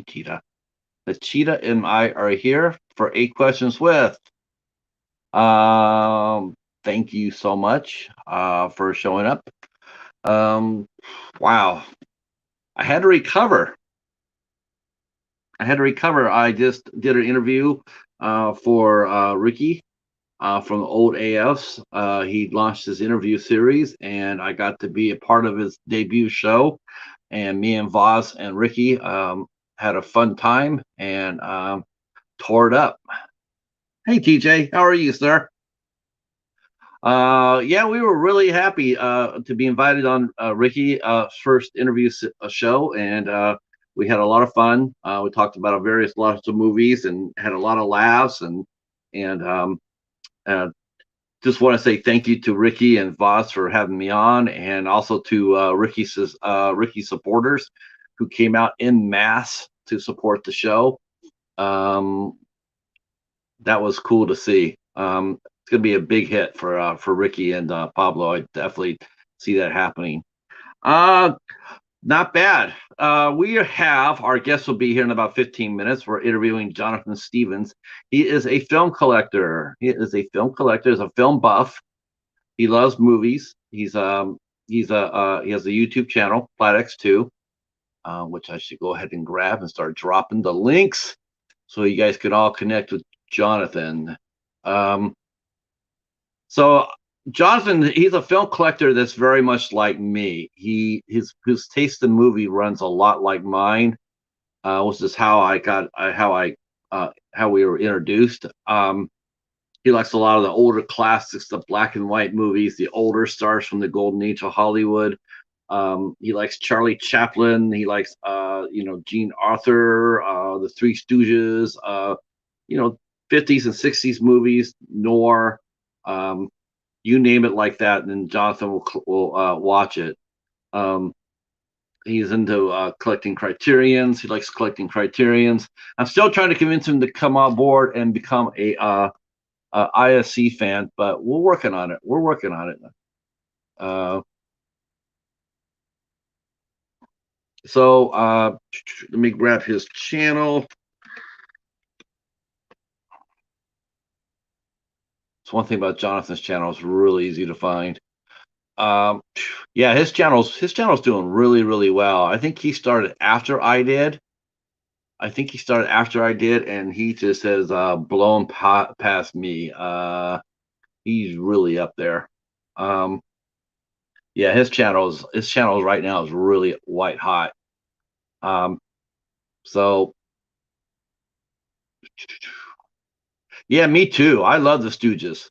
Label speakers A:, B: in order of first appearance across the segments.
A: Cheetah. The cheetah and I are here for 8 questions with. Um, Thank you so much for showing up. Um, wow, I had to recover. I just did an interview for Ricky from the old AFs. He launched his interview series, and I got to be a part of his debut show. And me and Voss and Ricky had a fun time and tore it up. Hey, TJ, how are you, sir? Yeah, we were really happy to be invited on Ricky first interview show, and we had a lot of fun. We talked about various lots of movies and had a lot of laughs, and uh, just want to say thank you to Ricky and Voss for having me on, and also to Ricky supporters who came out in mass to support the show. Um, that was cool to see. It's gonna be a big hit for Ricky and Pablo. I definitely see that happening. Uh, Not bad. We have our guest will be here in about 15 minutes. We're interviewing Jonathan Stevens. He is a film collector. He's a film buff. He loves movies. He has a YouTube channel, Plaidx2, which I should go ahead and grab and start dropping the links so you guys can all connect with Jonathan. Um, so Jonathan, he's a film collector that's very much like me. His taste in movie runs a lot like mine. Which is how I got how we were introduced. He likes a lot of the older classics, the black and white movies, the older stars from the golden age of Hollywood. He likes Charlie Chaplin. He likes Gene Arthur, the Three Stooges, you know 50s and 60s movies, noir. Um, you name it like that, and then Jonathan will watch it. Um, he's into collecting criterions. He likes collecting criterions. I'm still trying to convince him to come on board and become a ISC fan, but we're working on it. We're working on it. Uh, so let me grab his channel. It's one thing about Jonathan's channel; it's really easy to find. Um, yeah, his channel's doing really really well. I think he started after I did. And he just has blown past me. He's really up there. Um, yeah, his channels right now is really white hot. Um, so yeah, me too. I love the Stooges.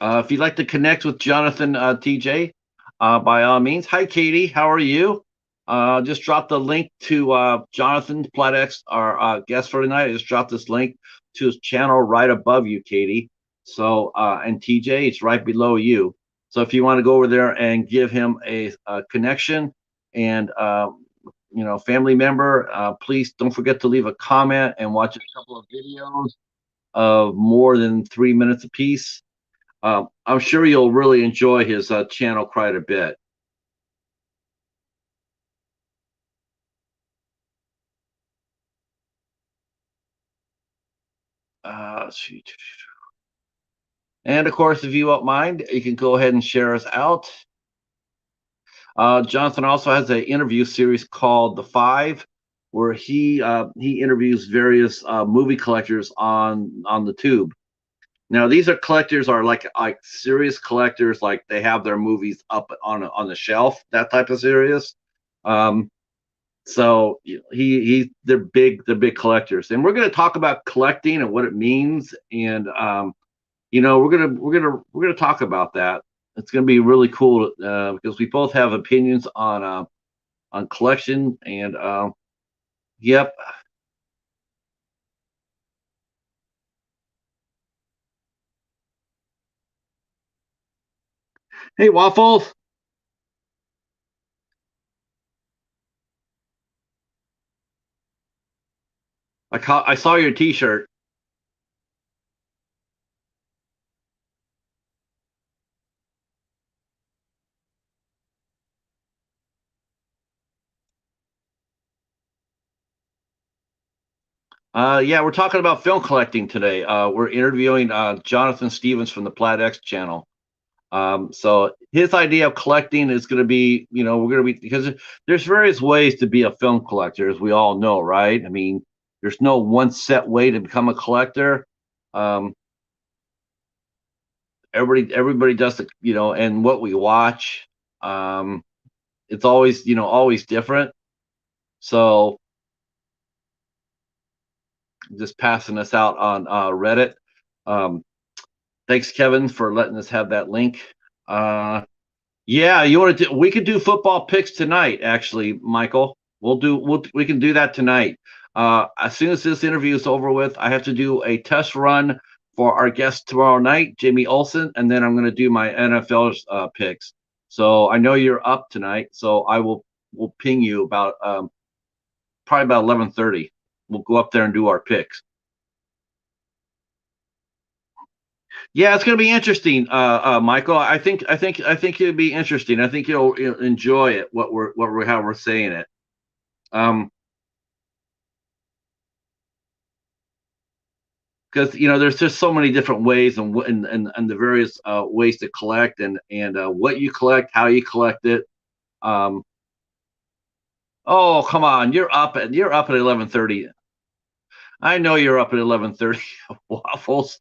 A: If you'd like to connect with Jonathan, TJ, by all means. Hi, Katie. How are you? Just drop the link to Jonathan Plaidx, our guest for tonight. I just dropped this link to his channel right above you, Katie. So, and TJ, it's right below you. So if you want to go over there and give him a connection and family member, please don't forget to leave a comment and watch a couple of videos of more than 3 minutes apiece. I'm sure you'll really enjoy his channel quite a bit. Shoot. And of course, if you won't mind, you can go ahead and share us out. Jonathan also has an interview series called The Five, where he interviews various movie collectors on the tube. Now, these are collectors are like serious collectors, like they have their movies up on the shelf, that type of serious. Um, So they're big collectors, and we're going to talk about collecting and what it means, and we're gonna talk about that. It's going to be really cool because we both have opinions on collection, and yep. Hey, Waffles, I saw your T-shirt. Yeah, we're talking about film collecting today. We're interviewing Jonathan Stevens from the Plaidx channel. So his idea of collecting is going to be, we're going to be, because there's various ways to be a film collector, as we all know, right? I mean, there's no one set way to become a collector. Um, everybody does it, and what we watch, um, it's always, always different. So just passing this out on Reddit. Um, Thanks, Kevin, for letting us have that link. Yeah, you want to? We could do football picks tonight. Actually, Michael, we can do that tonight. As soon as this interview is over with, I have to do a test run for our guest tomorrow night, Jamie Olsen, and then I'm going to do my NFL picks. So I know you're up tonight, so will ping you about probably about 11:30. We'll go up there and do our picks. Yeah, it's going to be interesting, Michael. I think it'll be interesting. I think you'll enjoy it. What we're how we're saying it. Um, because there's just so many different ways and the various ways to collect and what you collect, how you collect it. Um, oh, come on, you're up at 11:30. I know you're up at 11:30. Waffles.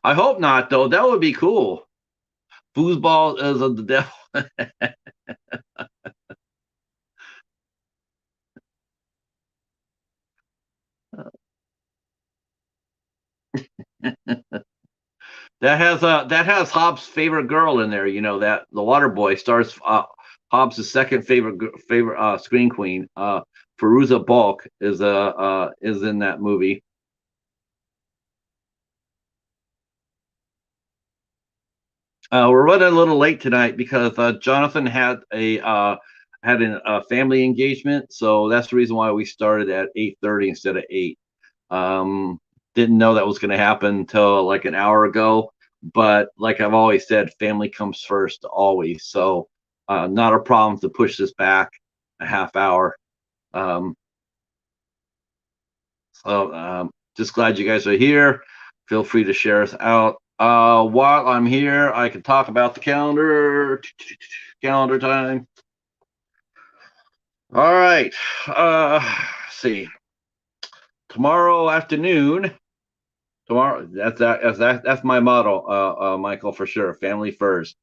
A: I hope not, though. That would be cool. Foosball is of the devil. That has Hobbs' favorite girl in there. You know that the Water Boy stars Hobbs' second favorite screen queen. Feruza Balk is in that movie. We're running a little late tonight because Jonathan had a family engagement, so that's the reason why we started at 8:30 instead of 8. Um, didn't know that was going to happen until like an hour ago, but like I've always said, family comes first always. So not a problem to push this back a half hour. Um, so just glad you guys are here. Feel free to share us out. While I'm here, I can talk about the calendar. Calendar time. All right. Let's see. Tomorrow afternoon. Tomorrow. That's my motto, Michael, for sure. Family first.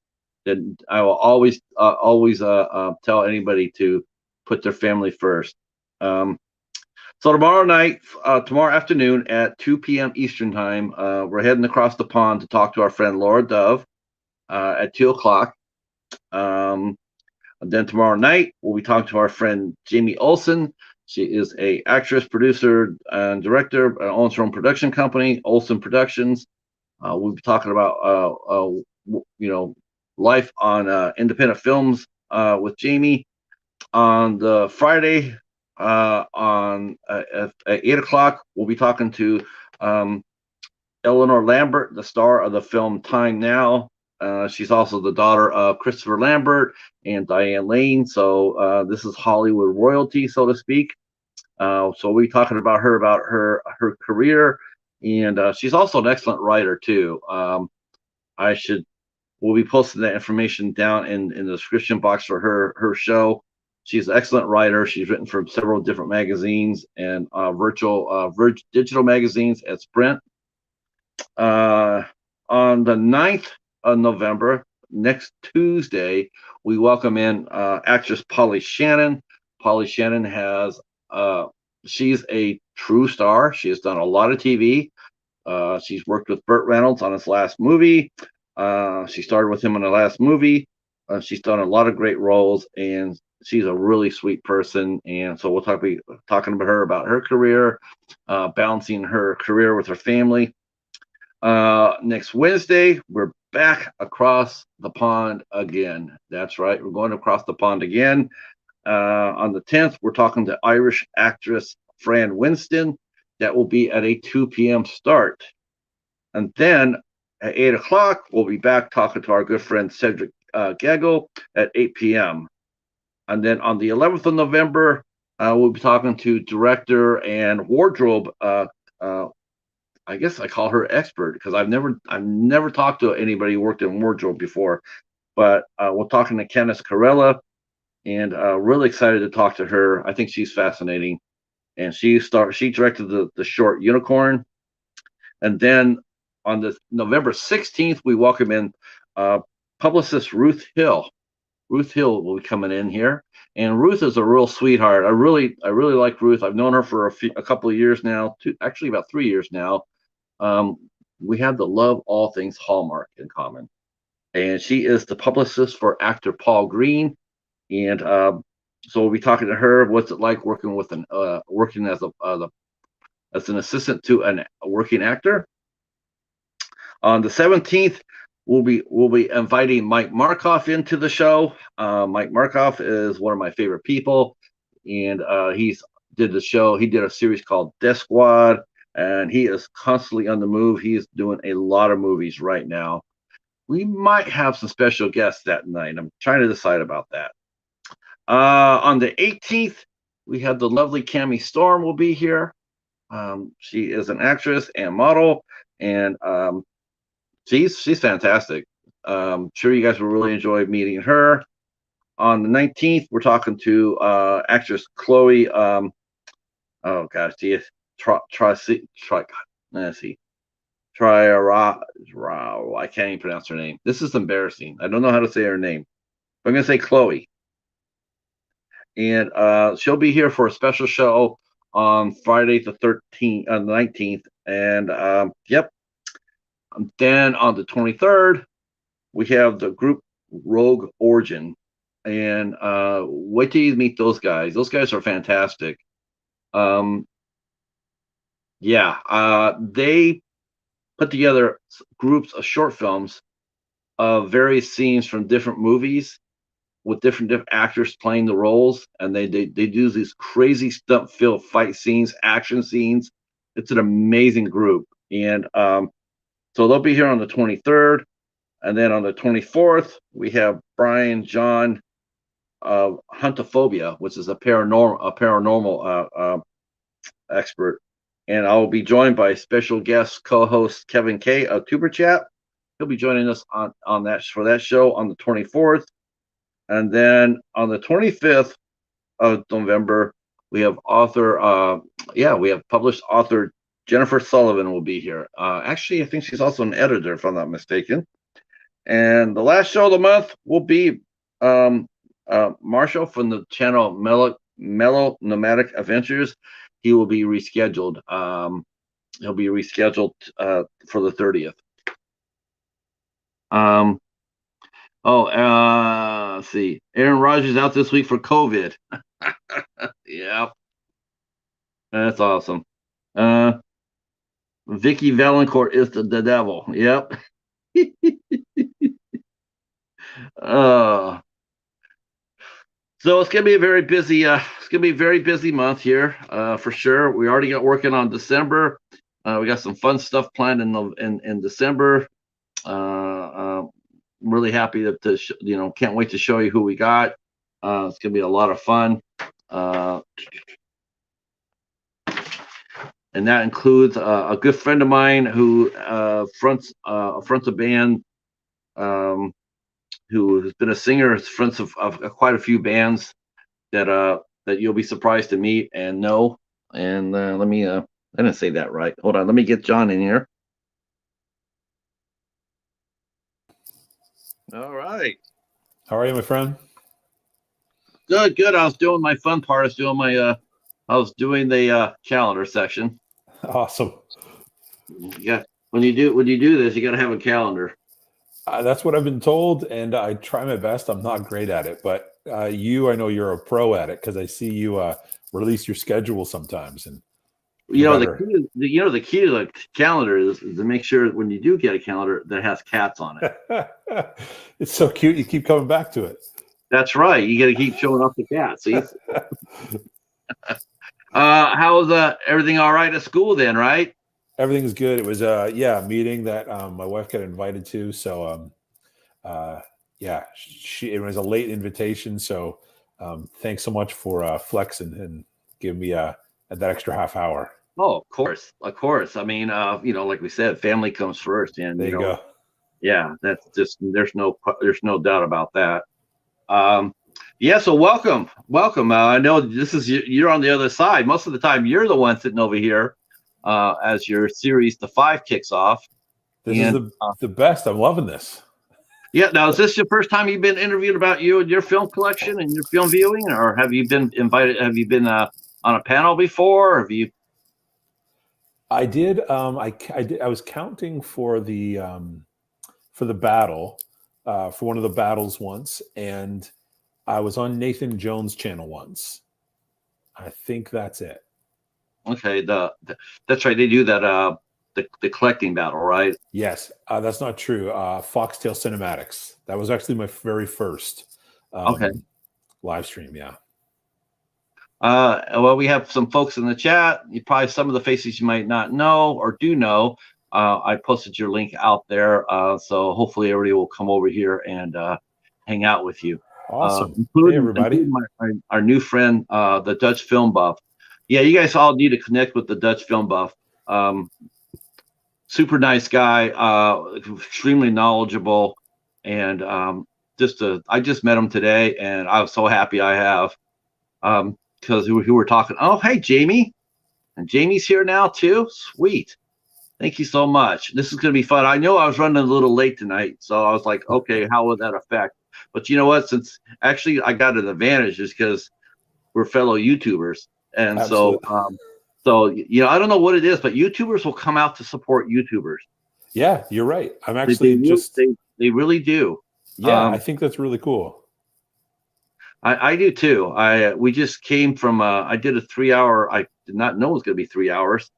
A: Then I will always tell anybody to put their family first. So tomorrow afternoon at 2 p.m. Eastern time, we're heading across the pond to talk to our friend Laura Dove at 2 o'clock. Um, and then tomorrow night, we'll be talking to our friend Jamie Olsen. She is a actress, producer, and director, owns her own production company, Olsen Productions. We'll be talking about life on independent films with Jamie. On the Friday, on at 8 o'clock, we'll be talking to um, Eleanor Lambert, the star of the film Time Now. She's also the daughter of Christopher Lambert and Diane Lane. So this is Hollywood royalty, so to speak. So we'll be talking about her career, and she's also an excellent writer too. I should We'll be posting that information down in the description box for her show. She's an excellent writer. She's written for several different magazines and digital magazines at Sprint. On the 9th of November, next Tuesday, we welcome in actress Polly Shannon. Polly Shannon she's a true star. She has done a lot of TV. She's worked with Burt Reynolds on his last movie. She starred with him in the last movie. She's done a lot of great roles, and she's a really sweet person. And so we'll be talking about her career, balancing her career with her family. Next Wednesday, we're back across the pond again. That's right, we're going across the pond again. On the 10th, we're talking to Irish actress Fran Winston. That will be at a 2 p.m. start. And then at 8 o'clock, we'll be back talking to our good friend Cedric Gaggle at 8 p.m. And then on the 11th of November, We'll be talking to director and wardrobe. I guess I call her expert because I've never talked to anybody who worked in wardrobe before. But we're talking to Kenneth Carella, and really excited to talk to her. I think she's fascinating, and she directed the short Unicorn, and then on the November 16th we welcome in uh, publicist Ruth Hill. Ruth Hill will be coming in here, and Ruth is a real sweetheart. I really like Ruth. I've known her for a couple of years now, actually about 3 years now. Um, we have the love all things Hallmark in common, and she is the publicist for actor Paul Green, and so we'll be talking to her. What's it like working with working as an assistant to a working actor? On the 17th, we'll be inviting Mike Markoff into the show. Mike Markoff is one of my favorite people, and he did a series called Death Squad, and he is constantly on the move. He is doing a lot of movies right now. We might have some special guests that night. I'm trying to decide about that. On the 18th, we have the lovely Cammie Storm will be here. She is an actress and model, and she's fantastic. Sure, you guys will really enjoy meeting her. On the 19th, we're talking to actress Chloe. Oh gosh, let's see. I can't even pronounce her name. This is embarrassing. I don't know how to say her name. But I'm gonna say Chloe, and she'll be here for a special show on Friday the 19th, and yep. Then on the 23rd, we have the group Rogue Origin, and wait till you meet those guys. Those guys are fantastic. They put together groups of short films of various scenes from different movies with different actors playing the roles, and they do these crazy stunt-filled fight scenes, action scenes. It's an amazing group, and so they'll be here on the 23rd, and then on the 24th we have Brian Jon of Huntophobia, which is a paranormal expert, and I will be joined by special guest co-host Kevin K of Tuber Chat. He'll be joining us on that for that show on the 24th. And then on the 25th of November, we have published author Jennifer Sullivan will be here. Actually, I think she's also an editor, if I'm not mistaken. And the last show of the month will be Marshall from the channel Mellow Nomadic Adventures. He will be rescheduled. He'll be rescheduled for the 30th. Let's see. Aaron Rodgers out this week for COVID. Yeah, that's awesome. Vicky Valancourt is the devil. Yep. So it's gonna be a very busy. Month here, for sure. We already got working on December. We got some fun stuff planned in December. I'm really happy to can't wait to show you who we got. It's gonna be a lot of fun. And that includes a good friend of mine who fronts a band, who has been a singer, fronts of quite a few bands that you'll be surprised to meet and know. And let me I didn't say that right. Hold on, let me get John in here. All right.
B: How are you, my friend?
A: Good. I was doing my fun part. I was doing the calendar section.
B: Awesome.
A: Yeah. When you do this, you got to have a calendar.
B: That's what I've been told, and I try my best. I'm not great at it, but I know you're a pro at it because I see you release your schedule sometimes. And
A: the key to the calendar is to make sure when you do get a calendar that has cats on it.
B: It's so cute. You keep coming back to it.
A: That's right. You got to keep showing off the cats. See. How's everything all right at school then? Right.
B: Everything is good. It was a meeting that my wife got invited to. So it was a late invitation. So Thanks so much for flexing and giving me that extra half hour.
A: Oh, of course, of course. I mean, like we said, family comes first, and
B: There you go.
A: yeah, that's just there's no doubt about that. Yeah, so welcome. I know this is you're on the other side. Most of the time, you're the one sitting over here as your series, The Five, kicks off.
B: This is the best. I'm loving this.
A: Yeah. Now, is this your first time you've been interviewed about you and your film collection and your film viewing, or have you been invited? Have you been on a panel before? Or have you?
B: I did. I did. I was counting for the battle, for one of the battles once, and I was on Nathan Jones' channel once. I think that's it.
A: Okay, that's right. They do that. The collecting battle, right?
B: Yes, that's not true. Foxtail Cinematics. That was actually my very first live stream. Yeah.
A: Well, we have some folks in the chat. You probably some of the faces you might not know or do know. I posted your link out there, so hopefully everybody will come over here and hang out with you.
B: Awesome. Hey, everybody.
A: Our new friend, the Dutch Film Buff. Yeah, you guys all need to connect with the Dutch Film Buff. Super nice guy, extremely knowledgeable, and I just met him today, and I was so happy I have. Because we were talking. Oh, hey, Jamie. And Jamie's here now, too. Sweet. Thank you so much. This is going to be fun. I know I was running a little late tonight, so I was like, okay, how will that affect? But you know what? Since actually I got an advantage is because we're fellow YouTubers. And so I don't know what it is, but YouTubers will come out to support YouTubers.
B: Yeah, you're right. I'm actually
A: they really do.
B: Yeah, I think that's really cool.
A: I do too. We just came from I did a 3-hour. I did not know it was going to be 3 hours.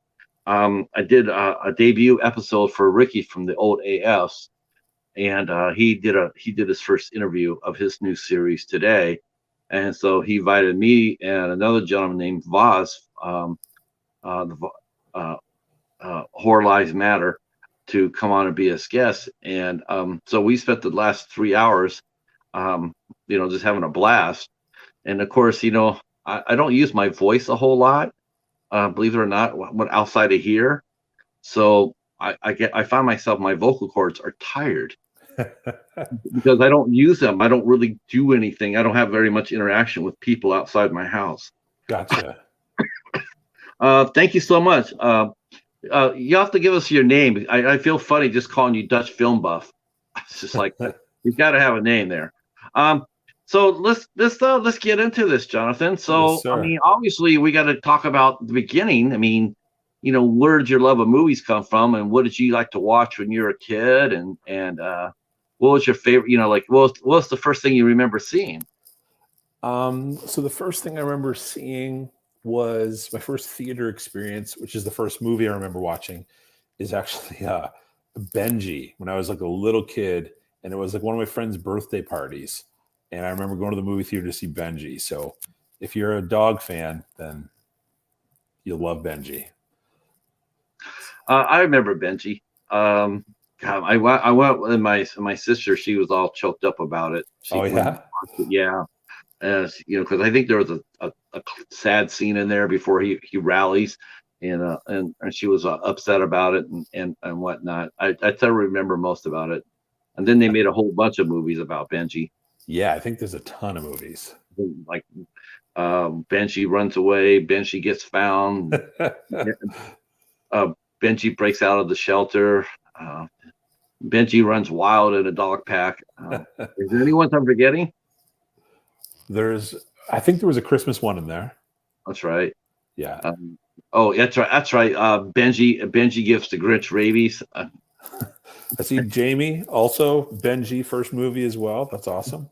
A: I did a debut episode for Ricky from the old AFs, and he did his first interview of his new series today, and so he invited me and another gentleman named Vaz, Horror Lives Matter, to come on and be his guest, and so we spent the last 3 hours. Just having a blast. And of course, I don't use my voice a whole lot, believe it or not, when outside of here. So I find myself, my vocal cords are tired because I don't use them. I don't really do anything. I don't have very much interaction with people outside my house.
B: Gotcha.
A: Thank you so much. You have to give us your name. I feel funny just calling you Dutch Film Buff. It's just like, you've got to have a name there. So let's get into this, Jonathan. So,
B: yes,
A: I mean, obviously we got to talk about the beginning. I mean, where did your love of movies come from, and what did you like to watch when you were a kid, and what was your favorite? What was the first thing you remember seeing?
B: So the first thing I remember seeing was my first theater experience, which is the first movie I remember watching, is actually Benji, when I was like a little kid. And it was like one of my friend's birthday parties. And I remember going to the movie theater to see Benji. So if you're a dog fan, then you'll love Benji.
A: I remember Benji. God, I went with my sister. She was all choked up about it. Yeah. Because I think there was a sad scene in there before he rallies. And she was upset about it and whatnot. I tell her remember most about it. And then they made a whole bunch of movies about Benji.
B: Yeah, I think there's a ton of movies.
A: Like Benji runs away, Benji gets found, Benji breaks out of the shelter, Benji runs wild in a dog pack. Is there anyone I'm forgetting?
B: I think there was a Christmas one in there.
A: That's right.
B: Yeah.
A: That's right. Benji gives the Grinch rabies.
B: I see Jamie also Benji first movie as well. That's awesome.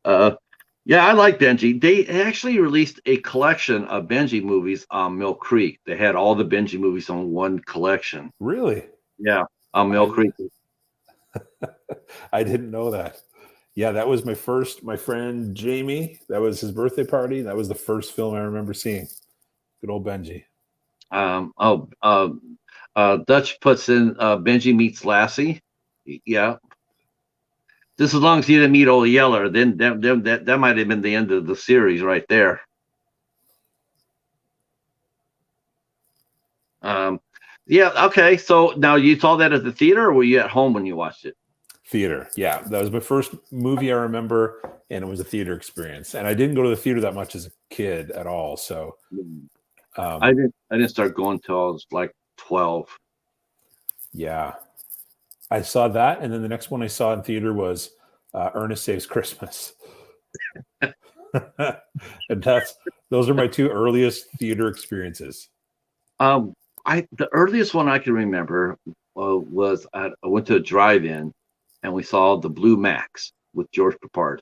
A: Yeah, I like Benji. They actually released a collection of Benji movies on Mill Creek. They had all the Benji movies on one collection.
B: Really?
A: Yeah, on Mill Creek.
B: I didn't know that. Yeah, that was my friend Jamie. That was his birthday party. That was the first film I remember seeing. Good old Benji.
A: Dutch puts in Benji Meets Lassie. Yeah. Just as long as you didn't meet Old Yeller, then that might have been the end of the series right there. Yeah, okay. So now you saw that at the theater, or were you at home when you watched it?
B: Theater. Yeah, that was my first movie I remember, and it was a theater experience. And I didn't go to the theater that much as a kid at all. So
A: I didn't start going till I was like 12.
B: Yeah, I saw that, and then the next one I saw in theater was Ernest Saves Christmas. And those are my two earliest theater experiences.
A: The earliest one I can remember was I went to a drive-in, and we saw the Blue Max with George Peppard.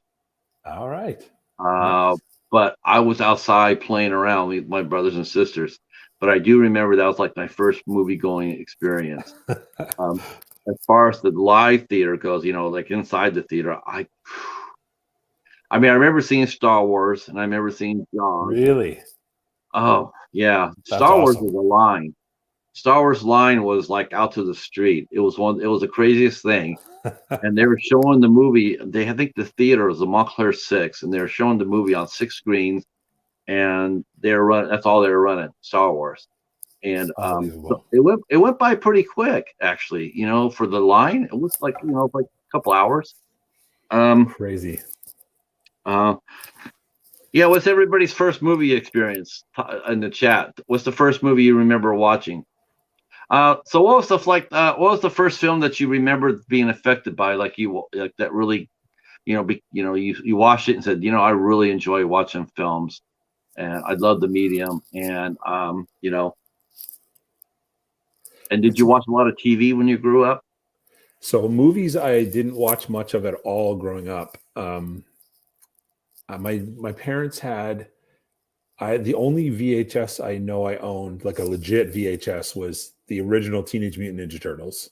B: All right.
A: Nice. But I was outside playing around with my brothers and sisters. But I do remember that was like my first movie-going experience. As far as the live theater goes, like inside the theater, I remember seeing Star Wars, and I remember seeing Jon.
B: Really?
A: Oh yeah,
B: That's
A: Star Wars
B: awesome.
A: was a line. Star Wars line was like out to the street. It was the craziest thing. And they were showing the movie. I think the theater was the Montclair 6, and they were showing the movie on 6 screens, and that's all they were running, Star Wars. And so it went by pretty quick, actually, for the line. It was like, like a couple hours.
B: Crazy.
A: Yeah, what's everybody's first movie experience in the chat? What's the first movie you remember watching? So what was what was the first film that you remember being affected by, like that really, you watched it and said, I really enjoy watching films, and I love the medium, and and did you watch a lot of TV when you grew up?
B: So movies I didn't watch much of at all growing up. My parents had the only VHS I know I owned, like a legit VHS, was the original Teenage Mutant Ninja Turtles.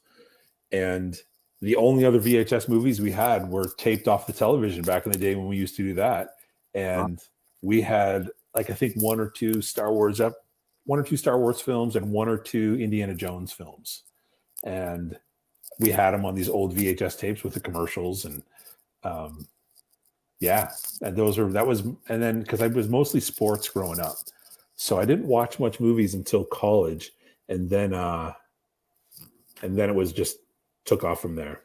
B: And the only other VHS movies we had were taped off the television back in the day when we used to do that. And we had, like, I think one or two Star Wars films and one or two Indiana Jones films. And we had them on these old VHS tapes with the commercials. And yeah, and then because I was mostly sports growing up, so I didn't watch much movies until college, and then it was just took off from there.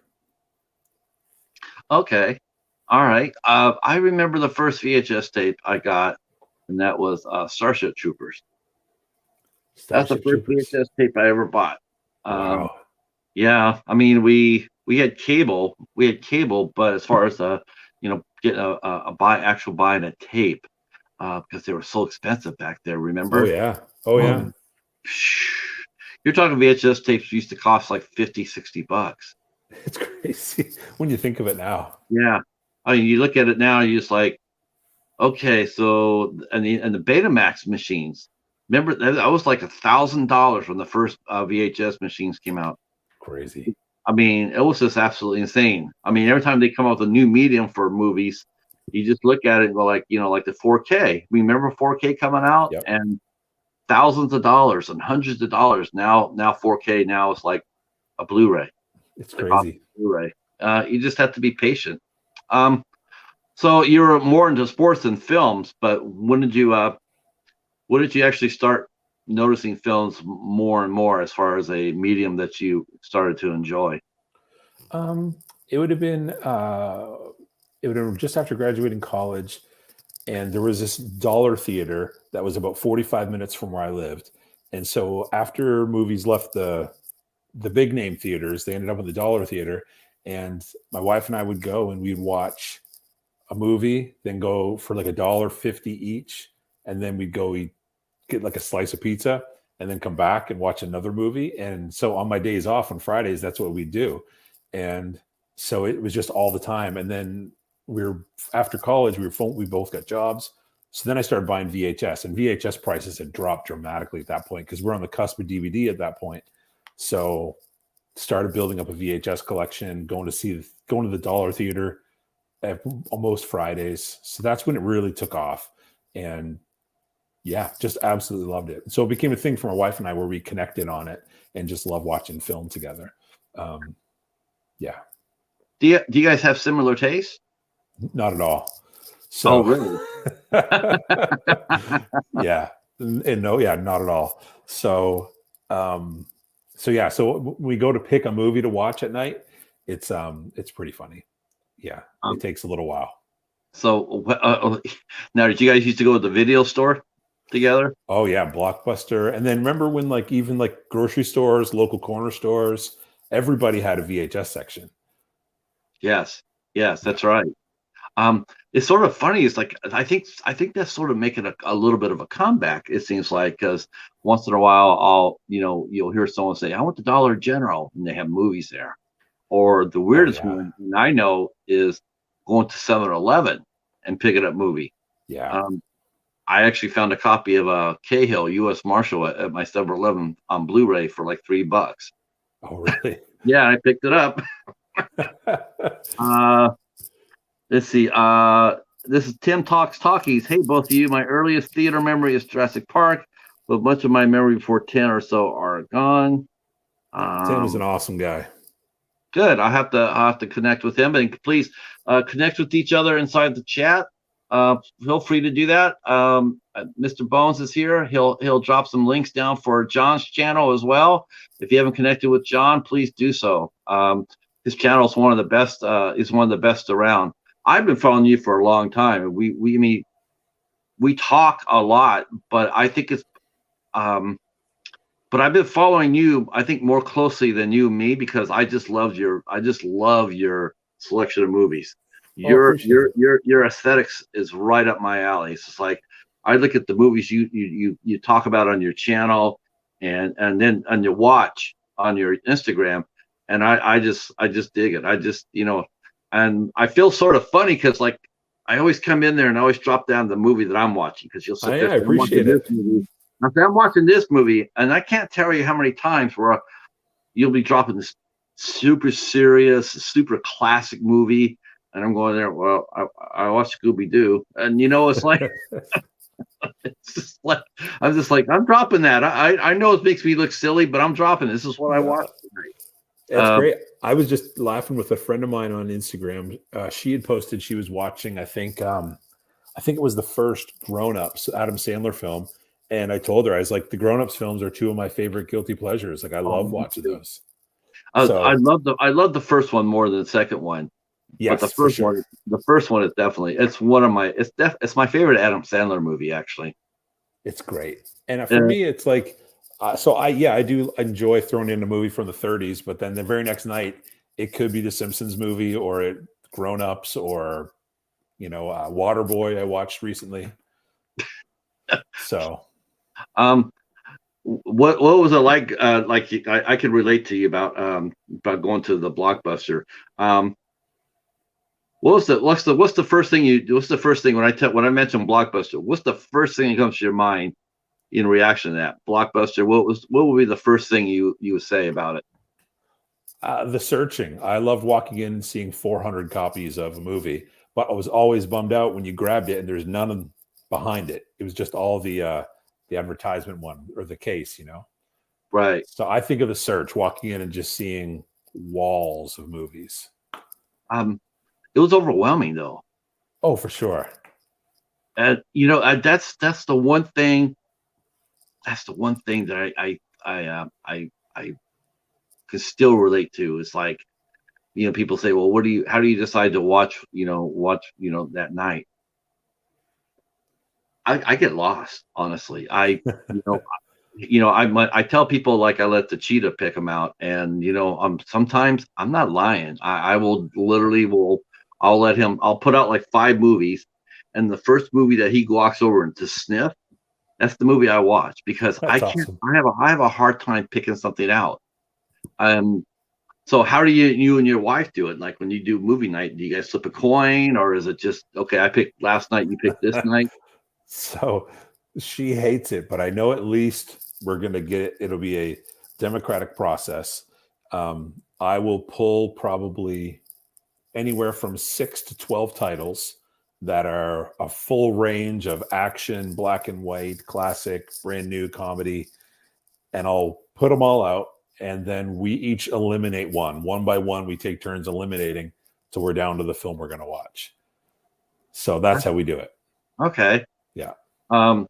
A: Okay, all right. I remember the first VHS tape I got, and that was Starship Troopers. That's the first VHS tape I ever bought.
B: Wow.
A: Yeah, I mean we had cable, but as far as getting buying a tape, because they were so expensive back there. Remember?
B: Oh yeah.
A: You're talking VHS tapes used to cost like $50-$60.
B: It's crazy when you think of it now.
A: Yeah, I mean, you look at it now, you're just like, okay, so and the Betamax machines. Remember that was like $1,000 when the first VHS machines came out.
B: Crazy.
A: I mean, it was just absolutely insane. I mean, every time they come out with a new medium for movies, you just look at it and go like, like the 4K. Remember 4K coming out?
B: Yep.
A: And thousands of dollars and hundreds of dollars. Now 4K now is like a Blu-ray.
B: It's crazy.
A: Blu-ray. You just have to be patient. So you're more into sports than films, but when did you actually start noticing films more and more as far as a medium that you started to enjoy?
B: It would have been just after graduating college, and there was this dollar theater that was about 45 minutes from where I lived. And so after movies left the big name theaters, they ended up in the dollar theater, and my wife and I would go and we'd watch a movie, then go for like $1.50 each, and then we'd go get like a slice of pizza and then come back and watch another movie. And so on my days off on Fridays, that's what we do. And so it was just all the time. And then after college, we both got jobs. So then I started buying VHS, and VHS prices had dropped dramatically at that point because we're on the cusp of DVD at that point. So started building up a VHS collection, going to the dollar theater at almost Fridays. So that's when it really took off. And yeah, just absolutely loved it. So it became a thing for my wife and I where we connected on it and just love watching film together. Yeah.
A: Do you guys have similar tastes?
B: Not at all.
A: Oh,
B: So,
A: really?
B: yeah, and no, yeah, not at all. So, um, so yeah, so we go to pick a movie to watch at night. It's pretty funny. Yeah, it
A: Um,
B: takes a little while.
A: so now, did you guys used to go to the video store together?
B: Oh yeah, Blockbuster. And then remember when like even like grocery stores, local corner stores, everybody had a VHS section.
A: Yes, yes,
B: Yeah.
A: that's right. It's sort of funny. It's like I think that's sort of making a little bit of a comeback. It seems like because once in a while, you'll hear someone say, "I went to Dollar General," and they have movies there. Or the
B: Oh
A: weirdest
B: yeah.
A: one I know is going to 7-Eleven and picking up movie.
B: Yeah.
A: Um, I actually found a copy of Cahill U.S. Marshal at my 7-Eleven on Blu-ray for like $3.
B: Oh really?
A: Yeah, I picked it up. Uh, let's see. This is Tim Talks Talkies. Hey, both of you. My earliest theater memory is Jurassic Park, but much of my memory before 10 or so are gone.
B: Tim is an
A: Um,
B: awesome guy.
A: Good. I have to connect with him, and please connect with each other inside the chat. Feel free to do that. Mr. Bones is here. He'll drop some links down for John's channel as well. If you haven't connected with John, please do so. His channel is one of the best. Is one of the best around. I've been following you for a long time. I mean, we talk a lot, but I think it's but I've been following you, I think, more closely than you me because I just love your selection of movies.
B: Oh,
A: Your
B: appreciate
A: your
B: it.
A: your your aesthetics is right up my alley. It's just like I look at the movies you talk about on your channel and then on your watch on your Instagram, and I just dig it. And I feel sort of funny because like I always come in there and I always drop down the movie that I'm watching because you'll sit there
B: I
A: saying, I'm watching
B: appreciate
A: this
B: it.
A: movie. I say, I'm watching this movie, and I can't tell you how many times where you'll be dropping this super serious, super classic movie, and I'm going there. Well, I watched Scooby Doo, and it's like it's just like I'm dropping that. I know it makes me look silly, but I'm dropping. This is what I
B: No,
A: watched tonight.
B: it's great. I was just laughing with a friend of mine on Instagram. She had posted she was watching, I think it was the first Grown Ups Adam Sandler film. And I told her, I was like, the Grown Ups films are two of my favorite guilty pleasures. Like I
A: Oh,
B: love
A: me
B: watching
A: too.
B: those.
A: I
B: So
A: love the first one more than the second one, but
B: yes, for sure.
A: the first one is definitely it's my favorite Adam Sandler movie actually.
B: It's great. And for
A: Uh,
B: me, it's like, so I do enjoy throwing in a movie from the 30s, but then the very next night, it could be the Simpsons movie or Grown Ups or, Waterboy I watched recently. So
A: um, what was it like? I could relate to you about going to the Blockbuster. Um, what's the first thing what's the first thing when I mention Blockbuster? What's the first thing that comes to your mind in reaction to that Blockbuster? What would be the first thing you would say about it?
B: the searching, I loved walking in and seeing 400 copies of a movie, but I was always bummed out when you grabbed it and there's none behind it. It was just all the advertisement one or the case.
A: Right.
B: So I think of the search, walking in and just seeing walls of movies.
A: It was overwhelming though,
B: Oh, for sure.
A: and that's the one thing. That's the one thing that I can still relate to. It's like people say, well, how do you decide to watch that night? I get lost, honestly. You know, I tell people like I let the cheetah pick them out, and sometimes I'm not lying. I will literally I'll put out like 5 movies, and the first movie that he walks over and to sniff, that's the movie I watch because I
B: That's
A: can't.
B: awesome.
A: I have a hard time picking something out. Um, so how do you and your wife do it? Like when you do movie night, do you guys flip a coin, or is it just okay? I picked last night, you picked this night.
B: So she hates it, but I know at least we're going to get it. It'll be a democratic process. I will pull probably anywhere from 6 to 12 titles that are a full range of action, black and white, classic, brand new comedy, and I'll put them all out. And then we each eliminate one by one. We take turns eliminating. So we're down to the film we're going to watch. So that's how we do it.
A: Okay.
B: Yeah.
A: When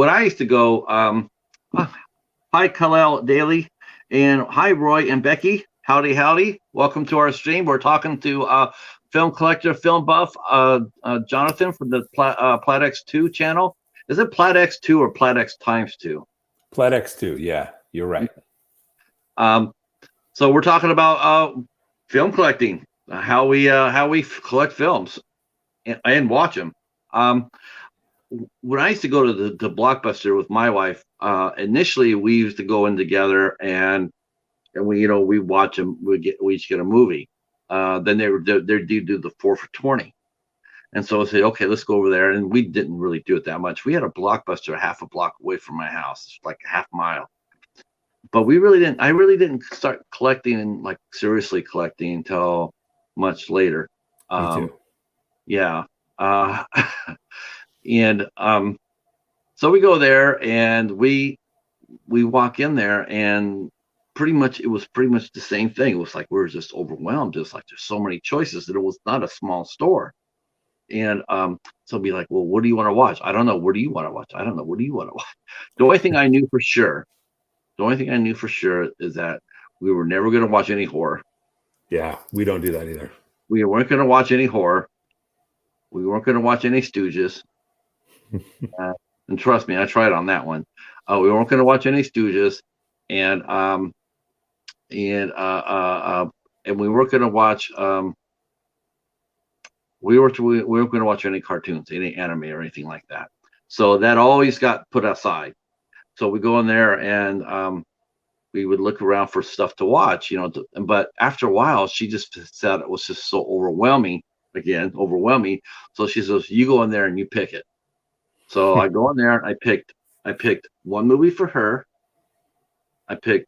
A: I used to go, hi, Kalel Daly, and hi, Roy and Becky. Howdy, howdy. Welcome to our stream. We're talking to film collector, film buff, Jonathan from the Plaidx2 channel. Is it Plaidx2 or Plaidx times 2?
B: Plaidx2, yeah, you're right.
A: So we're talking about film collecting, how we collect films and watch them. When I used to go to the Blockbuster with my wife, initially we used to go in together and we watch them. We each get a movie. Then they do the 4 for $20, and so I say, okay, let's go over there. And we didn't really do it that much. We had a Blockbuster half a block away from my house, like a half mile. But we really didn't. I really didn't start collecting and like seriously collecting until much later.
B: Me too.
A: Yeah. And so we go there and we walk in there, and it was pretty much the same thing. It was like we were just overwhelmed, just like there's so many choices that it was not a small store. And so be like, well, what do you want to watch? I don't know. What do you want to watch? I don't know. What do you want to watch? The only thing I knew for sure is that we were never going to watch any horror.
B: Yeah, we don't do that either.
A: We weren't going to watch any horror. We weren't going to watch any Stooges. And trust me, I tried on that one. We weren't going to watch any Stooges, and we weren't going to watch. We weren't going to watch any cartoons, any anime or anything like that. So that always got put aside. So we go in there and we would look around for stuff to watch, but after a while, she just said it was just so overwhelming. So she says, you go in there and you pick it. So I go in there and I picked one movie for her. I picked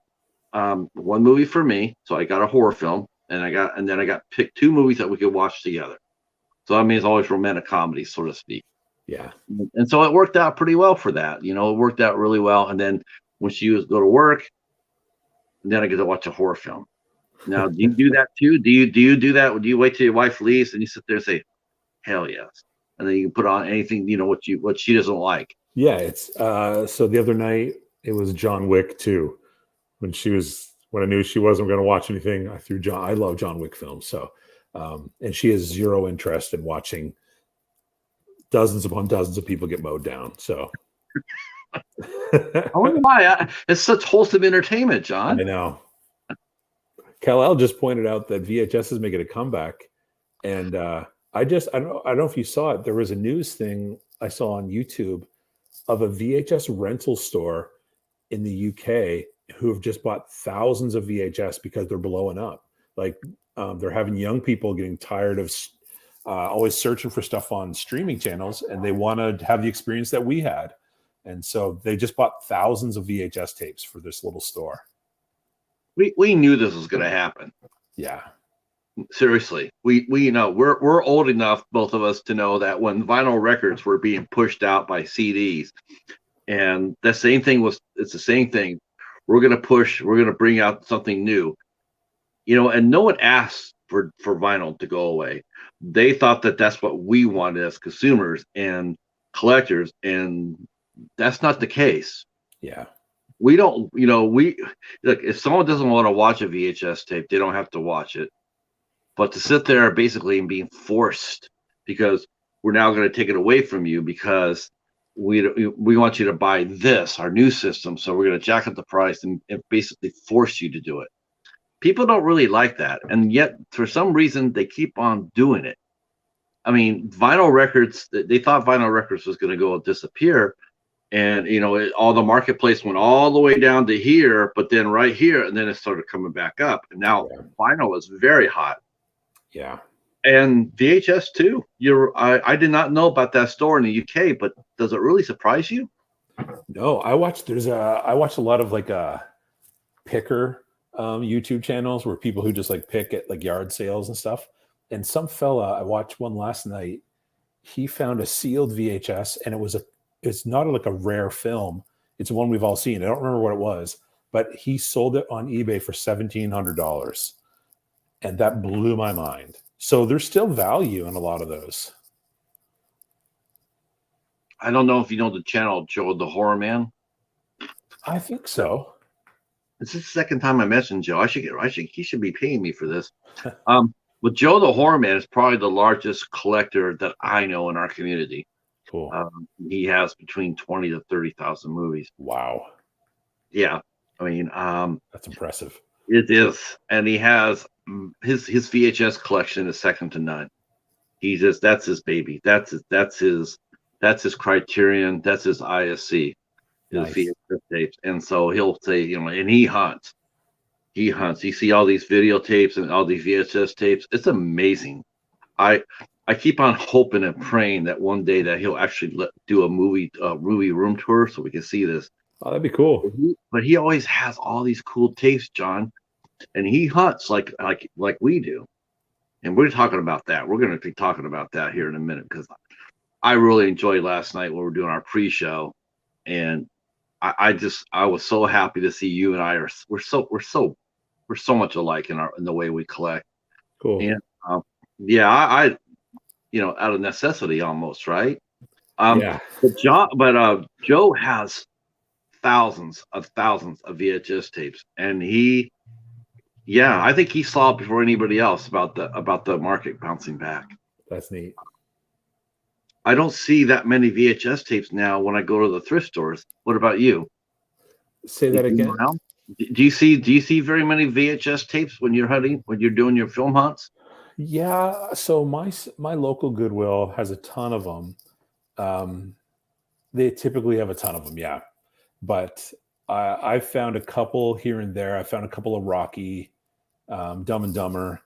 A: one movie for me. So I got a horror film, and then I got picked 2 movies that we could watch together. So I mean, it's always romantic comedy, so to speak.
B: Yeah.
A: And so it worked out pretty well for that. It worked out really well. And then when she was go to work, then I get to watch a horror film. Now, do you do that too? Do you do that? Do you wait till your wife leaves and you sit there and say, hell yes? And then you can put on anything, what she doesn't like.
B: Yeah, it's so the other night it was John Wick 2. When I knew she wasn't going to watch anything, I threw I love John Wick films. So and she has zero interest in watching dozens upon dozens of people get mowed down. So
A: I wonder why. It's such wholesome entertainment, John.
B: I know. Kal-El just pointed out that VHS is making a comeback, and I don't know if you saw it. There was a news thing I saw on YouTube of a VHS rental store in the UK who have just bought thousands of VHS because they're blowing up. Like they're having young people getting tired of always searching for stuff on streaming channels, and they want to have the experience that we had. And so they just bought thousands of VHS tapes for this little store.
A: We knew this was going to happen.
B: Yeah.
A: Seriously, we're old enough, both of us, to know that when vinyl records were being pushed out by CDs, and it's the same thing. We're going to bring out something new, and no one asked for vinyl to go away. They thought that that's what we wanted as consumers and collectors, and that's not the case.
B: Yeah.
A: We don't, look, if someone doesn't want to watch a VHS tape, they don't have to watch it. But to sit there basically and being forced, because we're now going to take it away from you because we want you to buy this, our new system, so we're going to jack up the price and basically force you to do it. People don't really like that, and yet for some reason they keep on doing it. I mean, vinyl records, they thought vinyl records was going to go disappear, and all the marketplace went all the way down to here, but then right here, and then it started coming back up, and now vinyl is very hot.
B: Yeah.
A: And VHS too. I did not know about that store in the UK, but does it really surprise you?
B: No, I watched a lot of like picker YouTube channels where people who just like pick at like yard sales and stuff. And some fella, I watched one last night, he found a sealed VHS, and it's not like a rare film. It's one we've all seen. I don't remember what it was, but he sold it on eBay for $1,700. And that blew my mind. So there's still value in a lot of those.
A: I don't know if you know the channel Joe the Horror Man.
B: I think so.
A: This is the second time I mentioned Joe. He should be paying me for this. But Joe the Horror Man is probably the largest collector that I know in our community.
B: Cool.
A: He has between 20 to 30,000 movies.
B: Wow.
A: Yeah. I mean,
B: that's impressive.
A: It is. And he has his VHS collection is second to none. That's his baby. That's his Criterion. That's his ISC. His VHS tapes. And so he'll say, and he hunts. You see all these videotapes and all these VHS tapes. It's amazing. I keep on hoping and praying that one day that he'll actually do a movie room tour so we can see this.
B: Oh, that'd be cool.
A: But he always has all these cool tapes, John, and he hunts like we do. And we're talking about that. We're going to be talking about that here in a minute because I really enjoyed last night when we were doing our pre-show, and I was so happy to see you and I we're so much alike in the way we collect.
B: Cool.
A: And I out of necessity almost, right?
B: Yeah.
A: But Joe has thousands of VHS tapes, and I think he saw it before anybody else about the market bouncing back.
B: That's neat.
A: I don't see that many VHS tapes now when I go to the thrift stores. What about you?
B: Say that again.
A: Do you see very many VHS tapes when you're hunting, when you're doing your film hunts?
B: Yeah. So my local Goodwill has a ton of them. They typically have a ton of them. Yeah. But I found a couple here and there. I found a couple of Rocky, Dumb and Dumber.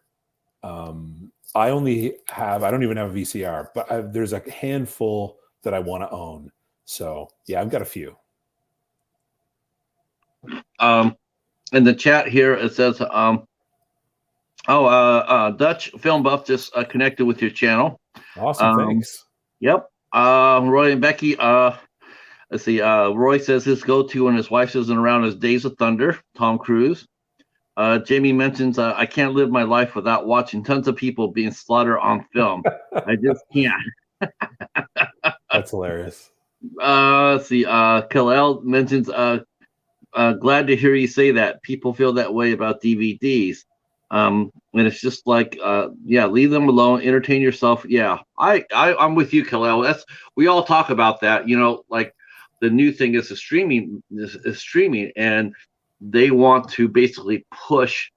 B: I don't even have a VCR, but there's a handful that I want to own. So yeah, I've got a few.
A: In the chat here, it says, Dutch Film Buff just connected with your channel.
B: Awesome, thanks.
A: Yep. Roy and Becky, let's see. Roy says his go-to when his wife isn't around is Days of Thunder, Tom Cruise. Jamie mentions, I can't live my life without watching tons of people being slaughtered on film. I just can't.
B: That's hilarious.
A: Let's see. Kalel mentions, glad to hear you say that. People feel that way about DVDs. And it's just like, leave them alone, entertain yourself. Yeah, I'm with you, Kalel. We all talk about that. Like the new thing is streaming, and they want to basically push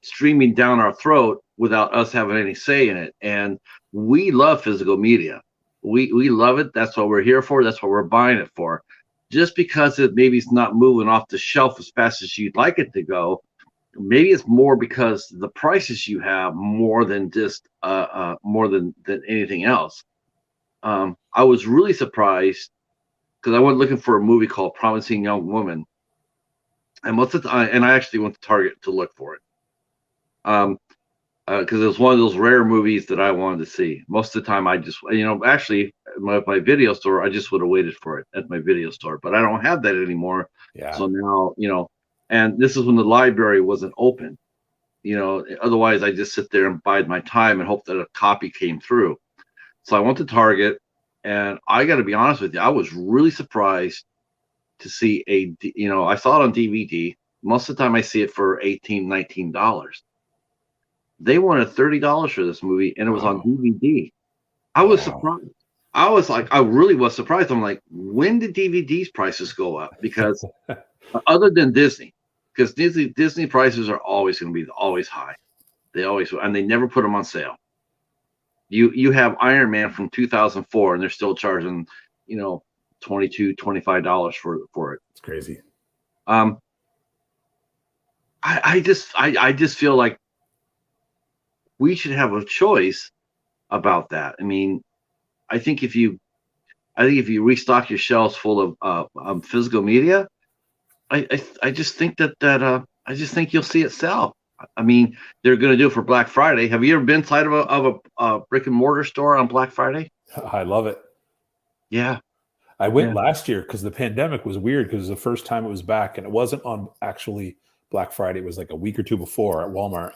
A: streaming down our throat without us having any say in it. And we love physical media. We love it. That's what we're here for. That's what we're buying it for. Just because it's not moving off the shelf as fast as you'd like it to go, maybe it's more because the prices you have more than just more than anything else. I was really surprised because I went looking for a movie called Promising Young Woman. And most of the time, and I actually went to Target to look for it, because it was one of those rare movies that I wanted to see. Most of the time, I just, actually, my video store, I just would have waited for it at my video store, but I don't have that anymore.
B: Yeah.
A: So now, and this is when the library wasn't open. Otherwise, I just sit there and bide my time and hope that a copy came through. So I went to Target, and I got to be honest with you, I was really surprised to see I saw it on DVD. Most of the time I see it for $18, $19. They wanted $30 for this movie, and it was on DVD. I was surprised. I really was surprised. I'm like, when did DVDs prices go up? Because other than Disney, because Disney prices are always going to be always high. They always, and they never put them on sale. You have Iron Man from 2004, and they're still charging, $22, $25 for it.
B: It's crazy.
A: I just feel like we should have a choice about that. I mean, I think if you restock your shelves full of physical media, I just think that I just think you'll see it sell. I mean, they're going to do it for Black Friday. Have you ever been inside of a brick and mortar store on Black Friday?
B: I love it.
A: Yeah.
B: I went last year because the pandemic was weird because it was the first time it was back, and it wasn't on actually Black Friday. It was like a week or two before at Walmart.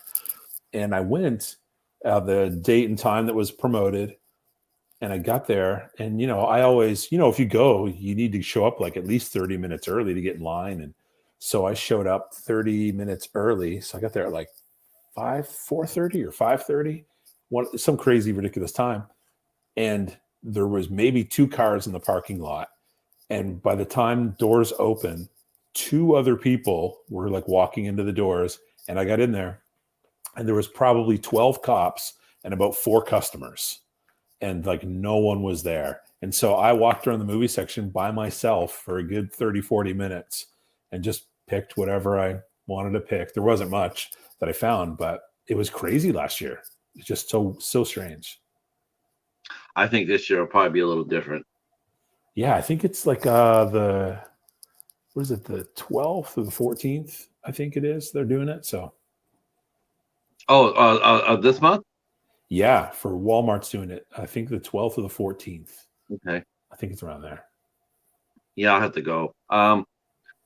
B: And I went the date and time that was promoted. And I got there, and I always, if you go, you need to show up like at least 30 minutes early to get in line. And so I showed up 30 minutes early. So I got there at like 4:30 or 5:30, some crazy ridiculous time. And there was maybe 2 cars in the parking lot. And by the time doors open, 2 other people were like walking into the doors, and I got in there, and there was probably 12 cops and about 4 customers, and like no one was there. And so I walked around the movie section by myself for a good 30, 40 minutes and just picked whatever I wanted to pick. There wasn't much that I found, but it was crazy last year. It's just so strange.
A: I think this year will probably be a little different.
B: Yeah, I think it's like the 12th or the 14th, I think it is. They're doing it. So
A: this month?
B: Yeah, for Walmart's doing it. I think the 12th or the 14th.
A: Okay.
B: I think it's around there.
A: Yeah, I'll have to go.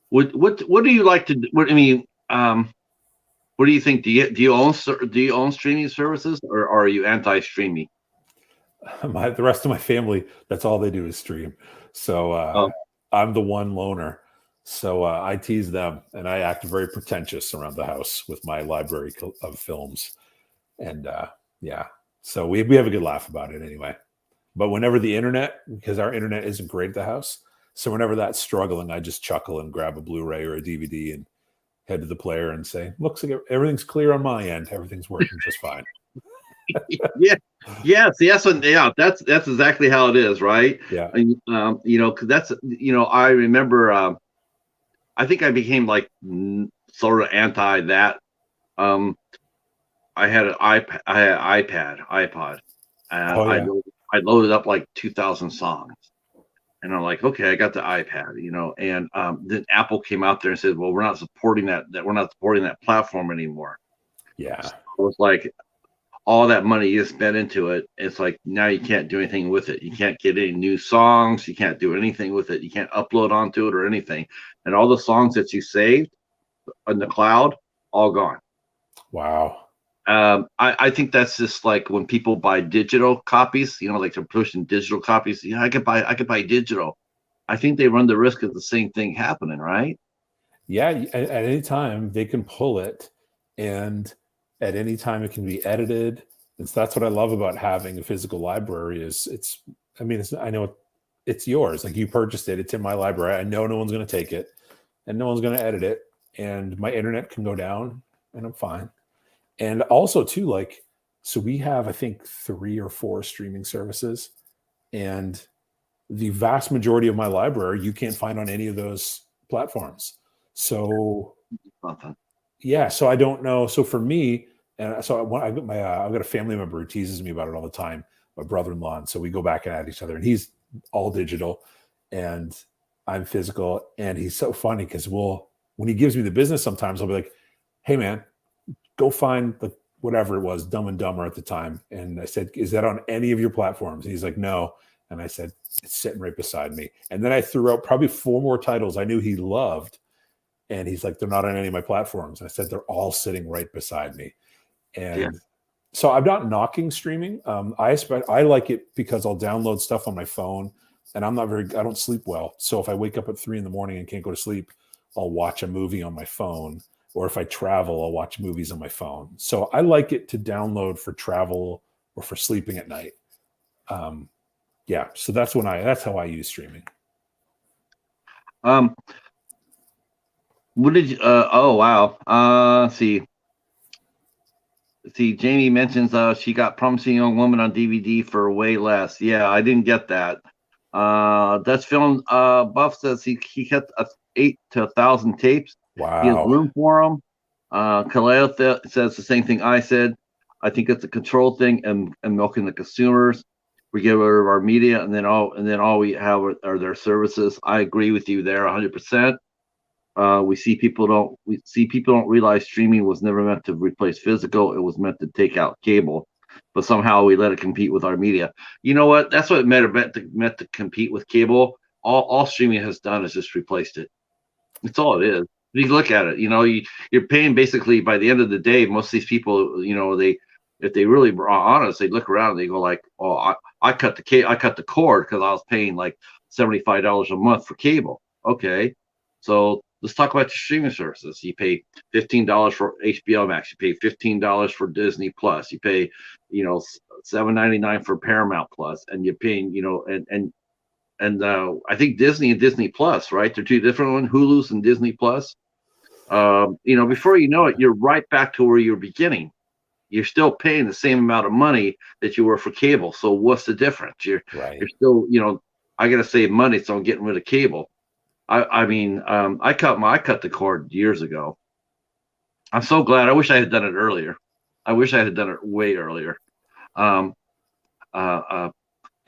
A: What do you like to do? What do you think? Do you own streaming services, or are you anti-streaming?
B: The rest of my family, that's all they do is stream. So I'm the one loner. So I tease them, and I act very pretentious around the house with my library of films. And yeah, so we have a good laugh about it anyway. But whenever the internet, because our internet isn't great at the house, so whenever that's struggling, I just chuckle and grab a Blu-ray or a DVD and head to the player and say, "Looks like everything's clear on my end. Everything's working just fine."
A: Yeah. See, that's exactly how it is, right?
B: Yeah.
A: Because that's I remember. I think I became like sort of anti that. I had an iPod, and I loaded up like 2,000 songs, and I'm like, okay, I got the iPad, and then Apple came out there and said, well, we're not supporting that we're not supporting that platform anymore.
B: Yeah,
A: so it was like all that money you spent into it. It's like now you can't do anything with it. You can't get any new songs. You can't do anything with it. You can't upload onto it or anything. And all the songs that you saved in the cloud, all gone.
B: Wow.
A: I think that's just like when people buy digital copies, like they're pushing digital copies. I could buy digital. I think they run the risk of the same thing happening, right?
B: Yeah, at any time they can pull it, and at any time it can be edited. And so that's what I love about having a physical library is I know it's yours. Like you purchased it. It's in my library. I know no one's going to take it and no one's going to edit it. And my internet can go down and I'm fine. And also too, so we have, I think 3 or 4 streaming services, and the vast majority of my library, you can't find on any of those platforms. So yeah, so I don't know. So for me, and so I've got a family member who teases me about it all the time, my brother-in-law. And so we go back at each other, and he's all digital and I'm physical. And he's so funny because when he gives me the business, sometimes I'll be like, hey man, go find whatever it was, Dumb and Dumber at the time. And I said, is that on any of your platforms? And he's like, no. And I said, it's sitting right beside me. And then I threw out probably 4 more titles I knew he loved. And he's like, they're not on any of my platforms. And I said, they're all sitting right beside me. And so I'm not knocking streaming. I like it because I'll download stuff on my phone, and I don't sleep well. So if I wake up at 3 a.m. and can't go to sleep, I'll watch a movie on my phone. Or if I travel, I'll watch movies on my phone. So I like it to download for travel or for sleeping at night. So that's how I use streaming.
A: What did you? Oh wow. See, Jamie mentions she got Promising Young Woman on DVD for way less. Yeah, I didn't get that. That's film. Buff says he kept 8 to 1,000 tapes.
B: Wow.
A: He has room for them. Kaleo says the same thing I said. I think it's a control thing and milking the consumers. We get rid of our media, and then all we have are their services. I agree with you there 100%. We see people don't realize streaming was never meant to replace physical. It was meant to take out cable, but somehow we let it compete with our media. You know what? That's what it meant to compete with cable. All streaming has done is just replaced it. That's all it is. You look at it, you're paying basically by the end of the day. Most of these people, if they really are honest, they look around and they go like, "Oh, I cut the cord because I was paying like $75 a month for cable." Okay, so let's talk about the streaming services. You pay $15 for HBO Max. You pay $15 for Disney Plus. You pay, $7.99 for Paramount Plus, and you're paying, and I think Disney and Disney Plus, right? They're two different ones, Hulu's and Disney Plus. Before you know it, you're right back to where you're beginning. You're still paying the same amount of money that you were for cable. So what's the difference? You're still, I gotta save money, so I'm getting rid of cable. I cut the cord years ago. I'm so glad. I wish I had done it earlier. I wish I had done it way earlier. Um, uh, uh,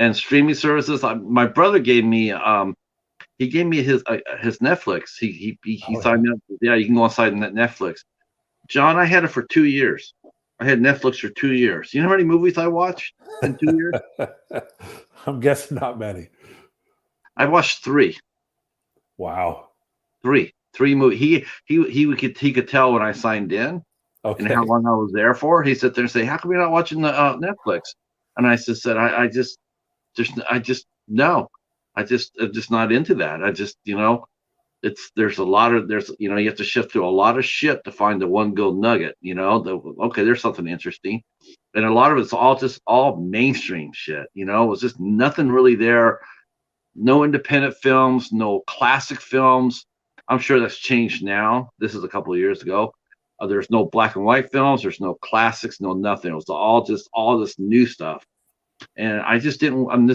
A: and streaming services. My brother gave me. He gave me his Netflix. He signed me up. Yeah, you can go inside Netflix. John, I had it for 2 years. I had Netflix for 2 years. You know how many movies I watched in 2 years?
B: I'm guessing not many.
A: I watched three.
B: Wow.
A: Three movies. He could tell when I signed in and how long I was there for. He sat there and say, "How come you're not watching the Netflix?" And I just said, I'm just not into that. There's you have to shift through a lot of shit to find the one gold nugget. Okay, there's something interesting, and a lot of it's all mainstream shit. It was just nothing really there. No independent films, no classic films. I'm sure that's changed now. This is a couple of years ago. There's no black and white films. There's no classics. No nothing. It was all this new stuff, and I'm just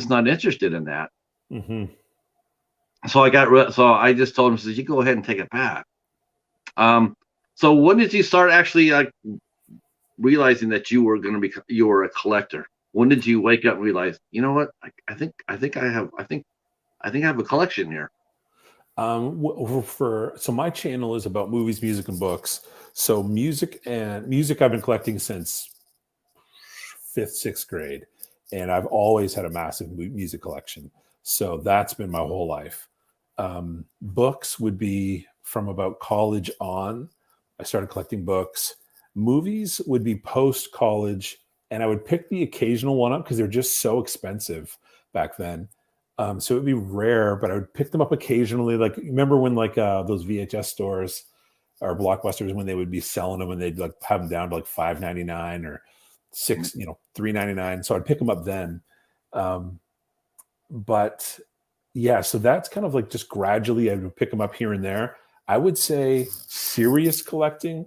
A: not interested in that.
B: Mm-hmm.
A: So I just told him, "says You go ahead and take it back." So when did you start actually realizing that you were a collector? When did you wake up and realize, you know what? I think I have a collection here.
B: So my channel is about movies, music, and books. So music I've been collecting since 5th, 6th grade, and I've always had a massive music collection. So that's been my whole life. Books would be from about college on. I started collecting books. Movies would be post-college, and I would pick the occasional one up because they're just so expensive back then. So it would be rare, but I would pick them up occasionally. Like, remember when those VHS stores or Blockbusters, when they would be selling them and they'd like have them down to like $5.99 or $3.99. So I'd pick them up then. But yeah, so that's kind of like just gradually I would pick them up here and there. I would say serious collecting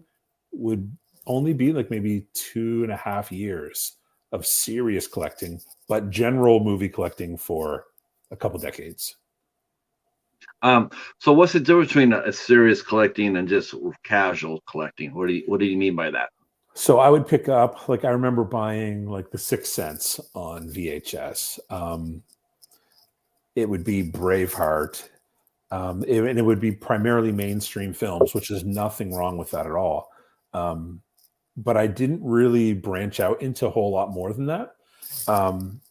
B: would only be like maybe 2.5 years of serious collecting, but general movie collecting for a couple decades.
A: So what's the difference between a serious collecting and just casual collecting? What do you mean by that?
B: So I would pick up, like, I remember buying like The Sixth Sense on VHS. It would be Braveheart. And it would be primarily mainstream films, which is nothing wrong with that at all. But I didn't really branch out into a whole lot more than that.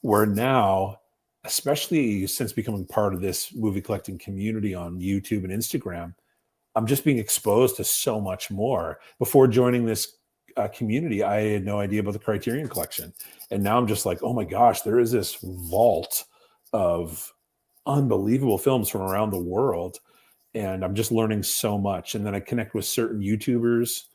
B: Where now, especially since becoming part of this movie collecting community on YouTube and Instagram, I'm just being exposed to so much more. Before joining this community, I had no idea about the Criterion Collection. And now I'm just like, oh my gosh, there is this vault of unbelievable films from around the world. And I'm just learning so much. And then I connect with certain YouTubers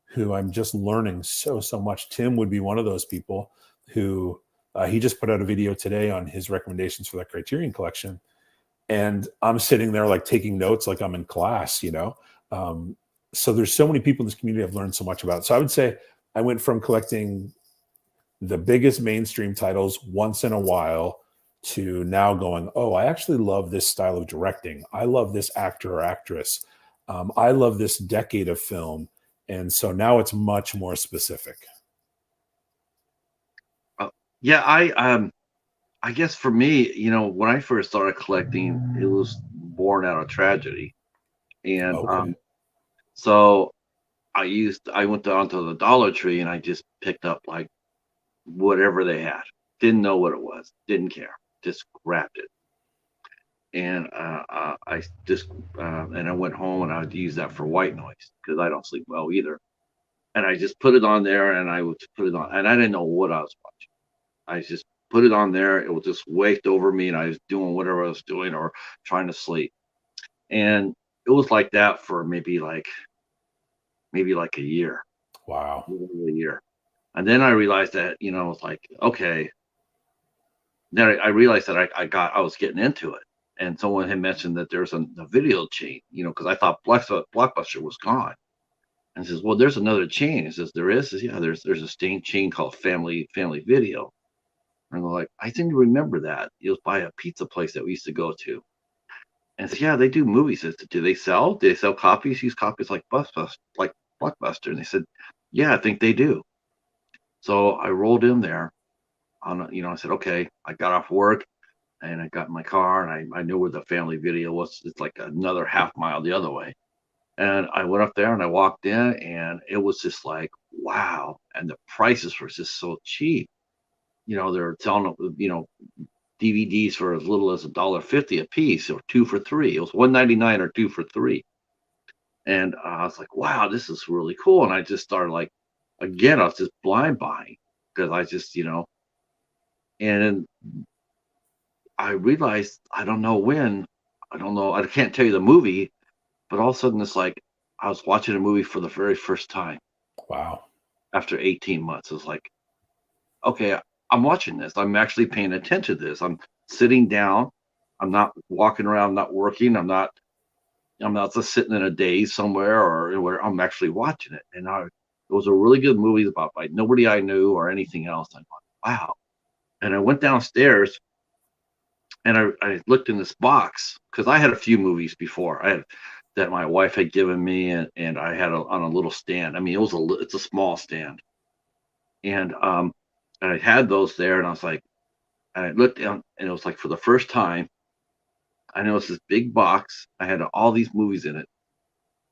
B: who I'm just learning so much. Tim would be one of those people who he just put out a video today on his recommendations for that Criterion Collection. And I'm sitting there like taking notes like I'm in class, so there's so many people in this community I've learned so much about. So I would say I went from collecting the biggest mainstream titles once in a while to now going, oh, I actually love this style of directing. I love this actor or actress. I love this decade of film. And so now it's much more specific.
A: Yeah, I guess for me, when I first started collecting, it was born out of tragedy. And
B: Okay.
A: So I went down to the Dollar Tree and I just picked up like whatever they had. Didn't know what it was. Didn't care. Just grabbed it. and I just and I went home and I would use that for white noise because I don't sleep well either. And I just put it on there, and I would put it on, and I didn't know what I was watching. I just put it on there. It would just wake over me, and I was doing whatever I was doing or trying to sleep. And it was like that for maybe like a year,
B: Wow.
A: a year. And then I realized that, it's like, okay. Then I realized that I was getting into it. And someone had mentioned that there's a video chain, because I thought Blockbuster was gone. And says, well, there's another chain. It says, there is? Says, yeah, there's a chain called Family Video. And they're like, I seem to remember that. It was by a pizza place that we used to go to. And says, yeah, they do movies. Says, do they sell? Do they sell copies? Use copies like Blockbuster? And they said, yeah, I think they do. So I rolled in there I said, okay, I got off work and I got in my car and I knew where the Family Video was. It's like another half mile the other way. And I went up there and I walked in and it was just like, wow. And the prices were just so cheap. They're selling, DVDs for as little as $1.50 a piece or 2 for $3. It was $1.99 or 2 for $3. And I was like, wow, this is really cool. And I just started again, I was just blind buying because I just, and I realized, I don't know when, I don't know, I can't tell you the movie, but all of a sudden it's like I was watching a movie for the very first time.
B: Wow.
A: After 18 months. It was like, okay, I'm watching this. I'm actually paying attention to this. I'm sitting down. I'm not walking around, not working. I'm not just sitting in a daze somewhere or where I'm actually watching it. And it was a really good movie about nobody I knew or anything else. I thought, wow. And I went downstairs and I looked in this box because I had a few movies before. I had that my wife had given me, and I had on a little stand. I mean, it's a small stand, and I had those there, and I was like, and I looked down, and it was like for the first time, I noticed this big box. I had all these movies in it.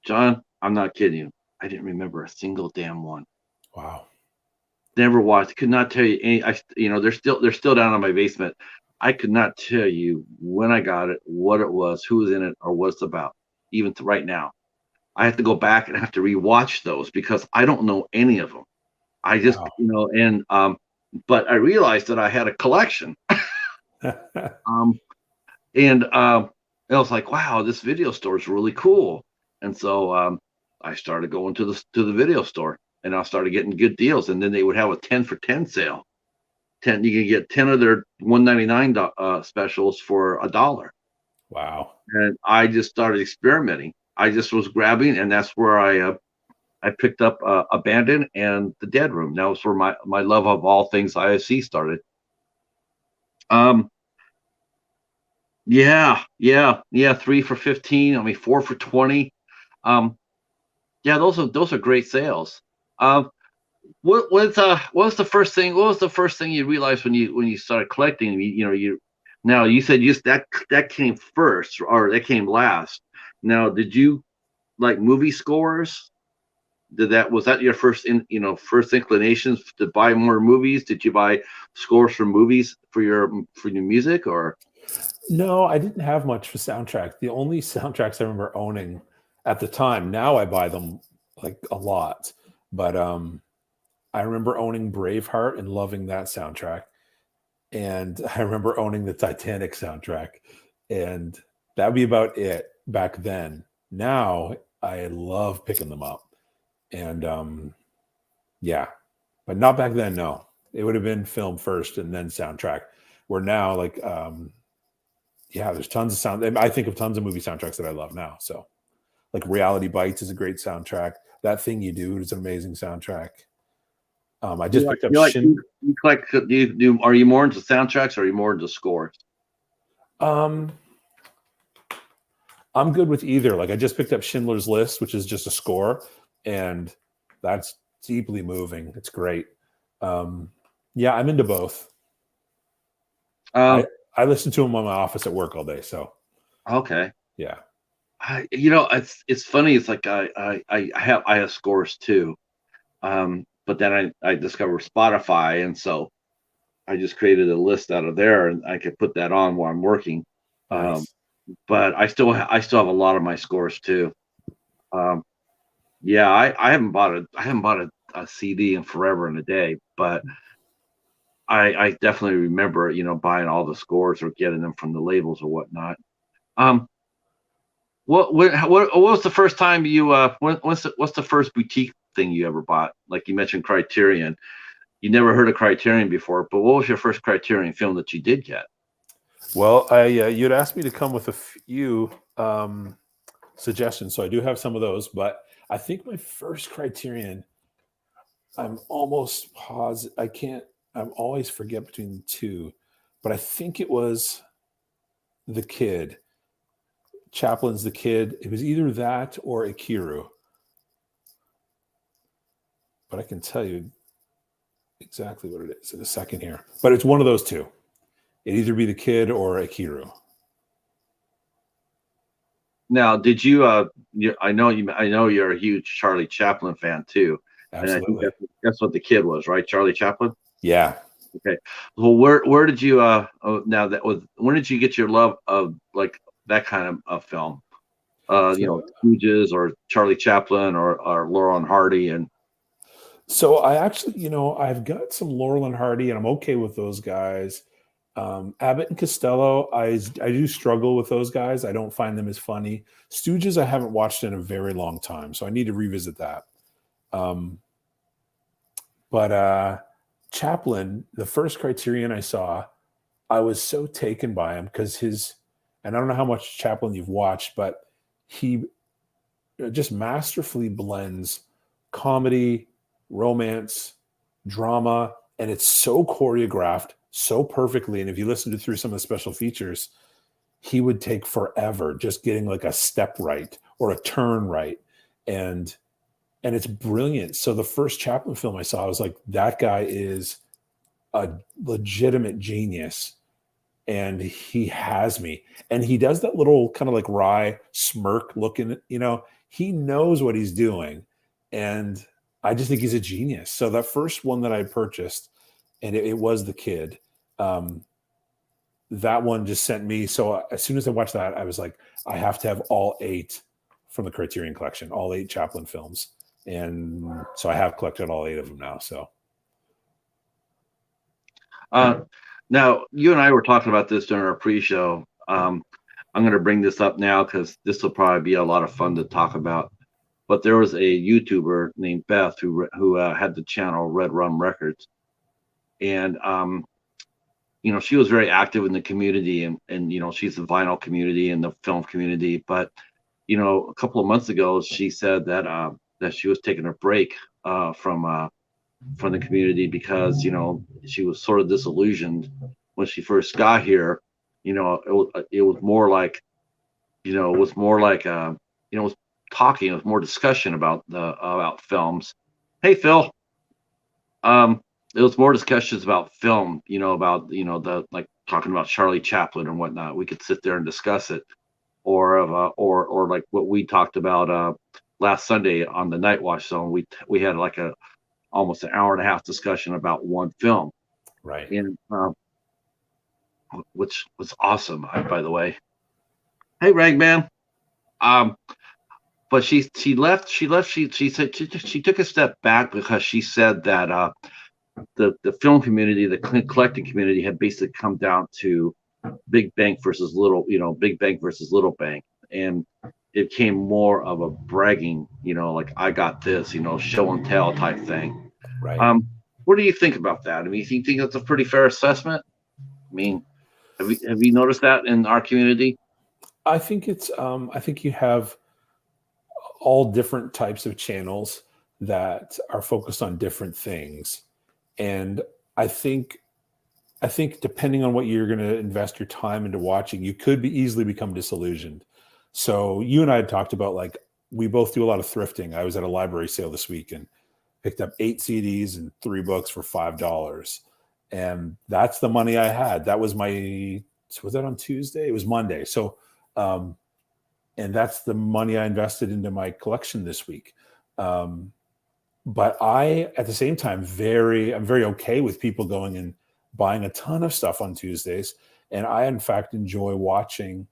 A: John, I'm not kidding you. I didn't remember a single damn one.
B: Wow.
A: Never watched. Could not tell you any. They're still down in my basement. I could not tell you when I got it, what it was, who was in it, or what it's about. Even to right now, I have to go back and have to rewatch those because I don't know any of them. I just,
B: Wow.
A: and but I realized that I had a collection. Um, and I was like, wow, this video store is really cool. And so I started going to the video store, and I started getting good deals. And then they would have a 10 for 10 sale. 10, you can get 10 of their $1.99 specials for $1.
B: Wow.
A: And I just started experimenting. I just was grabbing, and that's where I picked up Abandoned and The Dead Room. That was where my love of all things IFC started. Yeah. 3 for 15. I mean, 4 for 20. Yeah, those are great sales. What was the first thing? What was the first thing you realized when you started collecting? Now you said that came first or that came last. Now, did you like movie scores? Was that your first inclinations to buy more movies? Did you buy scores for movies for your music or?
B: No, I didn't have much for soundtrack. The only soundtracks I remember owning at the time, now I buy them like a lot. But I remember owning Braveheart and loving that soundtrack. And I remember owning the Titanic soundtrack. And that'd be about it back then. Now I love picking them up. And yeah, but not back then, no. It would have been film first and then soundtrack. Where now, like yeah, there's tons of sound. I think of tons of movie soundtracks that I love now. So, like Reality Bites is a great soundtrack. That Thing You Do is an amazing soundtrack. I just picked up
A: You collect? Are you more into soundtracks or are you more into scores?
B: I'm good with either. Like I just picked up Schindler's List, which is just a score, and that's deeply moving. It's great. Yeah, I'm into both. I listen to them on my office at work all day. So
A: okay,
B: yeah.
A: It's funny. It's like I have scores too, but then I discovered Spotify, and so I just created a list out of there, and I could put that on while I'm working.
B: Nice.
A: but I still have a lot of my scores too. Um, yeah, I haven't bought a CD in forever and a day, but I definitely remember, buying all the scores or getting them from the labels or whatnot. Um, what was the first time you what's the first boutique thing you ever bought? Like you mentioned Criterion. You never heard of Criterion before, but what was your first Criterion film that you did get?
B: Well, you'd asked me to come with a few suggestions, so I do have some of those. But I think my first Criterion, I'm almost positive. I can't. I'm always forget between the two, but I think it was The Kid. Chaplin's The Kid. It was either that or Ikiru. But I can tell you exactly what it is in a second here. But it's one of those two. It'd either be The Kid or Ikiru.
A: Now, did I know you're a huge Charlie Chaplin fan too, and I think
B: Absolutely.
A: that's what The Kid was, right? Charlie Chaplin.
B: Yeah.
A: Okay. Well, where did you now that was when did you get your love of like that kind of film?
B: So,
A: Stooges or Charlie Chaplin or Laurel and Hardy and
B: so I actually, I've got some Laurel and Hardy, and I'm okay with those guys. Abbott and Costello, I do struggle with those guys. I don't find them as funny. Stooges, I haven't watched in a very long time, so I need to revisit that. Um, but Chaplin, the first Criterion I saw, I was so taken by him because and I don't know how much Chaplin you've watched, but he just masterfully blends comedy, romance, drama, and it's so choreographed so perfectly. And if you listen to through some of the special features, he would take forever just getting like a step right or a turn right. And it's brilliant. So the first Chaplin film I saw, I was like, that guy is a legitimate genius. And he has me. And he does that little kind of like wry smirk looking, he knows what he's doing. And I just think he's a genius. So that first one that I purchased, and it was The Kid. That one just sent me. So as soon as I watched that, I was like, I have to have all 8 from the Criterion Collection, all 8 Chaplin films. And so I have collected all 8 of them now. So
A: now you and I were talking about this during our pre-show. I'm going to bring this up now because this will probably be a lot of fun to talk about. But there was a YouTuber named Beth who had the channel Red Rum Records, and she was very active in the community, and she's the vinyl community and the film community. But a couple of months ago, she said that she was taking a break from the community because she was sort of disillusioned when she first got here. It was more like it was more like it was talking, it was more discussion about films. Hey Phil, it was more discussions about film, about the like talking about Charlie Chaplin and whatnot. We could sit there and discuss it, or like what we talked about last Sunday on the Night Watch Zone. We had like almost an hour and a half discussion about one film,
B: right.
A: and which was awesome, by the way. Hey Ragman. Um, but she left. She said she took a step back because she said that the film community, the collecting community, had basically come down to big bank versus big bank versus little bank, and it became more of a bragging, like I got this, show and tell type thing.
B: Right.
A: What do you think about that? I mean, do you think that's a pretty fair assessment? I mean, have you noticed that in our community?
B: I think I think you have all different types of channels that are focused on different things. And I think depending on what you're going to invest your time into watching, you could easily become disillusioned. So you and I had talked about, like, we both do a lot of thrifting. I was at a library sale this week and picked up 8 CDs and 3 books for $5. And that's the money I had. That was was that on Tuesday? It was Monday. So, and that's the money I invested into my collection this week. But at the same time, I'm very okay with people going and buying a ton of stuff on Tuesdays. And I, in fact, enjoy watching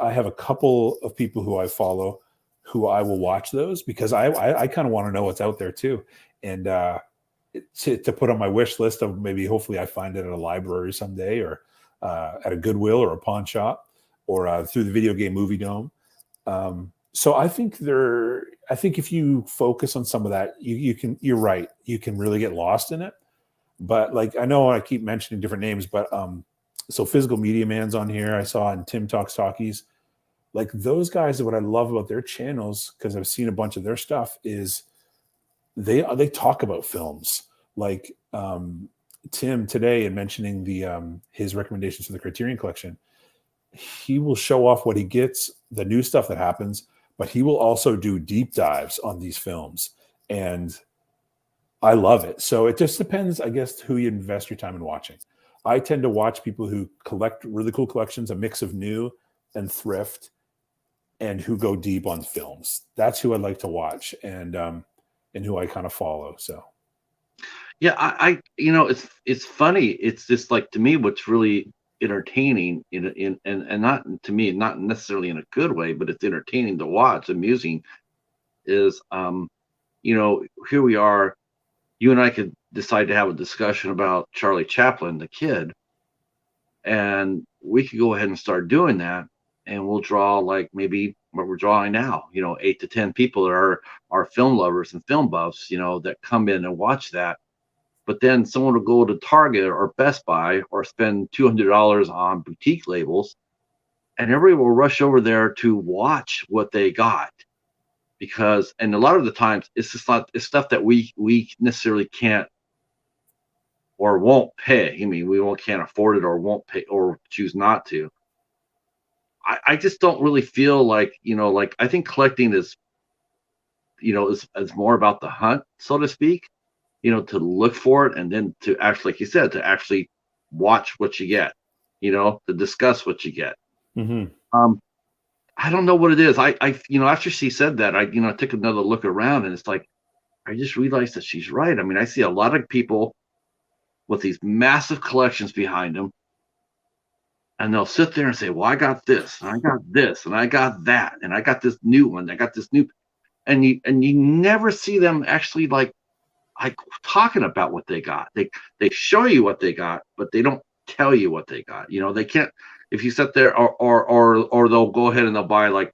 B: I have a couple of people who I follow who I will watch those because I kind of want to know what's out there too. And to put on my wish list of maybe hopefully I find it at a library someday or at a Goodwill or a pawn shop or through the Video Game Movie Dome. So I think if you focus on some of that, you're right. You can really get lost in it. But like, I know I keep mentioning different names, but so Physical Media Man's on here. I saw in Tim Talks Talkies. Like those guys, what I love about their channels, because I've seen a bunch of their stuff, is they talk about films. Like Tim today, in mentioning the his recommendations for the Criterion Collection, he will show off what he gets, the new stuff that happens, but he will also do deep dives on these films, and I love it. So it just depends, I guess, who you invest your time in watching. I tend to watch people who collect really cool collections, a mix of new and thrift, and who go deep on films. That's who I like to watch, and who I kind of follow. So,
A: Yeah, I it's funny. It's just like, to me, what's really entertaining and not, to me, not necessarily in a good way, but it's entertaining to watch, amusing, is here we are, you and I could decide to have a discussion about Charlie Chaplin, the kid, and we could go ahead and start doing that, and we'll draw like maybe what we're drawing now, 8 to 10 people that are film lovers and film buffs, that come in and watch that. But then someone will go to Target or Best Buy or spend $200 on boutique labels, and everybody will rush over there to watch what they got. Because, and a lot of the times it's just not, it's stuff that we necessarily can't or won't pay. I mean, can't afford it or won't pay or choose not to. I just don't really feel like, like, I think collecting is more about the hunt, so to speak, to look for it, and then to actually, like you said, to actually watch what you get, to discuss what you get.
B: mm-hmm.
A: I don't know what it is. I after she said that, I took another look around, and it's like, I just realized that she's right. I mean, I see a lot of people with these massive collections behind them, and they'll sit there and say, well, I got this, and I got this, and I got that, and I got this new one, I got this new, and you never see them actually like talking about what they got. They show you what they got, but they don't tell you what they got. They can't, if you sit there, or they'll go ahead and they'll buy like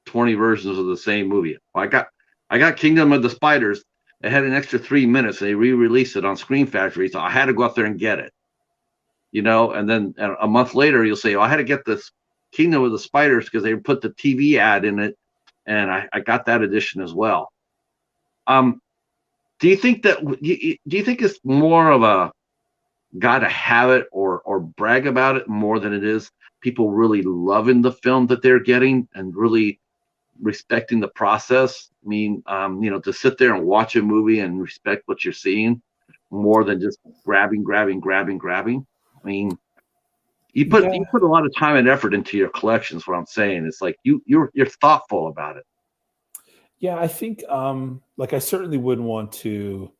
A: 20 versions of the same movie. Well, I got Kingdom of the Spiders. It had an extra 3 minutes. They re-released it on Screen Factory, so I had to go out there and get it. And then a month later, you'll say, oh, I had to get this Kingdom of the Spiders because they put the TV ad in it, and I got that edition as well. Do you think it's more of a gotta have it or brag about it more than it is people really loving the film that they're getting and really respecting the process? I mean, to sit there and watch a movie and respect what you're seeing more than just grabbing. I mean, you put a lot of time and effort into your collections. What I'm saying, it's like you're thoughtful about it.
B: Yeah, I think like I certainly wouldn't want to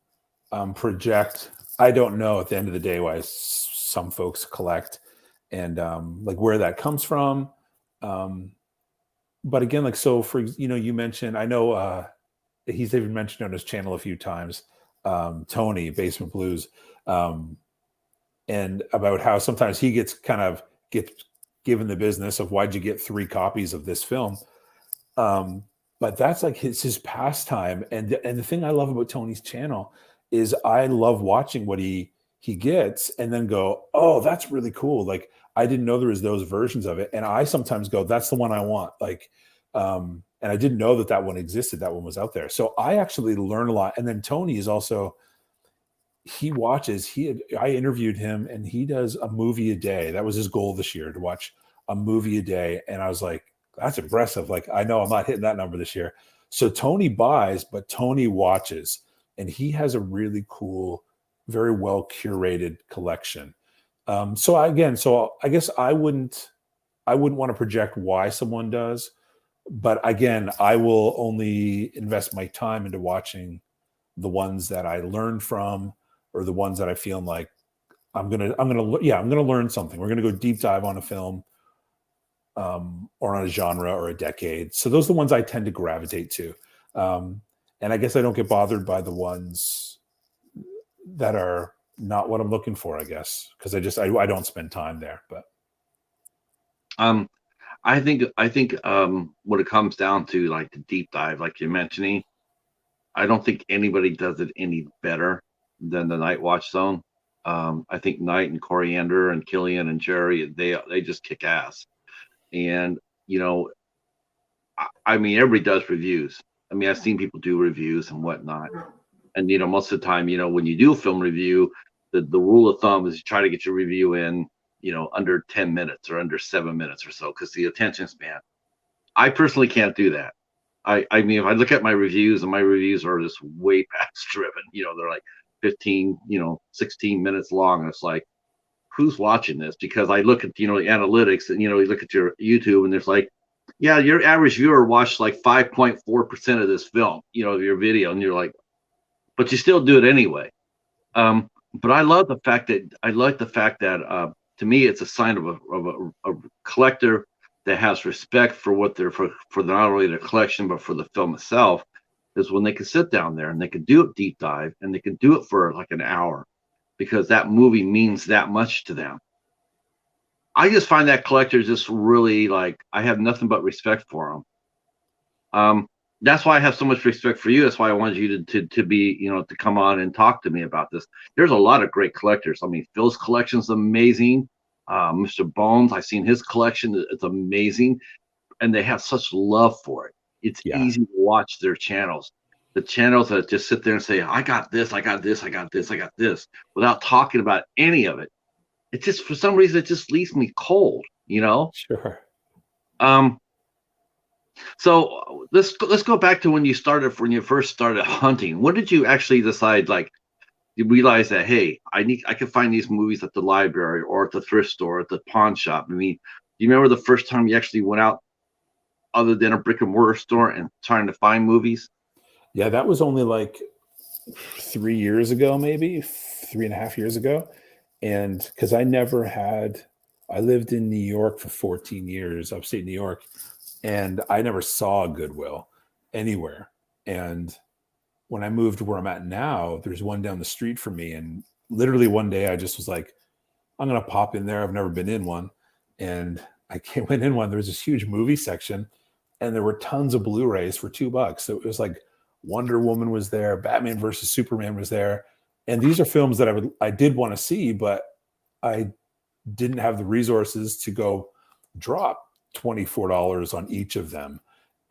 B: project. I don't know at the end of the day why some folks collect and like where that comes from. But again, like, so for, you mentioned, I know he's even mentioned on his channel a few times, Tony, Basement Blues, and about how sometimes he gets given the business of why'd you get 3 copies of this film. But that's like his pastime. And the thing I love about Tony's channel is I love watching what he gets and then go, oh, that's really cool. Like, I didn't know there was those versions of it. And I sometimes go, that's the one I want. Like, and I didn't know that one existed. That one was out there. So I actually learn a lot. And then Tony is also, I interviewed him, and he does a movie a day. That was his goal this year, to watch a movie a day. And I was like, that's impressive. Like, I know I'm not hitting that number this year. So Tony buys, but Tony watches, and he has a really cool, very well curated collection. So I guess I wouldn't want to project why someone does, but again, I will only invest my time into watching the ones that I learn from, or the ones that I feel like I'm gonna learn something. We're gonna go deep dive on a film. or on a genre or a decade. So those are the ones I tend to gravitate to. And I guess I don't get bothered by the ones that are not what I'm looking for, I guess, because I don't spend time there. But
A: I think when it comes down to like the deep dive, like you're mentioning, I don't think anybody does it any better than the Night Watch Zone. I think Knight and Coriander and Killian and Jerry, they just kick ass. And you know, I mean, everybody does reviews. I mean, I've seen people do reviews and whatnot. And you know, most of the time, you know, when you do a film review, the rule of thumb is you try to get your review in, you know, under 10 minutes or under 7 minutes or so, because the attention span. I personally can't do that. I mean, if I look at my reviews, and my reviews are just way past driven, you know, they're like 15, you know, 16 minutes long. And it's like, who's watching this? Because I look at, you know, the analytics, and, you know, you look at your YouTube, and there's like, yeah, your average viewer watched like 5.4% of this film, you know, your video. And you're like, but you still do it anyway. But I love the fact that to me, it's a sign of a collector that has respect for what they're for not only their collection but for the film itself. Is when they can sit down there and they can do it deep dive, and they can do it for like an hour, because that movie means that much to them. I just find that collector just really, like, I have nothing but respect for them. That's why I have so much respect for you. That's why I wanted you to be, you know, to come on and talk to me about this. There's a lot of great collectors. I mean, Phil's collection is amazing. Mr. Bones, I've seen his collection. It's amazing. And they have such love for it. It's easy to watch their channels. The channels that just sit there and say, I got this, I got this, I got this, I got this, without talking about any of it. It just, for some reason, it just leaves me cold, you know?
B: sure.
A: So let's go back to when you first started hunting. When did you actually decide, like, you realize that, hey, I can find these movies at the library or at the thrift store, at the pawn shop? I mean, do you remember the first time you actually went out other than a brick and mortar store and trying to find movies?
B: Yeah, that was only like 3 years ago, maybe 3.5 years ago. And because I lived in New York for 14 years, upstate New York, and I never saw Goodwill anywhere. And when I moved to where I'm at now, there's one down the street from me. And literally one day I just was like, I'm going to pop in there. I've never been in one. And I went in one. There was this huge movie section, and there were tons of Blu-rays for $2. So it was like Wonder Woman was there, Batman versus Superman was there. And these are films that I did want to see, but I didn't have the resources to go drop $24 on each of them.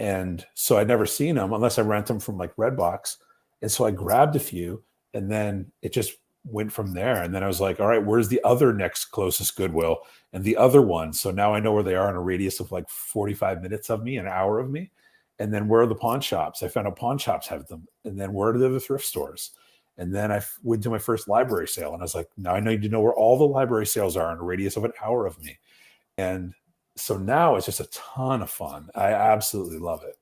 B: And so I'd never seen them unless I rent them from like Redbox. And so I grabbed a few, and then it just went from there. And then I was like, all right, where's the other next closest Goodwill and the other one? So now I know where they are in a radius of like 45 minutes of me, an hour of me. And then where are the pawn shops? I found out pawn shops have them. And then where are the thrift stores? And then I went to my first library sale, and I was like, now I need to know where all the library sales are in a radius of an hour of me. And so now it's just a ton of fun. I absolutely love it.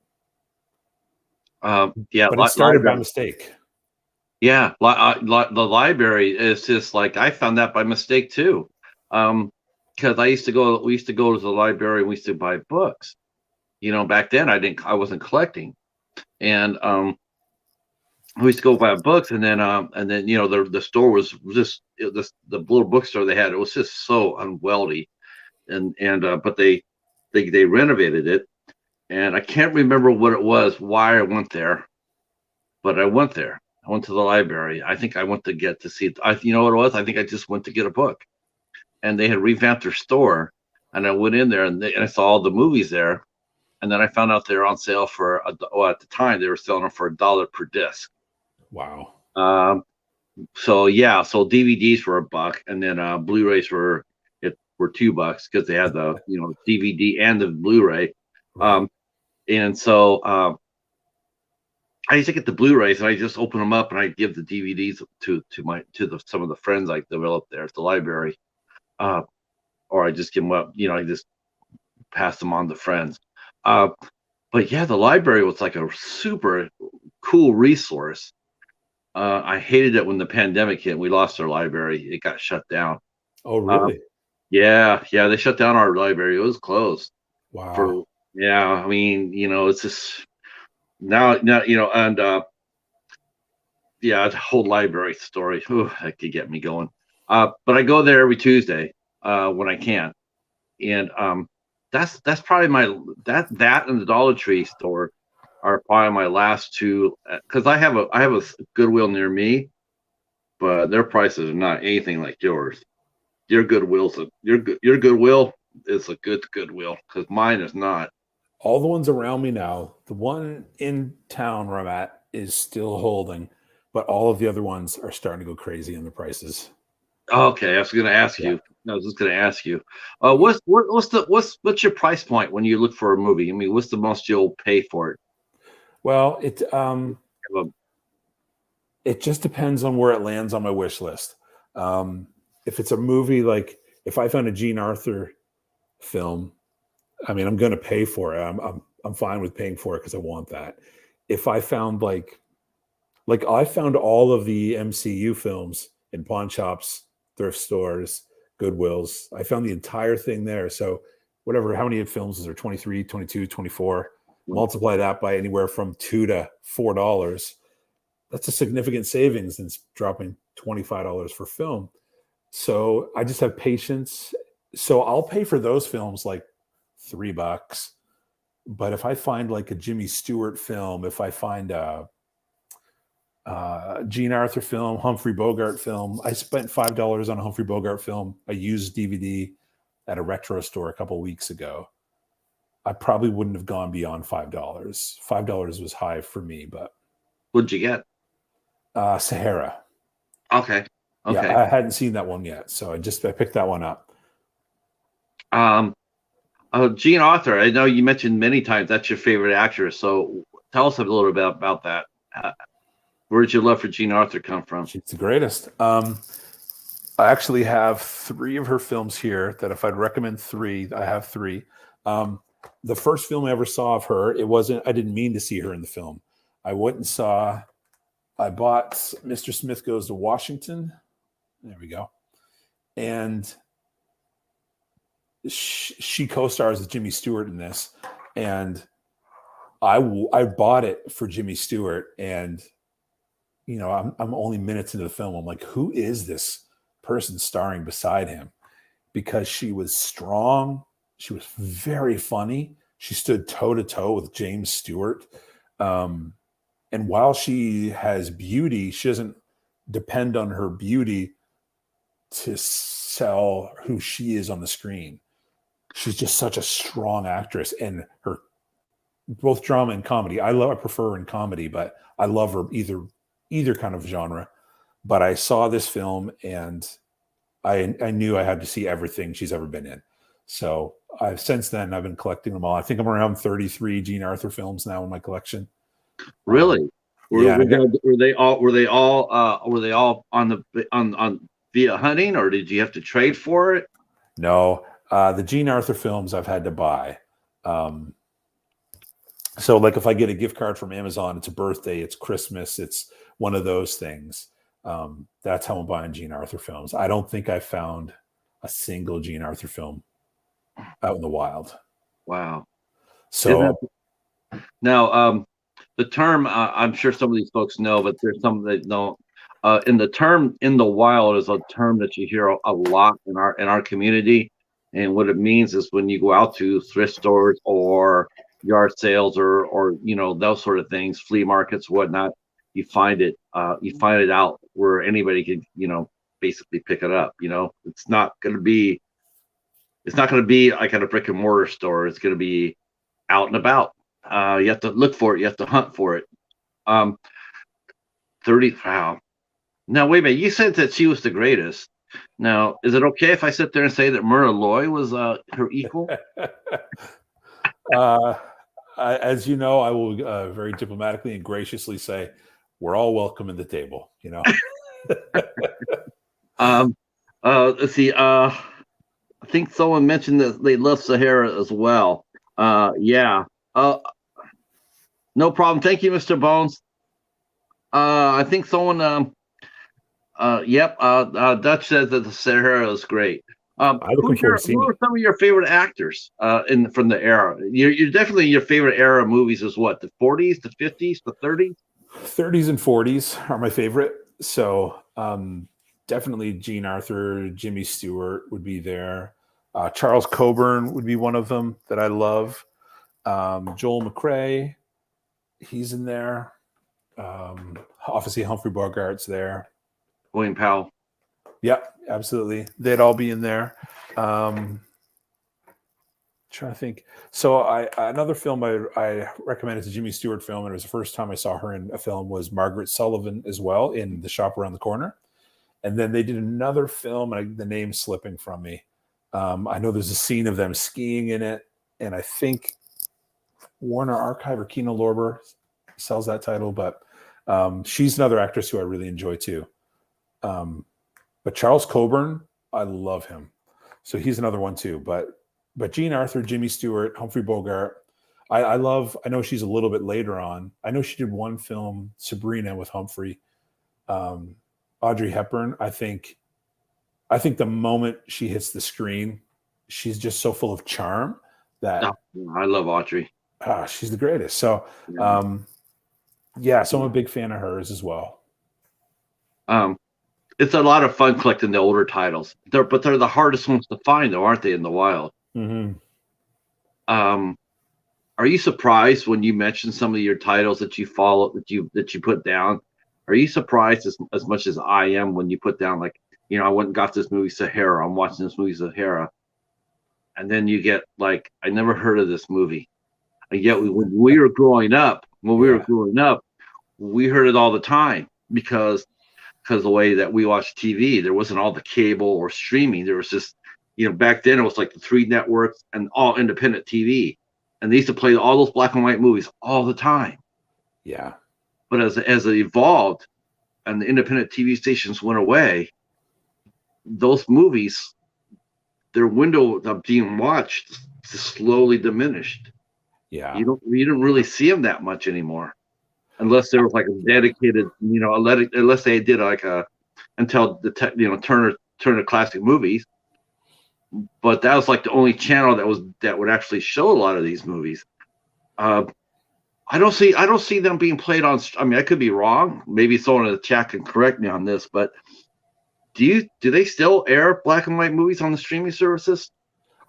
A: Yeah,
B: but it started by mistake.
A: Yeah, the library is just like, I found that by mistake too, because we used to go to the library, and we used to buy books. You know, back then I wasn't collecting, and we used to go buy books, and then you know, the store was just the little bookstore they had. It was just so unwieldy, and but they renovated it, and I can't remember what it was, why I went there, but I went there. I went to the library. I think I went to get to see it. You know what it was? I think I just went to get a book, and they had revamped their store, and I went in there, and I saw all the movies there, and then I found out they were on sale for at the time they were selling them for $1 per disc.
B: Wow.
A: So yeah, so DVDs were $1, and then Blu-rays were $2 because they had the, you know, DVD and the Blu-ray.
B: Right.
A: And so I used to get the Blu-rays, and I just open them up, and I give the DVDs to some of the friends I developed there at the library, or I just give them up. You know, I just pass them on to friends. But yeah, the library was like a super cool resource. I hated it when the pandemic hit. We lost our library; it got shut down.
B: Oh, really?
A: Yeah, they shut down our library. It was closed.
B: Wow.
A: Yeah, I mean, it's just now, and yeah, it's a whole library story. Ooh, that could get me going. But I go there every Tuesday when I can, and that's probably that and the Dollar Tree store are probably my last two, because I have a Goodwill near me, but their prices are not anything like yours. Your Goodwill is a good Goodwill, because mine is not.
B: All the ones around me now, the one in town where I'm at is still holding, but all of the other ones are starting to go crazy in the prices.
A: Okay, I was going to ask
B: Yeah.
A: you. I was just going to ask you, what's your price point when you look for a movie? I mean, what's the most you'll pay for it?
B: Well,
A: Well,
B: it just depends on where it lands on my wish list. If it's a movie, like if I found a Gene Arthur film, I mean, I'm going to pay for it. I'm fine with paying for it because I want that. If I found like I found all of the MCU films in pawn shops, thrift stores, Goodwills. I found the entire thing there. So whatever, how many films is there? 23, 22, 24. Multiply that by anywhere from $2 to $4. That's a significant savings than dropping $25 for film. So I just have patience. So I'll pay for those films like $3. But if I find like a Jimmy Stewart film, if I find a Gene Arthur film, Humphrey Bogart film, I spent $5 on a Humphrey Bogart film, a used DVD at a retro store a couple of weeks ago. I probably wouldn't have gone beyond $5. $5 was high for me, but
A: what'd you get?
B: Sahara.
A: Okay,
B: Yeah,
A: okay.
B: I hadn't seen that one yet, so I picked that one up.
A: Um, Gene Arthur. I know you mentioned many times that's your favorite actor. So tell us a little bit about that. Where did your love for Gene Arthur come from?
B: She's the greatest. I actually have 3 of her films here that if I'd recommend 3, I have 3. The first film I ever saw of her, I didn't mean to see her in the film. I went and I bought Mr. Smith Goes to Washington. There we go. And she co-stars with Jimmy Stewart in this. And I bought it for Jimmy Stewart. And, I'm only minutes into the film. I'm like, who is this person starring beside him? Because she was strong. She was very funny. She stood toe to toe with James Stewart. And while she has beauty, she doesn't depend on her beauty to sell who she is on the screen. She's just such a strong actress, and her both drama and comedy. I prefer her in comedy, but I love her either kind of genre. But I saw this film and I knew I had to see everything she's ever been in. So since then I've been collecting them all. I think I'm around 33 Gene Arthur films now in my collection.
A: Really?
B: Yeah.
A: Were they all on via hunting, or did you have to trade for it?
B: No, the Gene Arthur films I've had to buy. So like if I get a gift card from Amazon, it's a birthday, it's Christmas, it's one of those things. That's how I'm buying Gene Arthur films. I don't think I found a single Gene Arthur film out in the wild.
A: Wow.
B: So
A: now, the term, I'm sure some of these folks know, but there's some that don't. In the term "in the wild" is a term that you hear a lot in our community, and what it means is when you go out to thrift stores or yard sales or those sort of things, flea markets, whatnot, you find it out where anybody can basically pick it up. It's not going to be like at a brick and mortar store. It's going to be out and about. You have to look for it. You have to hunt for it. 30. Wow. Now, wait a minute. You said that she was the greatest. Now, is it okay if I sit there and say that Myrna Loy was her equal?
B: As you know, I will very diplomatically and graciously say we're all welcome at the table.
A: Let's see. I think someone mentioned that they love Sahara as well. Yeah. No problem. Thank you, Mr. Bones. I think someone. Yep. Dutch says that the Sahara is great.
B: I'm looking forward to seeing
A: Who are
B: it.
A: some of your favorite actors from the era? You're definitely your favorite era of movies is what, the 40s, the 50s, the 30s?
B: 30s and 40s are my favorite. So definitely Gene Arthur, Jimmy Stewart would be there. Charles Coburn would be one of them that I love. Joel McRae, he's in there. Obviously Humphrey Bogart's there.
A: William Powell.
B: Yep, absolutely. They'd all be in there. Trying to think. So another film I recommended, a Jimmy Stewart film, and it was the first time I saw her in a film, was Margaret Sullivan as well, in The Shop Around the Corner. And then they did another film, and the name's slipping from me. I know there's a scene of them skiing in it, and I think Warner Archive or Kino Lorber sells that title, but she's another actress who I really enjoy too. But Charles Coburn, I love him. So he's another one too. But Jean Arthur, Jimmy Stewart, Humphrey Bogart, I know she's a little bit later on. I know she did one film, Sabrina, with Humphrey. Audrey Hepburn, I think the moment she hits the screen, she's just so full of charm that
A: I love Audrey.
B: She's the greatest. So so I'm a big fan of hers as well.
A: It's a lot of fun collecting the older titles. But they're the hardest ones to find, though, aren't they, in the wild?
B: Mm-hmm.
A: Are you surprised when you mention some of your titles that you follow, that you put down? Are you surprised as much as I am when you put down, like, I went and got this movie Sahara. I'm watching this movie Sahara, and then you get like, I never heard of this movie, and yet when we were growing up, we heard it all the time because the way that we watched TV, there wasn't all the cable or streaming. There was just, back then it was like the 3 networks and all independent TV, and they used to play all those black and white movies all the time.
B: Yeah.
A: But as it evolved and the independent TV stations went away, those movies, their window of being watched slowly diminished.
B: Yeah.
A: You don't really see them that much anymore, unless there was like a dedicated, unless they did like until the Turner Classic Movies. But that was like the only channel that would actually show a lot of these movies. I don't see them being played on. I mean, I could be wrong. Maybe someone in the chat can correct me on this, but do they still air black and white movies on the streaming services,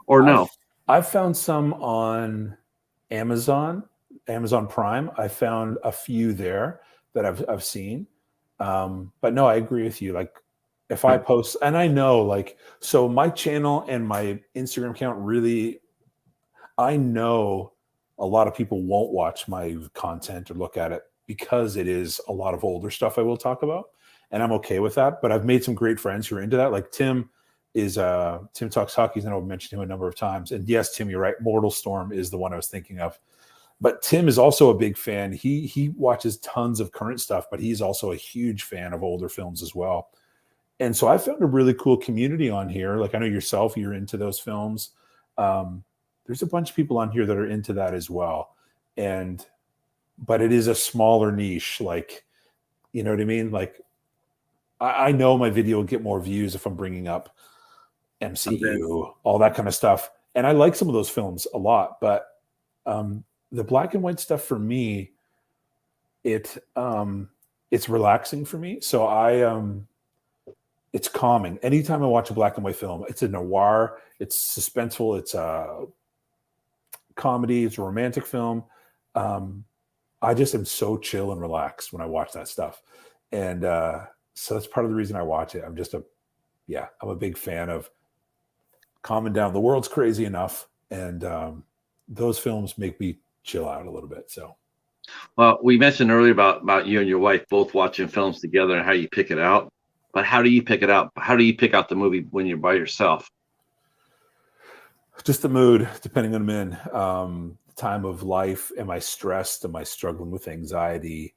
A: or no?
B: I've found some on Amazon Prime. I found a few there that I've seen. But no, I agree with you. Like, if I post, and I know, like, so my channel and my Instagram account, really, I know a lot of people won't watch my content or look at it because it is a lot of older stuff I will talk about, and I'm okay with that. But I've made some great friends who are into that. Like Tim Talks Hockey, and I've mentioned him a number of times. And yes, Tim, you're right. Mortal Storm is the one I was thinking of. But Tim is also a big fan. He watches tons of current stuff, but he's also a huge fan of older films as well. And so I found a really cool community on here. Like, I know yourself, you're into those films. There's a bunch of people on here that are into that as well. But it is a smaller niche. Like, you know what I mean? Like, I know my video will get more views if I'm bringing up MCU, all that kind of stuff. And I like some of those films a lot, but the black and white stuff for me, it's relaxing for me. So it's calming. Anytime I watch a black and white film, it's a noir, it's suspenseful, it's a comedy, it's a romantic film. I just am so chill and relaxed when I watch that stuff. And so that's part of the reason I watch it. I'm a big fan of calming down. The world's crazy enough, and those films make me chill out a little bit. So,
A: well, we mentioned earlier about you and your wife both watching films together and how you pick it out. But how do you pick it out? How do you pick out the movie when you're by yourself?
B: Just the mood, depending on I'm in. Time of life. Am I stressed? Am I struggling with anxiety?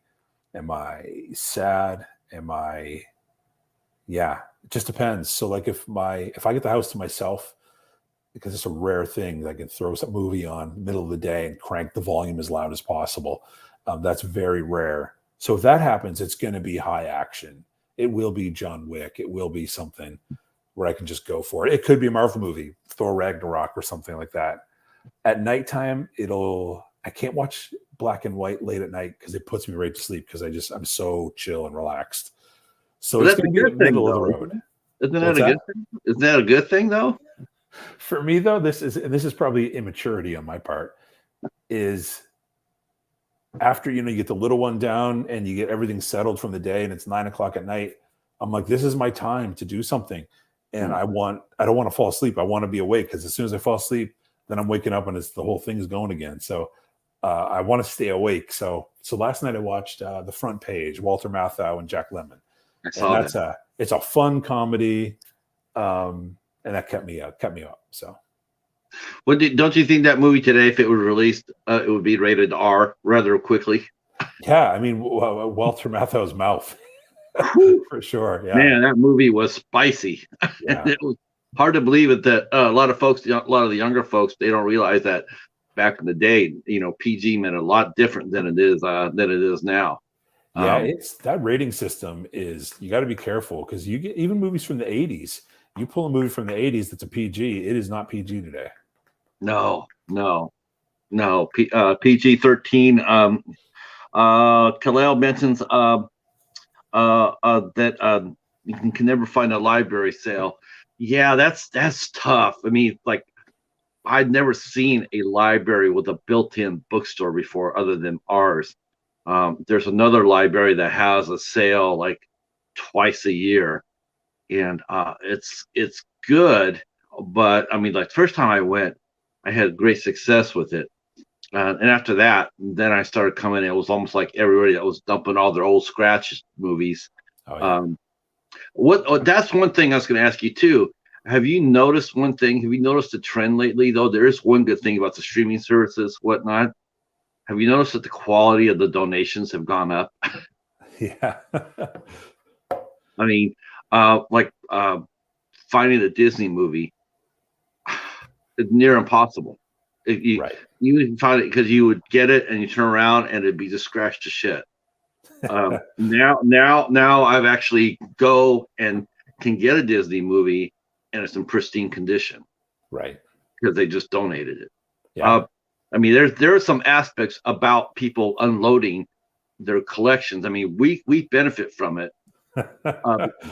B: Am I sad? It just depends. So like if I get the house to myself, because it's a rare thing that I can throw some movie on middle of the day and crank the volume as loud as possible. That's very rare. So if that happens, it's going to be high action. It will be John Wick. It will be something. where I can just go for it. It could be a Marvel movie, Thor Ragnarok or something like that. At nighttime, I can't watch black and white late at night because it puts me right to sleep because I'm so chill and relaxed. So
A: Well,
B: it's
A: that's a
B: going to be
A: good
B: the
A: thing,
B: middle of the
A: though.
B: road.
A: Isn't that
B: What's
A: a good
B: that?
A: thing? Isn't that a good thing, though?
B: For me, though, this is probably immaturity on my part, is after, you get the little one down and you get everything settled from the day and it's 9 o'clock at night, I'm like, this is my time to do something. And I don't want to fall asleep. I want to be awake, because as soon as I fall asleep, then I'm waking up and the whole thing's going again. So I want to stay awake. So last night I watched The Front Page, Walter Matthau and Jack Lemmon.
A: I saw that.
B: It's a fun comedy. And that kept me up. So,
A: Don't you think that movie today, if it was released, it would be rated R rather quickly?
B: yeah, I mean, Walter Matthau's mouth, for sure. Yeah,
A: man, that movie was spicy.
B: Yeah.
A: It was hard to believe that a lot of the younger folks, they don't realize that back in the day, PG meant a lot different than it is now.
B: Yeah, it's that rating system you got to be careful, because you get even movies from the 80s. You pull a movie from the 80s that's a PG, it is not PG today.
A: No. PG-13. Kalel mentions that you can never find a library sale. Yeah, that's tough. I mean, like, I'd never seen a library with a built-in bookstore before, other than ours. There's another library that has a sale like twice a year, and it's good. But I mean, like, first time I went, I had great success with it. And after that, then I started coming. It was almost like everybody that was dumping all their old scratch movies.
B: Oh, yeah.
A: That's one thing I was going to ask you too. Have you noticed one thing? Have you noticed a trend lately, though? There is one good thing about the streaming services, whatnot. Have you noticed that the quality of the donations have gone up?
B: Yeah.
A: I mean, finding a Disney movie, it's near impossible.
B: Right.
A: You can find it because you would get it and you turn around and it'd be just scratched to shit. Now I've actually go and can get a Disney movie and it's in pristine condition.
B: Right.
A: Because they just donated it.
B: Yeah.
A: I mean, there are some aspects about people unloading their collections. I mean, we benefit from it,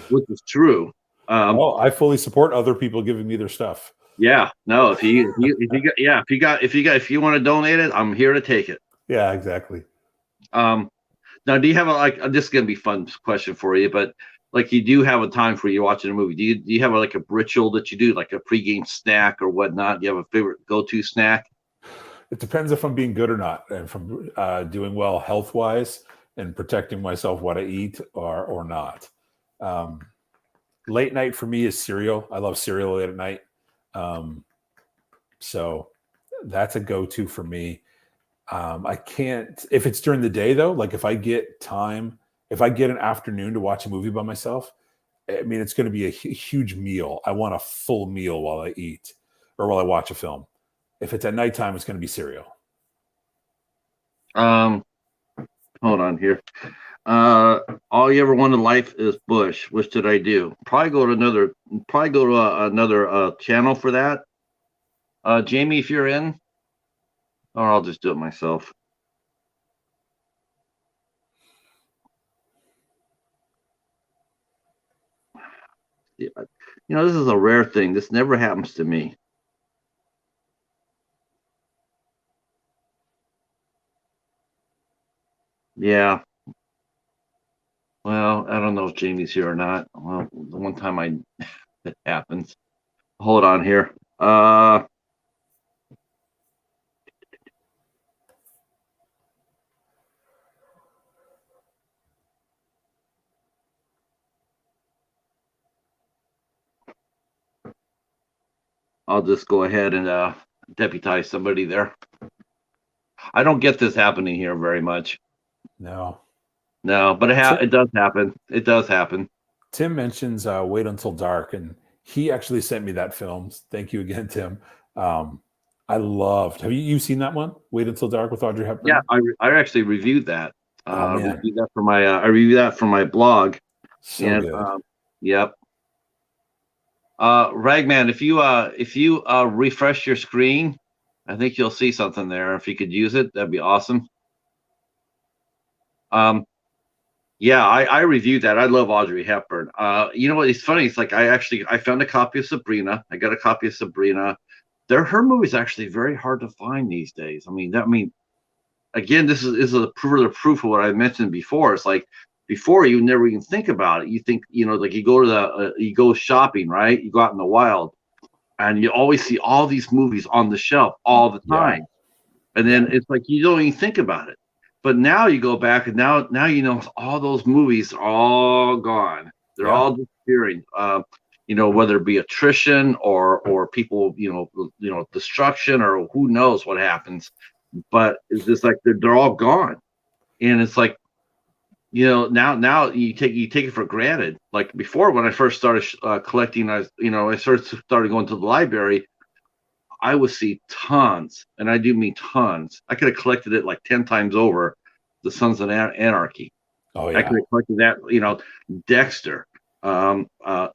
A: which is true.
B: I fully support other people giving me their stuff.
A: Yeah, no. If you want to donate it, I'm here to take it.
B: Yeah, exactly.
A: Now, do you have this is gonna be a fun question for you, but like, you do have a time for you watching a movie. Do you have a ritual that you do, like a pregame snack or whatnot? Do you have a favorite go-to snack?
B: It depends if I'm being good or not, and if I'm doing well health-wise and protecting myself what I eat or not. Late night for me is cereal. I love cereal late at night. So that's a go-to for me. I can't, if it's during the day though, like if I get an afternoon to watch a movie by myself, I mean, it's going to be a huge meal. I want a full meal while I eat or while I watch a film. If it's at nighttime, it's going to be cereal.
A: Hold on here. All you ever wanted in life is Bush. What should I do? Probably go to another channel for that. Jamie, if you're in, or I'll just do it myself. Yeah, this is a rare thing. This never happens to me. Yeah. Well, I don't know if Jamie's here or not. Well, the one time it happens. Hold on here. I'll just go ahead and deputize somebody there. I don't get this happening here very much.
B: No,
A: but it does happen. It does happen.
B: Tim mentions Wait Until Dark, and he actually sent me that film. Thank you again, Tim. I loved. Have you seen that one? Wait Until Dark with Audrey Hepburn?
A: Yeah, I actually reviewed that.
B: Oh, man.
A: I reviewed that for my blog.
B: So good.
A: Yep. Ragman, if you refresh your screen, I think you'll see something there. If you could use it, that'd be awesome. Um, yeah, I reviewed that. I love Audrey Hepburn. You know what? It's funny. It's like I found a copy of Sabrina. I got a copy of Sabrina. Her movies actually very hard to find these days. I mean, again, this is a further proof of what I mentioned before. It's like before you never even think about it. You think, like you go to you go shopping, right? You go out in the wild, and you always see all these movies on the shelf all the
B: Yeah.
A: time, and then it's like you don't even think about it. But now you go back, and now all those movies are all gone. They're
B: Yeah.
A: all disappearing. Whether it be attrition or people, destruction, or who knows what happens. But it's just like they're all gone, and it's like, now you take it for granted. Like before, when I first started collecting, I started going to the library. I would see tons, and I do mean tons. I could have collected it like 10 times over. The Sons of Anarchy.
B: Oh
A: I
B: yeah.
A: could have collected that. Dexter,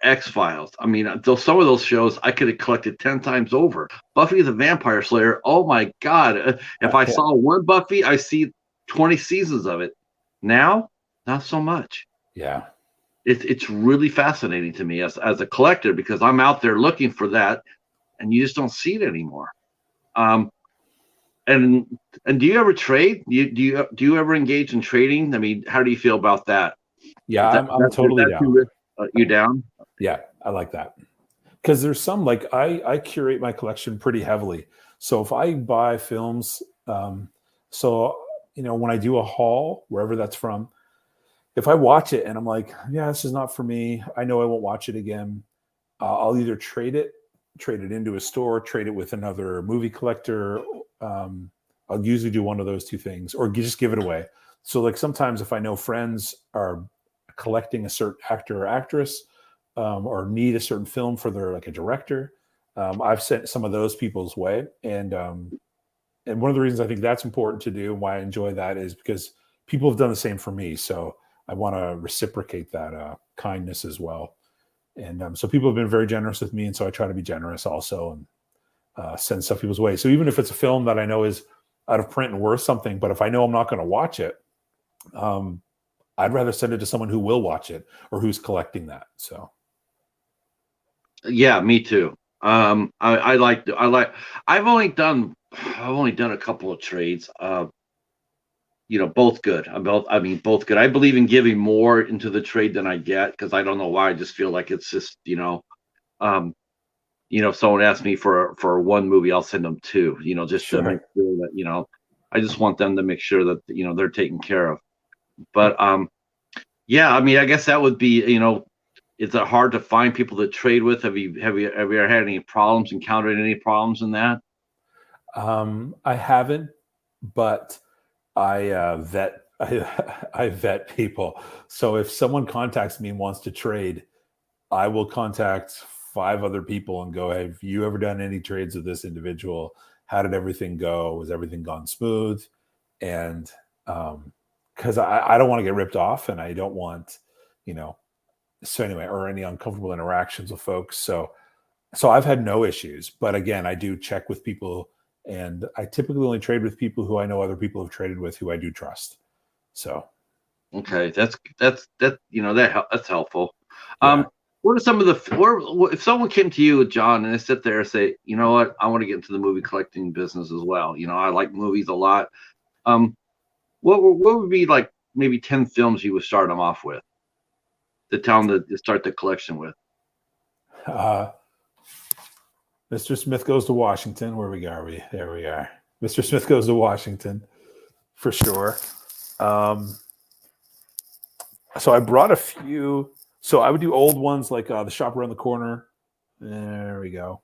A: X-Files. I mean, some of those shows I could have collected 10 times over. Buffy the Vampire Slayer. Oh my God! If I
B: Yeah.
A: saw one Buffy, I see 20 seasons of it. Now, not so much.
B: Yeah.
A: It's really fascinating to me as a collector, because I'm out there looking for that, and you just don't see it anymore. Um, and do you ever trade? Do you ever engage in trading? I mean, how do you feel about that?
B: Yeah.
A: Is that
B: I'm
A: is
B: totally
A: that
B: down.
A: too you down?
B: Yeah, I like that. Because there's some, like, I curate my collection pretty heavily. So if I buy films, so when I do a haul, wherever that's from, if I watch it and I'm like, yeah, this is not for me, I know I won't watch it again. I'll either trade it into a store, trade it with another movie collector. I'll usually do one of those two things, or just give it away. So like sometimes if I know friends are collecting a certain actor or actress, or need a certain film for their, like, a director, I've sent some of those people's way. And one of the reasons I think that's important to do, and why I enjoy that, is because people have done the same for me. So I want to reciprocate that kindness as well. And so people have been very generous with me, and so I try to be generous also, and send stuff people's way. So even if it's a film that I know is out of print and worth something, but if I know I'm not going to watch it, I'd rather send it to someone who will watch it or who's collecting that. So
A: Yeah, me too. I like I've only done a couple of trades. Both good. Both good. I believe in giving more into the trade than I get, because I don't know why. I just feel like it's just, um, if someone asks me for one movie, I'll send them two. Just to make
B: sure.
A: sure that, I just want them to make sure that, they're taken care of. But yeah, I mean, I guess that would be, is it hard to find people to trade with? Have you ever had any problems? Encountered any problems in that?
B: I haven't, but I vet I vet people. So if someone contacts me and wants to trade, I will contact five other people and go, "Have you ever done any trades with this individual? How did everything go? Was everything gone smooth?" And because I don't want to get ripped off, and I don't want, you know, so anyway, or any uncomfortable interactions with folks. So I've had no issues, but again, I do check with people, and I typically only trade with people who I know other people have traded with who I do trust. So
A: Okay, that's helpful.
B: yeah.
A: What are some of the if someone came to you, John, and they sit there and say, you know what, I want to get into the movie collecting business as well. I like movies a lot. Um, what would be like maybe 10 films you would start them off with, to tell them to start the collection with?
B: Uh, Mr. Smith Goes to Washington. Where we are we? There we are. Mr. Smith Goes to Washington, for sure. So I brought a few. So I would do old ones like The Shop Around the Corner. There we go.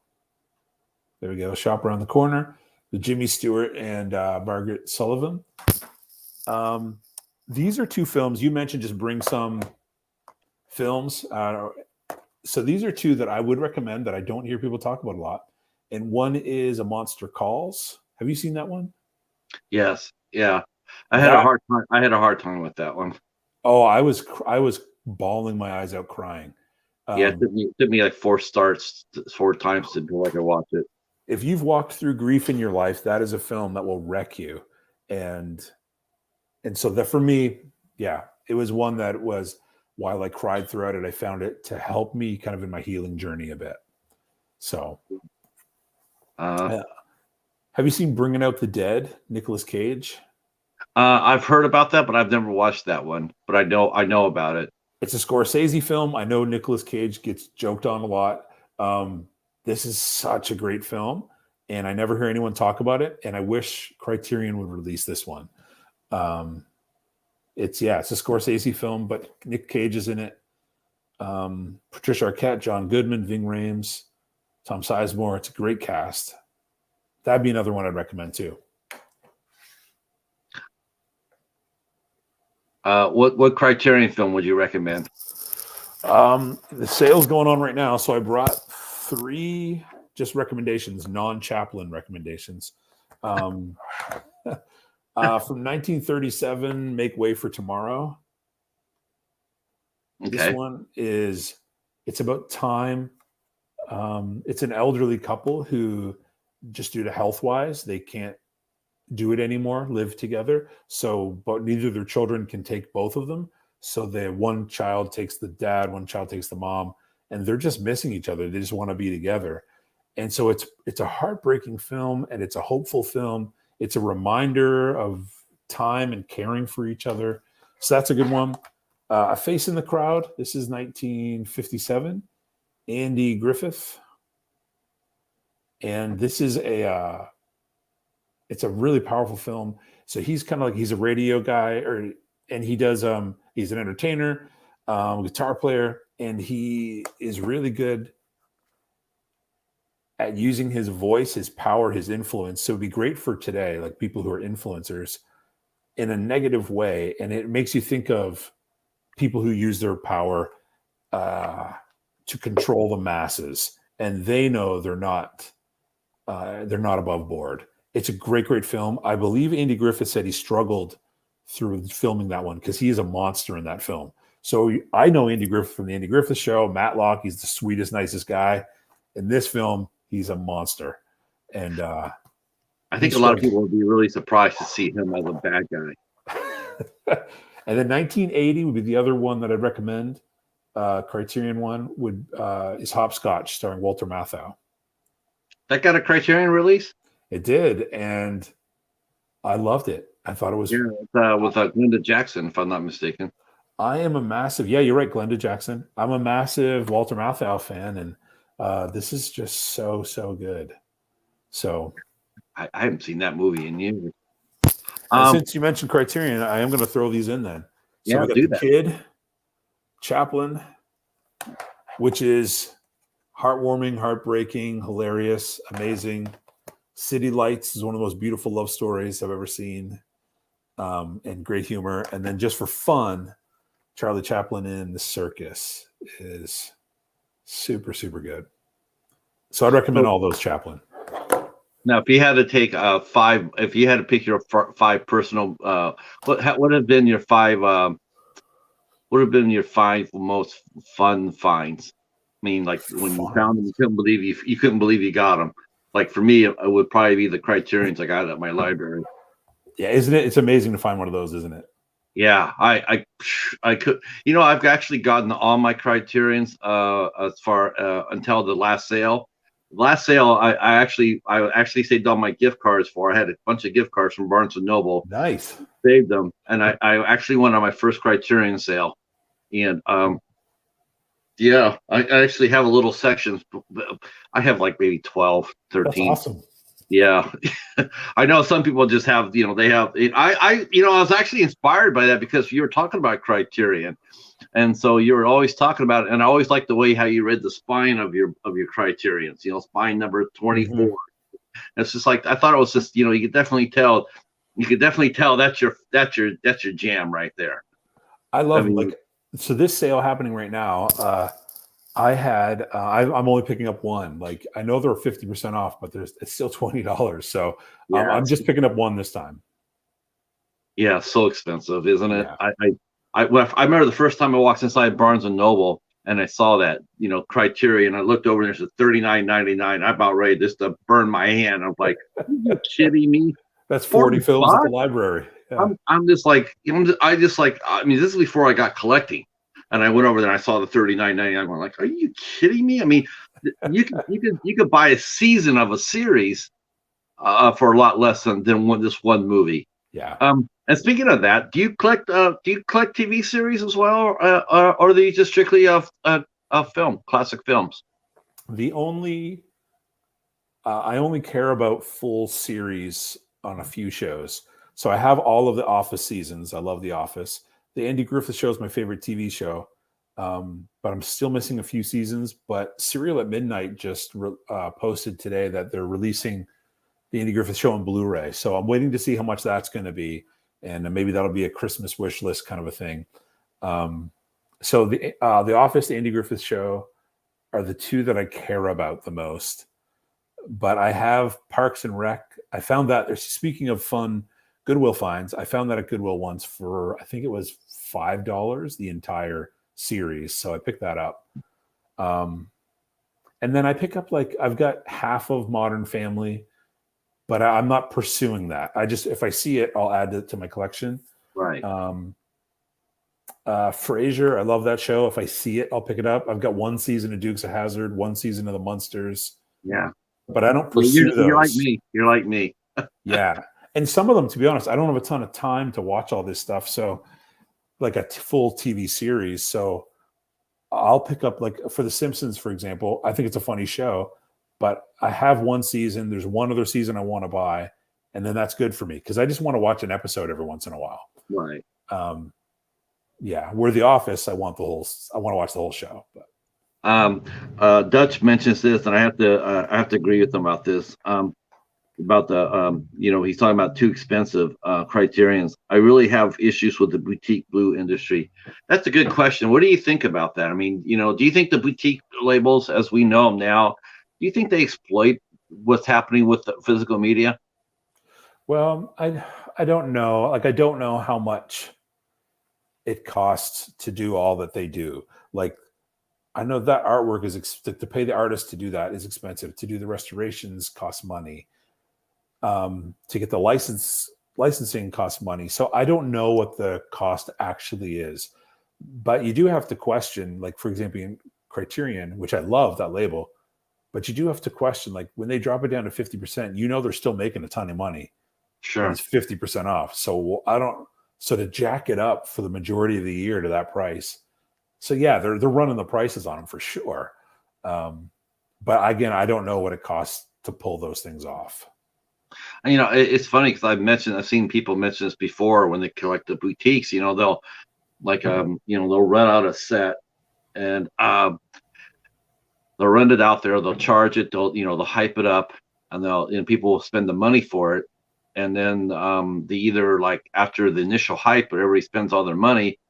B: There we go. Shop Around the Corner. The Jimmy Stewart and Margaret Sullivan. These are two films. You mentioned just bring some films. So these are two that I would recommend that I don't hear people talk about a lot. And one is A Monster Calls. Have you seen that one?
A: Yes, yeah. I had a
B: That
A: hard time. I had a hard time with that one.
B: Oh, I was bawling my eyes out crying.
A: Yeah, it took me like 4 times until I could watch it.
B: If you've walked through grief in your life, that is a film that will wreck you. And so that for me, yeah, it was one that was, while I cried throughout it, I found it to help me kind of in my healing journey a bit. So,
A: Uh,
B: have you seen Bringing Out the Dead, Nicolas Cage?
A: I've heard about that, but I've never watched that one. But I know about it.
B: It's a Scorsese film. I know Nicolas Cage gets joked on a lot. This is such a great film, and I never hear anyone talk about it. And I wish Criterion would release this one. It's a Scorsese film, but Nick Cage is in it. Patricia Arquette, John Goodman, Ving Rhames, Tom Sizemore. It's a great cast. That'd be another one I'd recommend too.
A: What Criterion film would you recommend?
B: The sale's going on right now, so I brought 3 just recommendations, non-Chaplin recommendations. From 1937, Make Way for Tomorrow.
A: Okay.
B: This one it's about time. It's an elderly couple who, just due to health-wise, they can't do it anymore, live together. So, but neither of their children can take both of them. So one child takes the dad, one child takes the mom, and they're just missing each other. They just want to be together. And so it's a heartbreaking film, and it's a hopeful film. It's a reminder of time and caring for each other. So that's a good one. A Face in the Crowd. This is 1957. Andy Griffith. And this is it's a really powerful film. So he's kind of like, he's a radio guy, and he does, he's an entertainer, guitar player, and he is really good at using his voice, his power, his influence. So it'd be great for today, like people who are influencers, in a negative way. And it makes you think of people who use their power to control the masses, and they know they're not above board. It's a great, great film. I believe Andy Griffith said he struggled through filming that one because he is a monster in that film. So I know Andy Griffith from the Andy Griffith Show, Matlock. He's the sweetest, nicest guy. In this film, he's a monster. And
A: I think a lot of people would be really surprised to see him as a bad guy.
B: And then 1980 would be the other one that I'd recommend. Criterion one is Hopscotch, starring Walter Matthau.
A: That got a Criterion release?
B: It did, and I loved it. I thought it was
A: with Glenda Jackson, if I'm not mistaken.
B: I am a massive, you're right, Glenda Jackson. I'm a massive Walter Matthau fan, and this is just so good. So
A: I haven't seen that movie in years.
B: Since you mentioned Criterion, I am going to throw these in then. So we got
A: do
B: The Kid, Chaplin, which is heartwarming, heartbreaking, hilarious, amazing. City Lights is one of the most beautiful love stories I've ever seen, and great humor. And then just for fun, Charlie Chaplin in The Circus is super, super good. So I'd recommend all those Chaplin.
A: Now, if you had to take if you had to pick your 5 personal, what would have been your 5? What have been your 5 most fun finds? I mean, like when you found them, you couldn't believe you got them. Like for me, it would probably be the Criterions I got at my library.
B: Yeah, isn't it? It's amazing to find one of those, isn't it?
A: Yeah, I could. I've actually gotten all my Criterions as far until the last sale. Last sale, I actually saved all my gift cards for. I had a bunch of gift cards from Barnes and Noble.
B: Nice.
A: Saved them, and I actually went on my first Criterion sale, and I actually have a little section. I have like maybe 12, 13.
B: That's awesome.
A: Yeah. I know some people just have, they have it. I was actually inspired by that because you were talking about Criterion. And so you were always talking about it. And I always liked the way how you read the spine of your Criterions, spine number 24. Mm-hmm. It's just like, I thought it was just, you could definitely tell that's your jam right there.
B: I love it. So this sale happening right now, I'm only picking up one. Like I know they're 50% off, but it's still $20. So I'm just picking up one this time.
A: Yeah, so expensive, isn't it? Yeah. I remember the first time I walked inside Barnes and Noble, and I saw that, Criterion. I looked over and there's a $39.99. I about ready just to burn my hand. I'm like, are you kidding me?
B: That's 40
A: 40
B: films at the
A: bucks?
B: library. Yeah.
A: I'm just like, I mean, this is before I got collecting, and I went over there and I saw the $39.99. I'm like, are you kidding me? I mean, you could buy a season of a series for a lot less than this one movie.
B: Yeah.
A: And speaking of that, do you collect TV series as well, or are they just strictly film, classic films?
B: I only care about full series on a few shows. So I have all of the Office seasons. I love The Office. The Andy Griffith Show is my favorite TV show, but I'm still missing a few seasons. But Serial at Midnight just posted today that they're releasing the Andy Griffith Show on Blu-ray. So I'm waiting to see how much that's going to be, and maybe that'll be a Christmas wish list kind of a thing. So the Office, the Andy Griffith Show are the two that I care about the most. But I have Parks and Rec. I found that, speaking of fun Goodwill finds, I found that at Goodwill once for, I think it was $5, the entire series. So I picked that up. And then I pick up, I've got half of Modern Family, but I'm not pursuing that. If I see it, I'll add it to my collection.
A: Right.
B: Frasier, I love that show. If I see it, I'll pick it up. I've got one season of Dukes of Hazzard, one season of The Munsters.
A: Yeah.
B: But I don't pursue those.
A: You're like me. You're like me.
B: Yeah. And some of them, to be honest, I don't have a ton of time to watch all this stuff. So like a full TV series. So I'll pick up, for The Simpsons, for example. I think it's a funny show, but I have one season. There's one other season I want to buy. And then that's good for me because I just want to watch an episode every once in a while.
A: Right.
B: Yeah. Where The Office, I want to watch the whole show. But
A: Dutch mentions this, and I have to agree with him about this. About the he's talking about too expensive Criterions. I really have issues with the boutique blue industry. That's a good question. What do you think about that? I mean, do you think the boutique labels, as we know them now, do you think they exploit what's happening with the physical media?
B: Well, I don't know. I don't know how much it costs to do all that they do. I know that artwork is to pay the artist to do that is expensive. To do the restorations costs money. To get the licensing costs money. So I don't know what the cost actually is, but you do have to question, for example, in Criterion, which I love that label, but you do have to question, when they drop it down to 50%, they're still making a ton of money.
A: Sure.
B: It's 50% off. So so to jack it up for the majority of the year to that price. So yeah, they're running the prices on them for sure. But again, I don't know what it costs to pull those things off.
A: And, it's funny because I've seen people mention this before when they collect the boutiques. They'll they'll rent out a set and they'll rent it out there. They'll charge it. They'll hype it up, and people will spend the money for it. And then they either after the initial hype, where everybody spends all their money,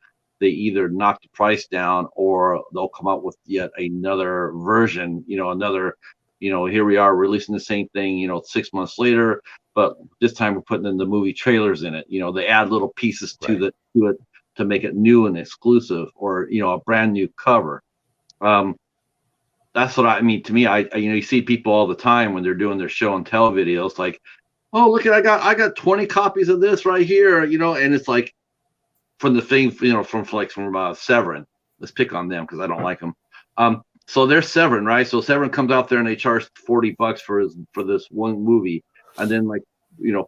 A: they either knock the price down or they'll come up with yet another version. Here we are releasing the same thing, 6 months later, but this time we're putting in the movie trailers in it. They add little pieces to it to make it new and exclusive, or a brand new cover. That's what I mean. To me, you see people all the time when they're doing their show and tell videos, oh, look I got 20 copies of this right here, and it's from the thing, from Severin. Let's pick on them because I don't like them. So they're Severin, right? So Severin comes out there and they charge $40 for this one movie, and then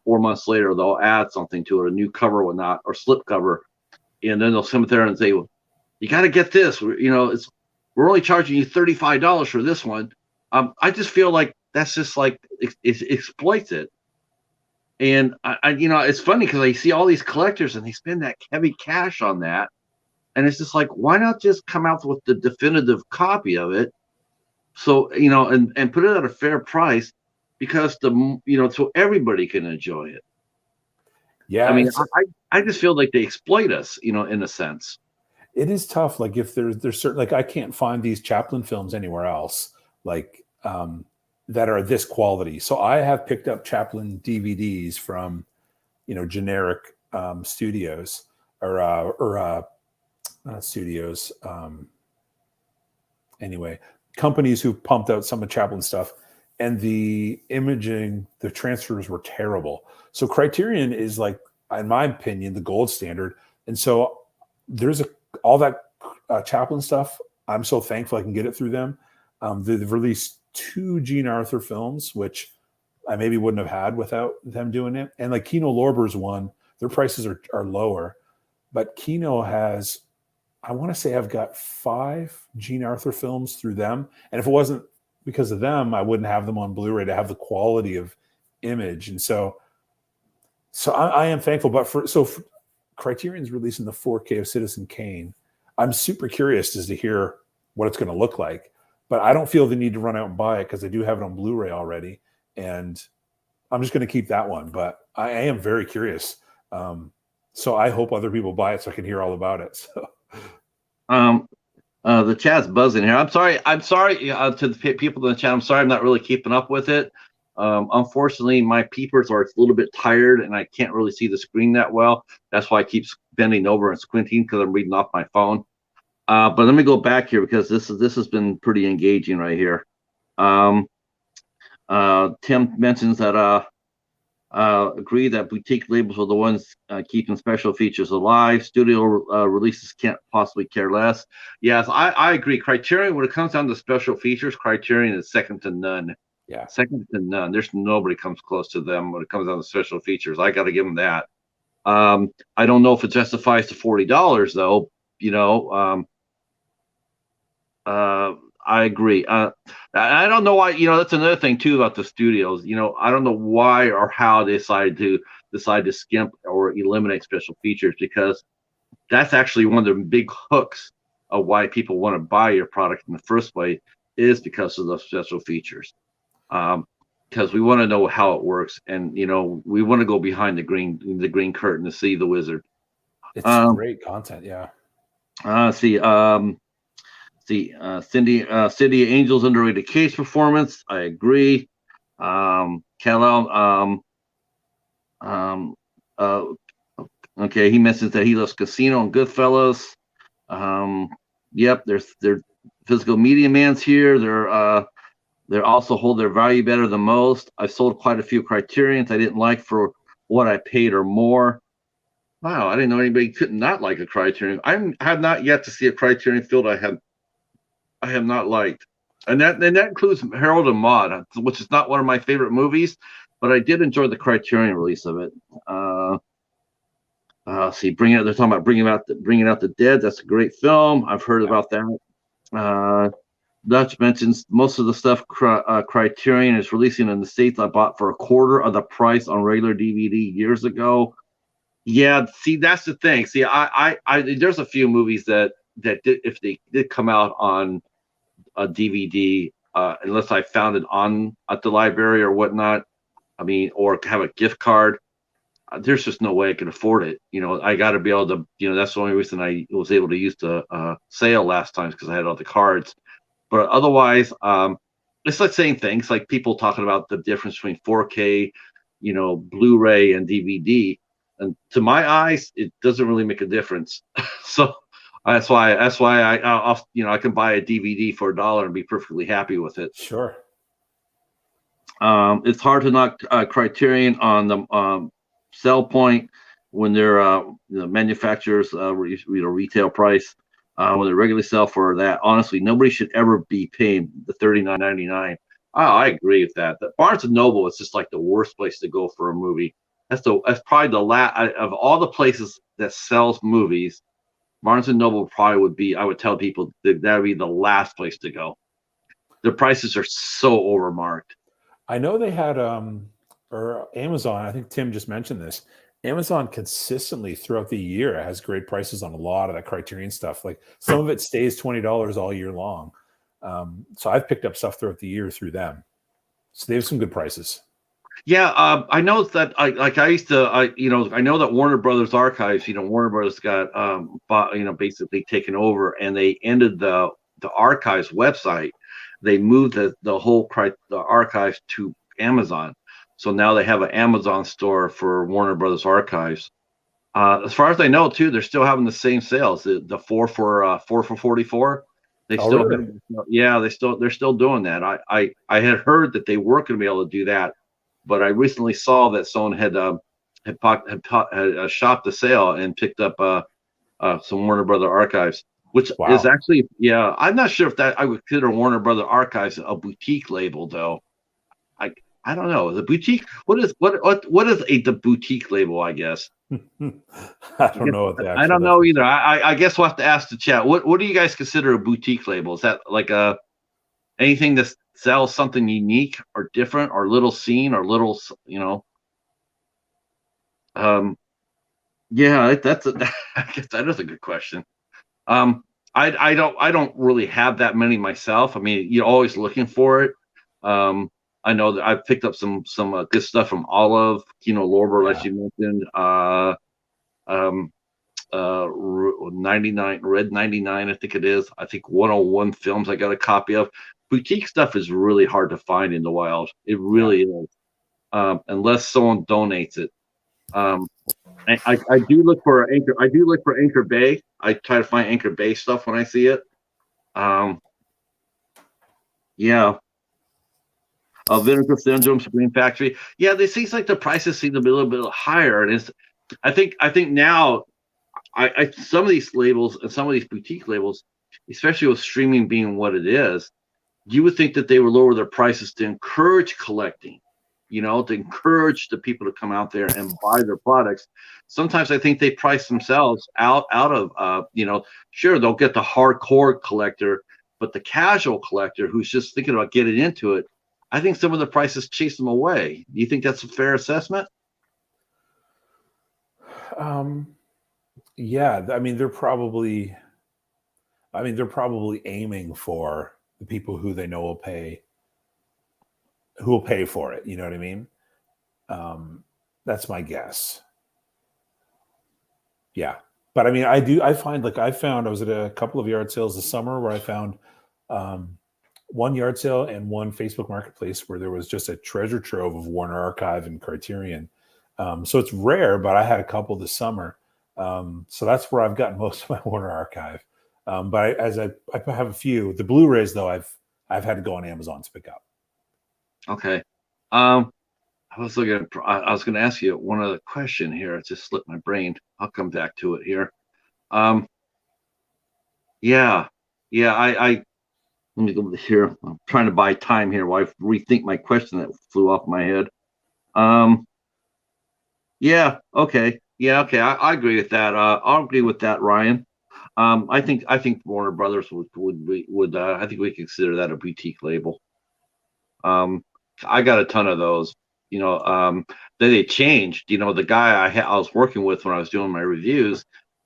A: 4 months later they'll add something to it, a new cover or whatnot, or slip cover, and then they'll come there and say, well, you got to get this. We're only charging you $35 for this one. I just feel like that's just it exploits it. And it's funny because I see all these collectors and they spend that heavy cash on that. And it's just why not just come out with the definitive copy of it? So, and put it at a fair price, because so everybody can enjoy it.
B: Yeah.
A: I mean, I just feel like they exploit us, in a sense.
B: It is tough. If there's certain, I can't find these Chaplin films anywhere else, that are this quality. So I have picked up Chaplin DVDs from, generic studios or not studios. anyway, companies who pumped out some of Chaplin's stuff, and the imaging, the transfers were terrible. So Criterion is like, in my opinion, the gold standard. And so there's all that Chaplin stuff. I'm so thankful I can get it through them. They've released 2 Gene Arthur films, which I maybe wouldn't have had without them doing it. And like Kino Lorber's one, their prices are lower, but Kino has, I want to say I've got 5 Gene Arthur films through them. And if it wasn't because of them, I wouldn't have them on Blu-ray to have the quality of image. And so I am thankful. But for Criterion's releasing the 4K of Citizen Kane. I'm super curious as to hear what it's going to look like. But I don't feel the need to run out and buy it because I do have it on Blu-ray already. And I'm just going to keep that one. But I am very curious. So I hope other people buy it so I can hear all about it. So.
A: The chat's buzzing here. I'm sorry to the people in the chat. I'm sorry I'm not really keeping up with it. Unfortunately, my peepers are a little bit tired and I can't really see the screen that well. That's why I keep bending over and squinting because I'm reading off my phone. But let me go back here because this has been pretty engaging right here. Tim mentions that agree that boutique labels are the ones keeping special features alive. Studio releases can't possibly care less. Yes, I agree. Criterion, when it comes down to special features, Criterion is second to none.
B: Yeah,
A: second to none. There's nobody comes close to them when it comes down to special features. I got to give them that. I don't know if it justifies the $40 though. You know, I agree. I don't know why. You know, that's another thing too about the studios. You know, I don't know why or how they decide to skimp or eliminate special features, because that's actually one of the big hooks of why people want to buy your product in the first place, is because of the special features. Because we want to know how it works, and you know, we want to go behind the green curtain to see the wizard.
B: It's great content. Yeah.
A: City Angels underrated case performance. I agree. Okay, he mentions that he loves Casino and Goodfellas. Yep, they're physical media man's here. They also hold their value better than most. I sold quite a few Criterions I didn't like for what I paid or more. Wow, I didn't know anybody could not like a Criterion. I have not yet to see a Criterion film I have not liked, and that includes Harold and Maude, which is not one of my favorite movies, but I did enjoy the Criterion release of it. They're talking about bringing out the dead. That's a great film. I've heard about that. Dutch mentions most of the stuff Criterion is releasing in the States I bought for a quarter of the price on regular DVD years ago. Yeah, see, that's the thing. See, I there's a few movies that did, if they did come out on a DVD, unless I found it at the library or whatnot, I mean, or have a gift card, there's just no way I can afford it. You know, I got to be able to, you know, that's the only reason I was able to use the sale last time, because I had all the cards. But otherwise, it's like saying things like people talking about the difference between 4K, you know, Blu-ray and DVD. And to my eyes, it doesn't really make a difference. So that's why I'll, you know, I can buy a DVD for $1 and be perfectly happy with it.
B: Sure.
A: It's hard to knock Criterion on the sell point when they're the manufacturers retail price. When they regularly sell for that, honestly, nobody should ever be paying the $39.99. Oh, I agree with that. The Barnes and Noble is just like the worst place to go for a movie. That's probably the last of all the places that sells movies. Barnes and Noble probably would be. I would tell people that would be the last place to go. The prices are so overmarked.
B: I know they had or Amazon. I think Tim just mentioned this. Amazon consistently throughout the year has great prices on a lot of that Criterion stuff. Like some of it stays $20 all year long. So I've picked up stuff throughout the year through them. So they have some good prices.
A: Yeah, I know that. I know that Warner Brothers Archives. You know, Warner Brothers got basically taken over, and they ended the Archives website. They moved the whole the Archives to Amazon. So now they have an Amazon store for Warner Brothers Archives. As far as I know, too, they're still having the same sales. The 4 for $44. They
B: Oh,
A: still
B: really?
A: have, yeah, they're still doing that. I had heard that they weren't going to be able to do that, but I recently saw that someone had shopped the sale and picked up some Warner Brother Archives, which is
B: Wow.
A: actually, yeah, I'm not sure if that I would consider Warner Brother Archives a boutique label though. I I don't know. The boutique, what is the boutique label, I guess.
B: I don't know what the
A: I
B: actual
A: don't know
B: definition.
A: either. I guess we'll have to ask the chat. What do you guys consider a boutique label? Is that like anything that sells something unique or different or little seen or little, um yeah, I guess that is a good question. Um I don't really have that many myself. I mean, you're always looking for it. I know that I've picked up some good stuff from Olive, Lorber, as
B: Yeah.
A: you mentioned. Um 99 Red 99, I think it is. I think 101 Films I got a copy of. Boutique stuff is really hard to find in the wild. It
B: Yeah.
A: really is. Unless someone donates it. um I do look for Anchor Bay. I try to find Anchor Bay stuff when I see it. um yeah. Vinegar Syndrome, Supreme Factory. Yeah, they seems like the prices seem to be a little bit higher, and it's I think now some of these labels and some of these boutique labels, especially with streaming being what it is, you would think that they would lower their prices to encourage collecting, to encourage the people to come out there and buy their products. Sometimes I think they price themselves out of, sure, they'll get the hardcore collector, but the casual collector who's just thinking about getting into it, I think some of the prices chase them away. Do you think that's a fair assessment?
B: Um, yeah. They're probably aiming for the people who they know who will pay for it. You know what I mean? Um, that's my guess. Yeah. But I mean, I find like I was at a couple of yard sales this summer where I found um, one yard sale and one Facebook marketplace where there was just a treasure trove of Warner Archive and Criterion. So it's rare, but I had a couple this summer. So that's where I've gotten most of my Warner Archive. But I have a few. The Blu-rays though, I've had to go on Amazon to pick up.
A: Okay. I was going to ask you one other question here. It just slipped my brain. I'll come back to it here. Um, yeah, yeah. Let me go here. I'm trying to buy time here while I rethink my question that flew off my head. Um, yeah. Okay. Yeah. Okay. I agree with that. I'll agree with that, Ryan. I think Warner Brothers would I think we consider that a boutique label. Um, I got a ton of those. You know, then they changed. The guy I was working with when I was doing my reviews,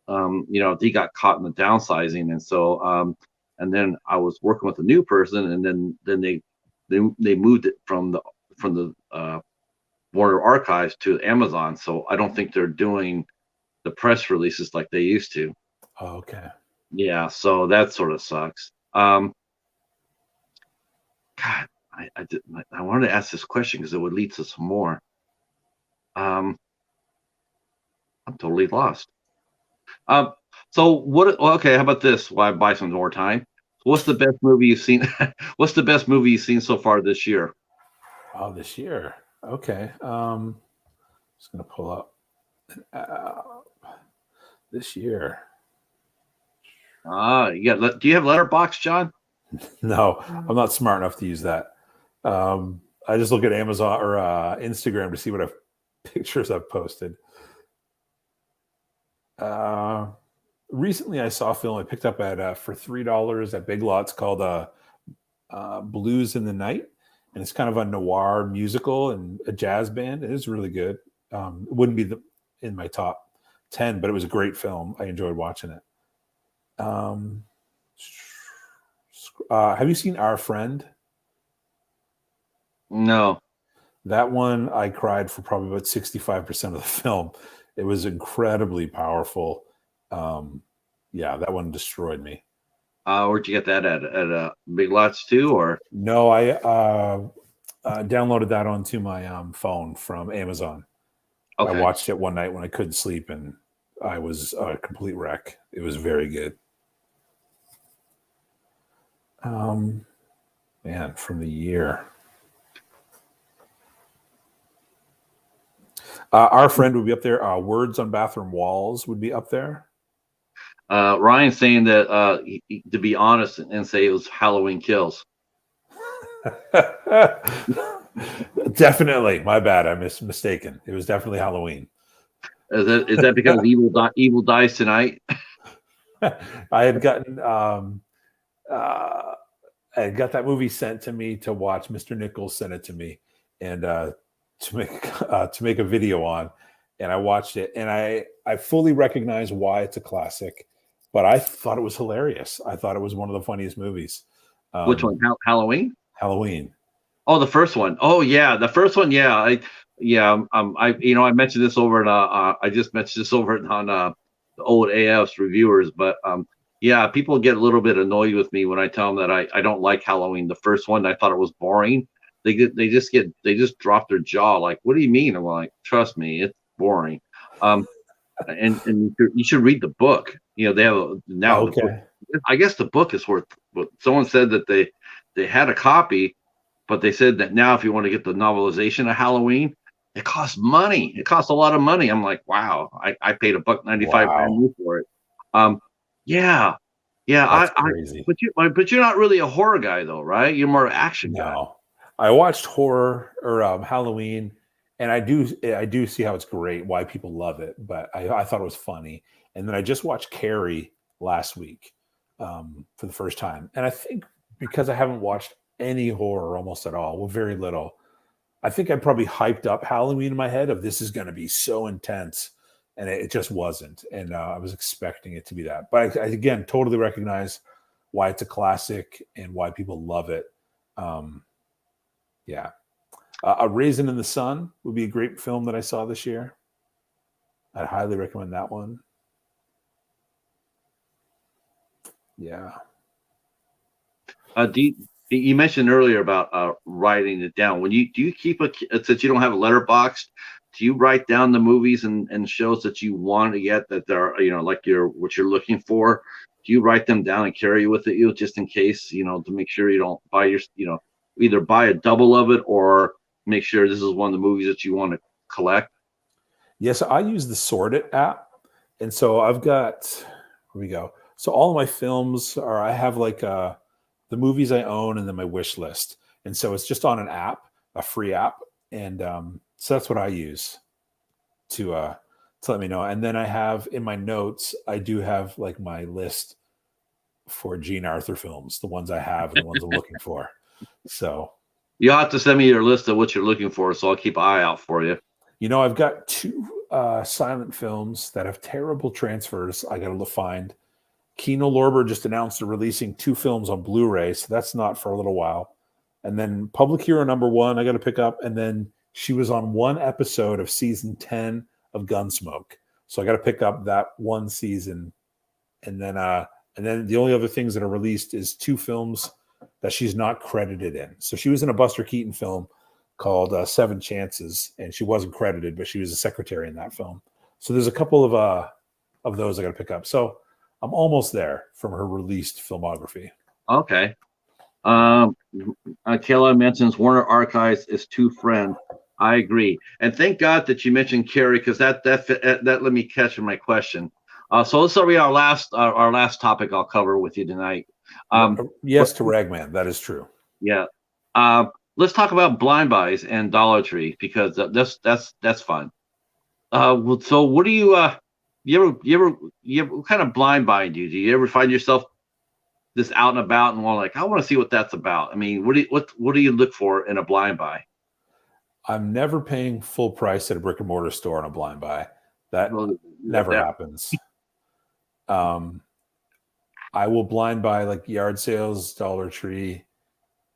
A: he got caught in the downsizing, and so and then I was working with a new person, and then they moved it from the Warner Archives to Amazon. So I don't think they're doing the press releases like they used to.
B: Oh, okay.
A: Yeah, so that sort of sucks. God, I wanted to ask this question because it would lead to some more. Um, I'm totally lost. Um, so what? Okay, how about this? Why buy some more time? What's the best movie you've seen? What's the best movie you've seen so far this year?
B: Oh, this year. Okay. Just gonna pull up uh, this year.
A: Do you have Letterbox, John?
B: No, I'm not smart enough to use that. I just look at Amazon or Instagram to see what pictures I've posted. Recently, I saw a film I picked up at for $3 at Big Lots called Blues in the Night, and it's kind of a noir musical and a jazz band. It is really good. It wouldn't be in my top 10, but it was a great film. I enjoyed watching it. Um, have you seen Our Friend?
A: No.
B: That one, I cried for probably about 65% of the film. It was incredibly powerful. Yeah, that one destroyed me.
A: Where'd you get that at Big Lots too, or?
B: No, I downloaded that onto my phone from Amazon. I
A: Okay.
B: watched it one night when I couldn't sleep, and I was a complete wreck. It was very good. Man, from the year. Our friend would be up there. Words on Bathroom Walls would be up there.
A: Ryan's saying that to be honest and say it was Halloween Kills.
B: Definitely, my bad. I mistaken. It was definitely Halloween.
A: Is that because evil dies tonight?
B: I had gotten I got that movie sent to me to watch. Mr. Nichols sent it to me, and to make a video on, and I watched it, and I fully recognize why it's a classic, but I thought it was hilarious. I thought it was one of the funniest movies.
A: Which one? Halloween?
B: Halloween.
A: Oh, the first one. Oh, yeah, the first one. Yeah, I mentioned this over, and I just mentioned this over on the old AF's reviewers, but yeah, people get a little bit annoyed with me when I tell them that I don't like Halloween. The first one, I thought it was boring. They just drop their jaw like, what do you mean? I'm like, trust me, it's boring. And you should read the book. They have now.
B: Okay.
A: The book, I guess the book is worth. Someone said that they had a copy, but they said that now if you want to get the novelization of Halloween, it costs money. It costs a lot of money. I'm like, wow, I paid $1.95 brand new for it. Yeah.
B: That's crazy.
A: But you're not really a horror guy though, right? You're more action guy.
B: No, I watched horror or Halloween, and I do see how it's great, why people love it. But I thought it was funny, and then I just watched Carrie last week for the first time, and I think because I haven't watched any horror almost at all, well, very little, I think I probably hyped up Halloween in my head of this is going to be so intense, and it just wasn't. And I was expecting it to be that. But I again totally recognize why it's a classic and why people love it. Yeah. A Raisin in the Sun would be a great film that I saw this year. I'd highly recommend that one. Yeah.
A: You mentioned earlier about writing it down. Do you keep since you don't have a letterbox, do you write down the movies and shows that you want to get that they're like what you're looking for? Do you write them down and carry with you just in case, to make sure you don't buy either buy a double of it or make sure this is one of the movies that you want to collect?
B: Yes, I use the Sort It app, and so I've got here we go. So all of my films are I have like the movies I own and then my wish list, and so it's just on an app, a free app, and so that's what I use to let me know. And then I have in my notes, I do have like my list for Gene Arthur films, the ones I have and the ones I'm looking for. So
A: you'll have to send me your list of what you're looking for, so I'll keep an eye out for you.
B: I've got 2 silent films that have terrible transfers. I got to find. Kino Lorber just announced they're releasing 2 films on Blu-ray, so that's not for a little while. And then Public Hero #1, I got to pick up. And then she was on 1 episode of season 10 of Gunsmoke, so I got to pick up that 1 season. And then the only other things that are released is 2 films that she's not credited in. So she was in a Buster Keaton film called 7 Chances, and she wasn't credited, but she was a secretary in that film. So there's a couple of those I got to pick up. So I'm almost there from her released filmography.
A: Okay. Kayla mentions Warner Archives is 2 friends. I agree, and thank God that you mentioned Carrie because that let me catch my question. So this will be our last topic I'll cover with you tonight.
B: Yes, to Ragman, that is true.
A: Yeah. Let's talk about blind buys and Dollar Tree because that's fun. So what do you what kind of blind buy do you? Do you ever find yourself this out and about and I want to see what that's about? I mean, what do you look for in a blind buy?
B: I'm never paying full price at a brick and mortar store on a blind buy. That never happens. I will blind buy like yard sales, Dollar Tree,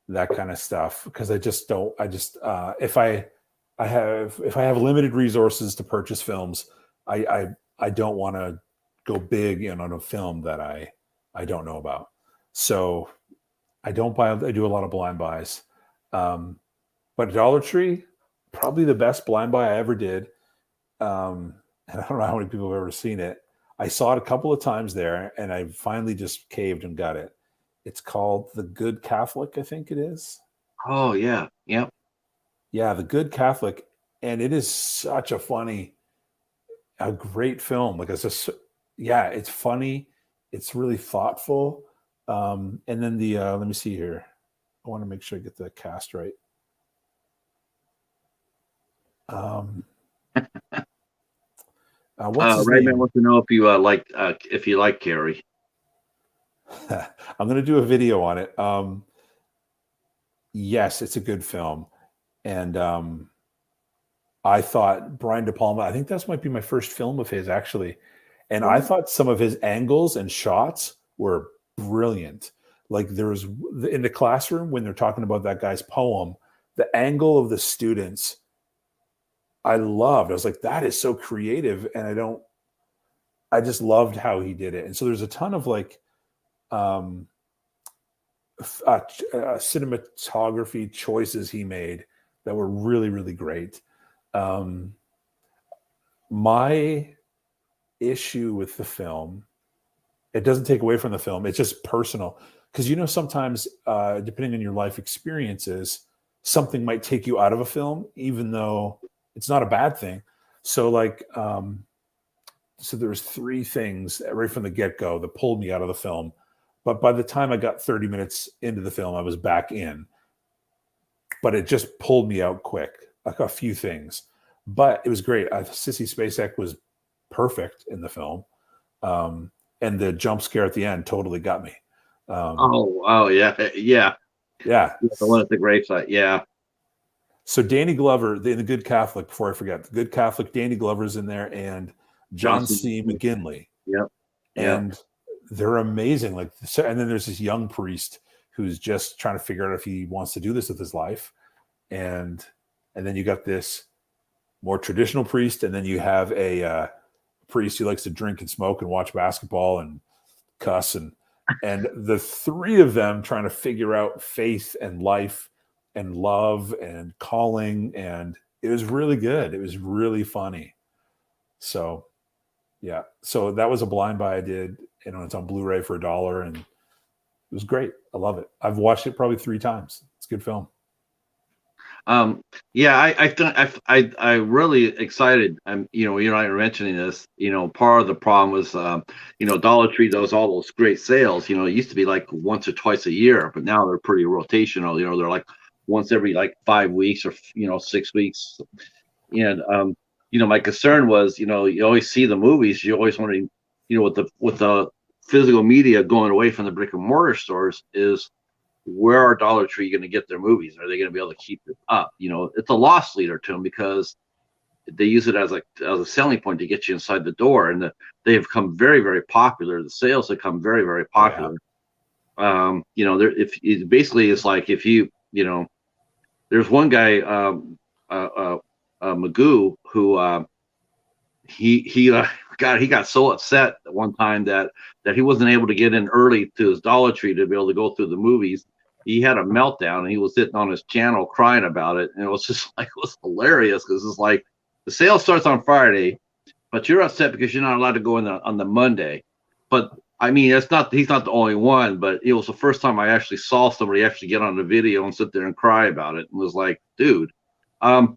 B: that kind of stuff because I just don't. If I have limited resources to purchase films, I don't want to go big on a film that I don't know about. So I don't buy. I do a lot of blind buys, but Dollar Tree, probably the best blind buy I ever did. And I don't know how many people have ever seen it. I saw it a couple of times there, and I finally just caved and got it. It's called The Good Catholic, I think it is.
A: Oh yeah, yep.
B: Yeah, The Good Catholic, and it is such a great film. Like yeah, it's funny. It's really thoughtful. And then let me see here. I want to make sure I get the cast right. What's his
A: Redman
B: name?
A: wants to know if you like Carrie.
B: I'm going to do a video on it. Yes, it's a good film, and I thought Brian De Palma. I think that might be my first film of his, actually, and I thought some of his angles and shots were brilliant. Like there was in the classroom when they're talking about that guy's poem, the angle of the students, I loved. I was like, that is so creative, and I just loved how he did it. And so there's a ton of like cinematography choices he made that were really, really great. My issue with the film, it doesn't take away from the film, it's just personal, because sometimes depending on your life experiences, something might take you out of a film even though it's not a bad thing. So like so there was 3 things right from the get-go that pulled me out of the film, but by the time I got 30 minutes into the film I was back in, but it just pulled me out quick, like a few things. But it was great. Sissy Spacek was perfect in the film, and the jump scare at the end totally got me.
A: Oh yeah, yeah. The one at the gravesite, yeah.
B: So Danny Glover, in The Good Catholic, before I forget, The Good Catholic, Danny Glover's in there, and John C. McGinley.
A: Yep.
B: And they're amazing. Like, and then there's this young priest who's just trying to figure out if he wants to do this with his life. And then you got this more traditional priest, and then you have a priest who likes to drink and smoke and watch basketball and cuss, and the 3 of them trying to figure out faith and life and love and calling, and it was really good. It was really funny. So yeah, so that was a blind buy I did. It's on Blu-ray for $1, and it was great. I love it. I've watched it probably 3 times. It's a good film.
A: Yeah, I really excited. You're not mentioning this. Part of the problem was, Dollar Tree does all those great sales. It used to be like once or twice a year, but now they're pretty rotational. They're like once every like 5 weeks or 6 weeks. And my concern was, you always see the movies. You're always wondering, with the physical media going away from the brick and mortar stores, is where are Dollar Tree going to get their movies? Are they going to be able to keep it up? It's a loss leader to them because they use it as a selling point to get you inside the door, and they have become very, very popular. The sales have come very, very popular. Yeah. It's like if there's one guy, Magoo, who he got so upset at one time that he wasn't able to get in early to his Dollar Tree to be able to go through the movies. He had a meltdown, and he was sitting on his channel crying about it. And it was just like, it was hilarious, because it's like the sale starts on Friday, but you're upset because you're not allowed to go in on the Monday. But I mean, he's not the only one, but it was the first time I actually saw somebody actually get on the video and sit there and cry about it, and was like, dude. But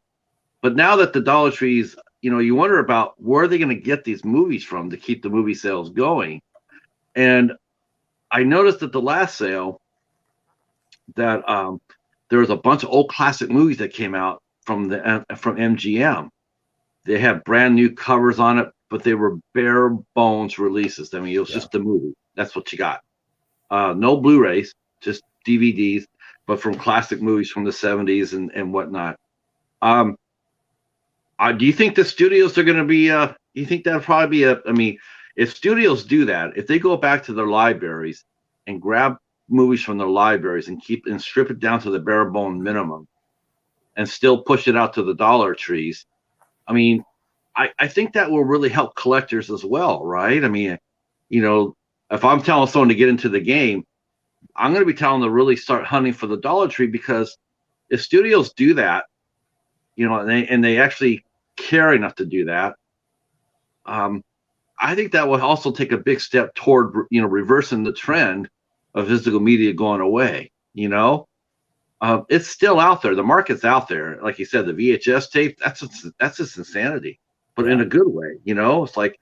A: now that the Dollar Trees, you wonder about where are they going to get these movies from to keep the movie sales going. And I noticed at the last sale that there was a bunch of old classic movies that came out from MGM. They have brand new covers on it, but they were bare bones releases. I mean, it was just the movie. That's what you got. No Blu-rays, just DVDs, but from classic movies from the 70s and whatnot. Do you think the studios are going to be? You think that'll probably be I mean, if studios do that, if they go back to their libraries and grab movies from their libraries and strip it down to the bare bone minimum, and still push it out to the Dollar Trees, I mean, I think that will really help collectors as well, right? I mean, if I'm telling someone to get into the game, I'm going to be telling them to really start hunting for the Dollar Tree, because if studios do that, and they actually care enough to do that, I think that will also take a big step toward reversing the trend of physical media going away. It's still out there. The market's out there. Like you said, the VHS tape, that's just insanity, but in a good way. It's like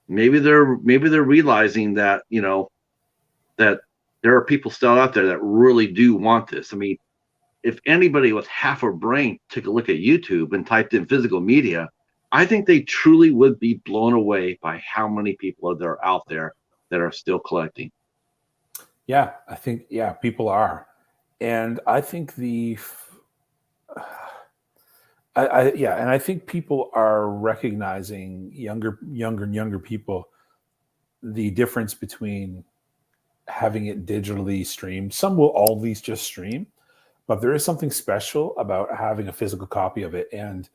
A: maybe they're realizing that, that there are people still out there that really do want this. I mean, if anybody with half a brain took a look at YouTube and typed in physical media, I think they truly would be blown away by how many people are out there that are still collecting.
B: Yeah, I think people are. And I think I think people are recognizing younger and younger people, the difference between having it digitally streamed. Some will always just stream, but there is something special about having a physical copy of it. And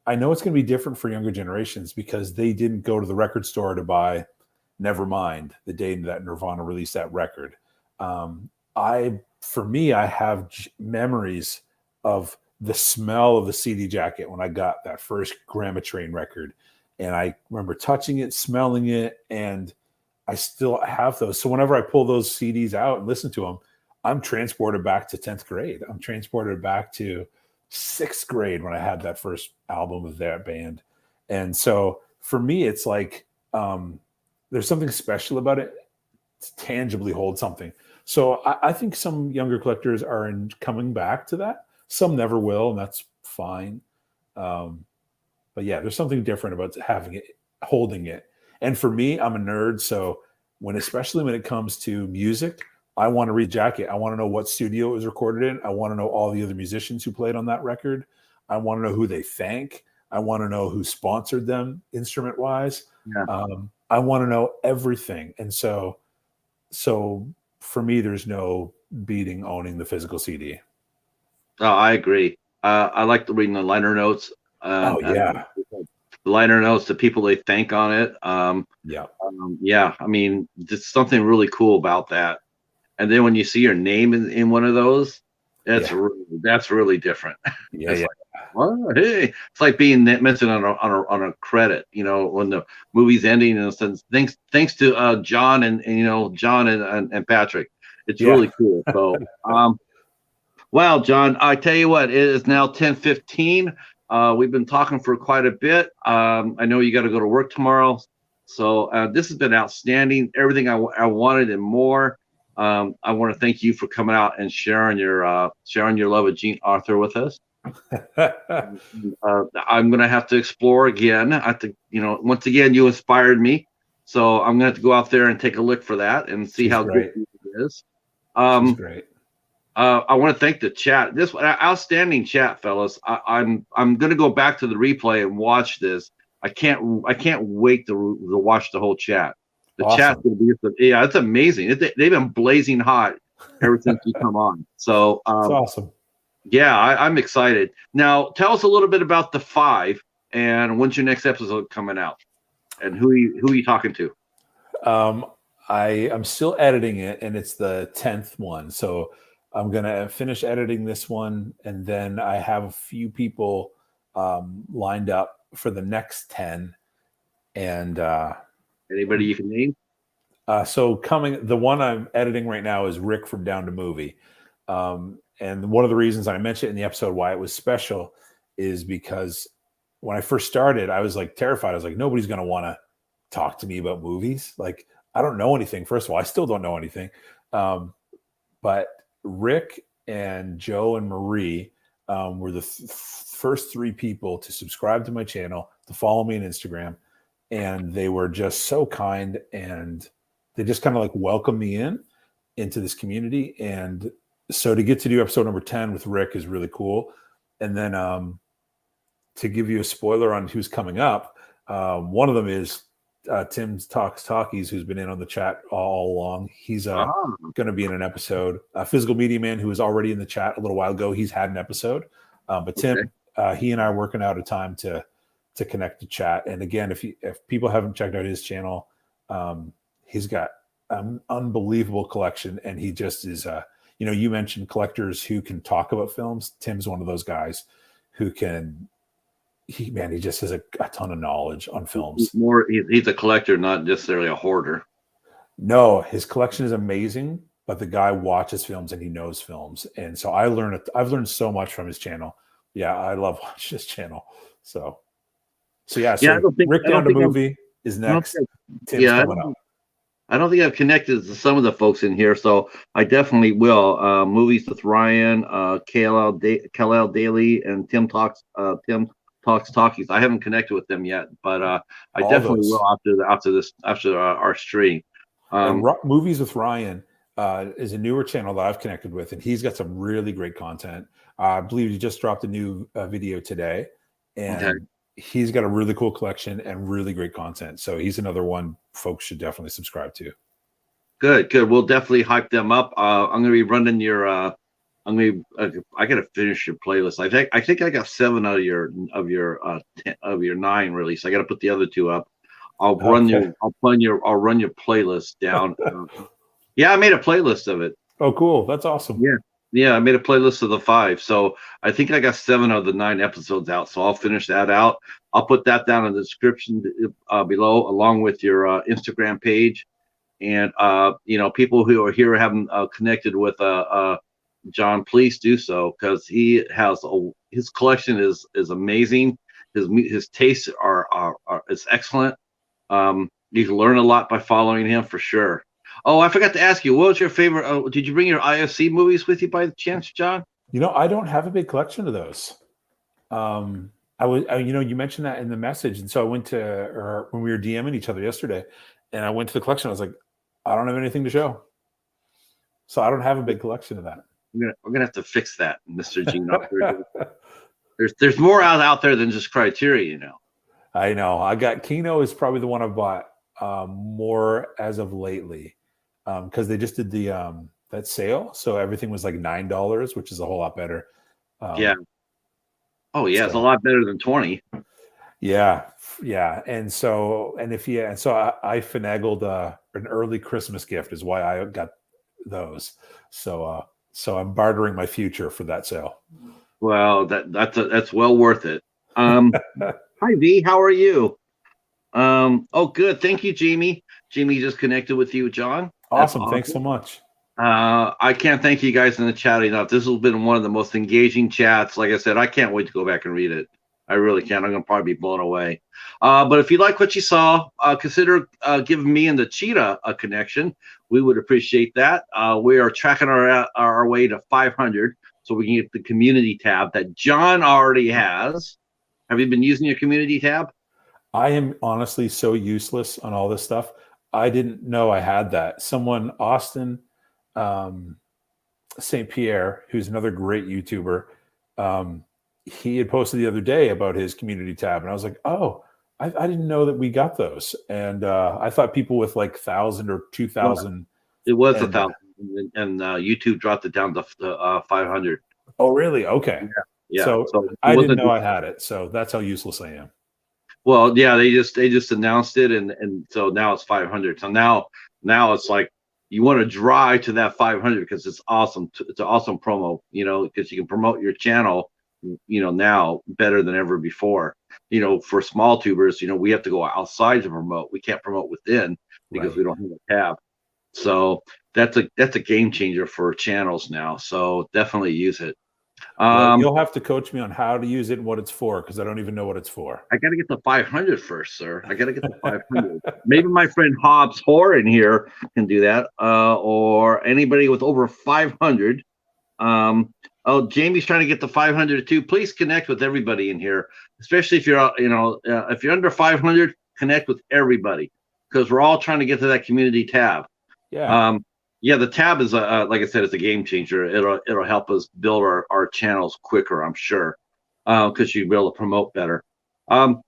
B: I know it's going to be different for younger generations because they didn't go to the record store to buy Nevermind the day that Nirvana released that record. For me, I have memories of the smell of the CD jacket when I got that first Grandma Train record. And I remember touching it, smelling it, and I still have those. So whenever I pull those CDs out and listen to them, I'm transported back to 10th grade. I'm transported back to 6th grade when I had that first album of that band. And so for me, it's like there's something special about it. It's tangibly hold something. So I think some younger collectors are coming back to that. Some never will, and that's fine. But yeah, there's something different about having it, holding it. And for me, I'm a nerd. So especially when it comes to music, I want to read the jacket. I want to know what studio it was recorded in. I want to know all the other musicians who played on that record. I want to know who they thank. I want to know who sponsored them instrument wise.
A: Yeah.
B: I want to know everything. And so for me, there's no beating owning the physical CD.
A: Oh, I agree. I like reading the liner notes. The liner notes, the people they thank on it. Yeah. I mean, just something really cool about that. And then when you see your name in one of those, that's really different.
B: Yeah,
A: Like, well, hey, it's like being mentioned on a credit. When the movie's ending, and it says thanks to Jon and Jon and Patrick. It's really cool. So, wow, Jon, I tell you what, it is now 10:15. We've been talking for quite a bit. I know you got to go to work tomorrow. So this has been outstanding. Everything I wanted and more. I want to thank you for coming out and sharing your love of Jean Arthur with us. I'm gonna have to explore again. Once again, you inspired me, so I'm gonna have to go out there and take a look for that and see how good it is.
B: Great.
A: I want to thank the chat. This outstanding chat, fellas. I'm gonna go back to the replay and watch this. I can't wait to watch the whole chat. The chat's gonna be it's amazing. They've been blazing hot ever since you come on. So
B: it's awesome.
A: Yeah, I'm excited. Now, tell us a little bit about the 5 and when's your next episode coming out, and who are you talking to?
B: I'm still editing it, and it's the 10th one. So I'm gonna finish editing this one, and then I have a few people lined up for the next 10. And
A: anybody you can name?
B: So the one I'm editing right now is Rick from Down to Movie. And one of the reasons I mentioned in the episode why it was special is because when I first started, I was like terrified. I was like, nobody's going to want to talk to me about movies. Like, I don't know anything. First of all, I still don't know anything. But Rick and Joe and Marie were the first 3 people to subscribe to my channel, to follow me on Instagram. And they were just so kind, and they just kind of like welcomed me into this community. And so to get to do episode number 10 with Rick is really cool. And then to give you a spoiler on who's coming up, one of them is Tim Talks Talkies, who's been in on the chat all along. He's going to be in an episode. Physical Media Man, who was already in the chat a little while ago, he's had an episode. But Tim, he and I are working out a time to connect to chat. And again, if people haven't checked out his channel, he's got an unbelievable collection, and he just is you mentioned collectors who can talk about films. Tim's one of those guys who can. He just has a ton of knowledge on films.
A: He's a collector, not necessarily a hoarder.
B: No, his collection is amazing, but the guy watches films and he knows films. And so I've learned so much from his channel. Yeah, I love watching his channel. So yeah,
A: Yeah,
B: so Rick Down to Movie is
A: I don't
B: next.
A: think,
B: Tim's
A: yeah,
B: coming up.
A: I don't think I've connected to some of the folks in here, so I definitely will. Movies with Ryan, Kal-El Daily, and Tim Talks Talkies. I haven't connected with them yet, but I
B: All
A: definitely
B: those.
A: will after our stream.
B: And Movies with Ryan is a newer channel that I've connected with, and he's got some really great content. I believe he just dropped a new video today, and
A: Okay.
B: he's got a really cool collection and really great content. So he's another one folks should definitely subscribe to.
A: Good. We'll definitely hype them up. I'm gonna be running your. I gotta finish your playlist. I think I got 7 out of your 9 release. I gotta put the other 2 up. I'll run your playlist down. Yeah, I made a playlist of it.
B: Oh, cool. That's awesome.
A: Yeah, I made a playlist of the 5. So I think I got 7 of the 9 episodes out. So I'll finish that out. I'll put that down in the description below, along with your Instagram page. And people who are here haven't connected with Jon, please do so, because he has his collection is amazing. His tastes are is excellent. You can learn a lot by following him for sure. Oh, I forgot to ask you, what was your favorite? Did you bring your IFC movies with you by chance, Jon?
B: I don't have a big collection of those. You mentioned that in the message, and so I went to, when we were DMing each other yesterday, and I went to the collection. I was like, I don't have anything to show, so I don't have a big collection of that.
A: We're gonna have to fix that, Mr. Gino. There's more out there than just Criteria,
B: I know. I got Kino is probably the one I've bought more as of lately, because they just did that sale, so everything was like $9, which is a whole lot better.
A: Yeah. Oh yeah, it's a lot better than 20.
B: Yeah. And so I finagled an early Christmas gift is why I got those. So I'm bartering my future for that sale.
A: Well, that's well worth it. Hi V, how are you? Oh good, thank you, Jamie. Jamie just connected with you, Jon.
B: Awesome. Thanks so much.
A: I can't thank you guys in the chat enough. This has been one of the most engaging chats. Like I said, I can't wait to go back and read it. I really can't. I'm gonna probably be blown away. But if you like what you saw, consider giving me and the Cheetah a connection. We would appreciate that. We are tracking our way to 500, so we can get the community tab that Jon already has. Have you been using your community tab?
B: I am honestly so useless on all this stuff. I didn't know I had that. Someone, Austin St. Pierre, who's another great YouTuber, he had posted the other day about his community tab, and I was like, oh, I didn't know that we got those. And I thought people with like 1,000 or 2,000.
A: It was 1,000, and YouTube dropped it down to 500.
B: Oh, really? Okay.
A: Yeah.
B: So I didn't know I had it. So that's how useless I am.
A: Well, yeah, they just announced it, and so now it's 500. So now it's like you want to drive to that 500 because it's awesome. It's an awesome promo, because you can promote your channel, now better than ever before. For small tubers, we have to go outside to promote. We can't promote within because we don't have a tab. So that's a game changer for channels now. So definitely use it.
B: You'll have to coach me on how to use it and what it's for, because I don't even know what it's for.
A: I got to get the 500 first, sir. I got to get the 500. Maybe my friend Hobbs Hoare in here can do that, or anybody with over 500. Jamie's trying to get the 500 too. Please connect with everybody in here, especially if you're, if you're under 500, connect with everybody, because we're all trying to get to that community tab.
B: Yeah.
A: Yeah, the tab is like I said, it's a game changer. It'll help us build our channels quicker, I'm sure, because you'll be able to promote better. Like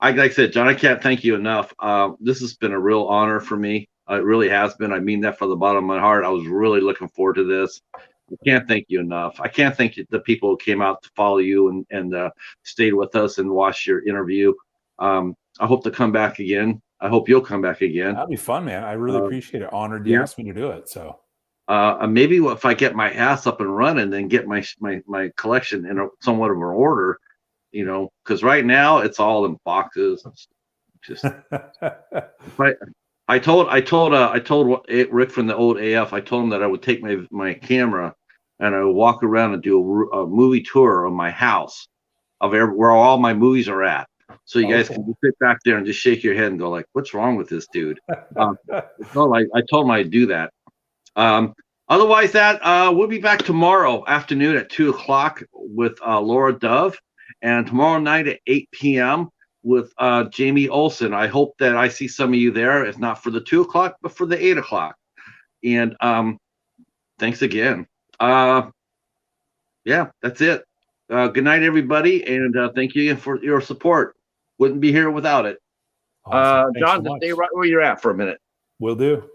A: I said, Jon, I can't thank you enough. This has been a real honor for me. It really has been. I mean that from the bottom of my heart. I was really looking forward to this. I can't thank you enough. I can't thank the people who came out to follow you and stayed with us and watched your interview. I hope to come back again. I hope you'll come back again.
B: That'd be fun, man. I really appreciate it. Honored you asked me to do it. So
A: maybe if I get my ass up and running, then get my collection in somewhat of an order, because right now it's all in boxes. Just I told Rick from the old AF. I told him that I would take my camera and I would walk around and do a movie tour of my house of where all my movies are at. So you guys can just sit back there and just shake your head and go like, "What's wrong with this dude?" I told him I'd do that. Otherwise, that we'll be back tomorrow afternoon at 2:00 with Laura Dove, and tomorrow night at 8 p.m. with Jamie Olsen. I hope that I see some of you there, if not for the 2:00, but for the 8:00. And thanks again. Yeah, that's it. Good night, everybody, and thank you for your support. Wouldn't be here without it.
B: Awesome.
A: John, just stay right where you're at for a minute.
B: Will do.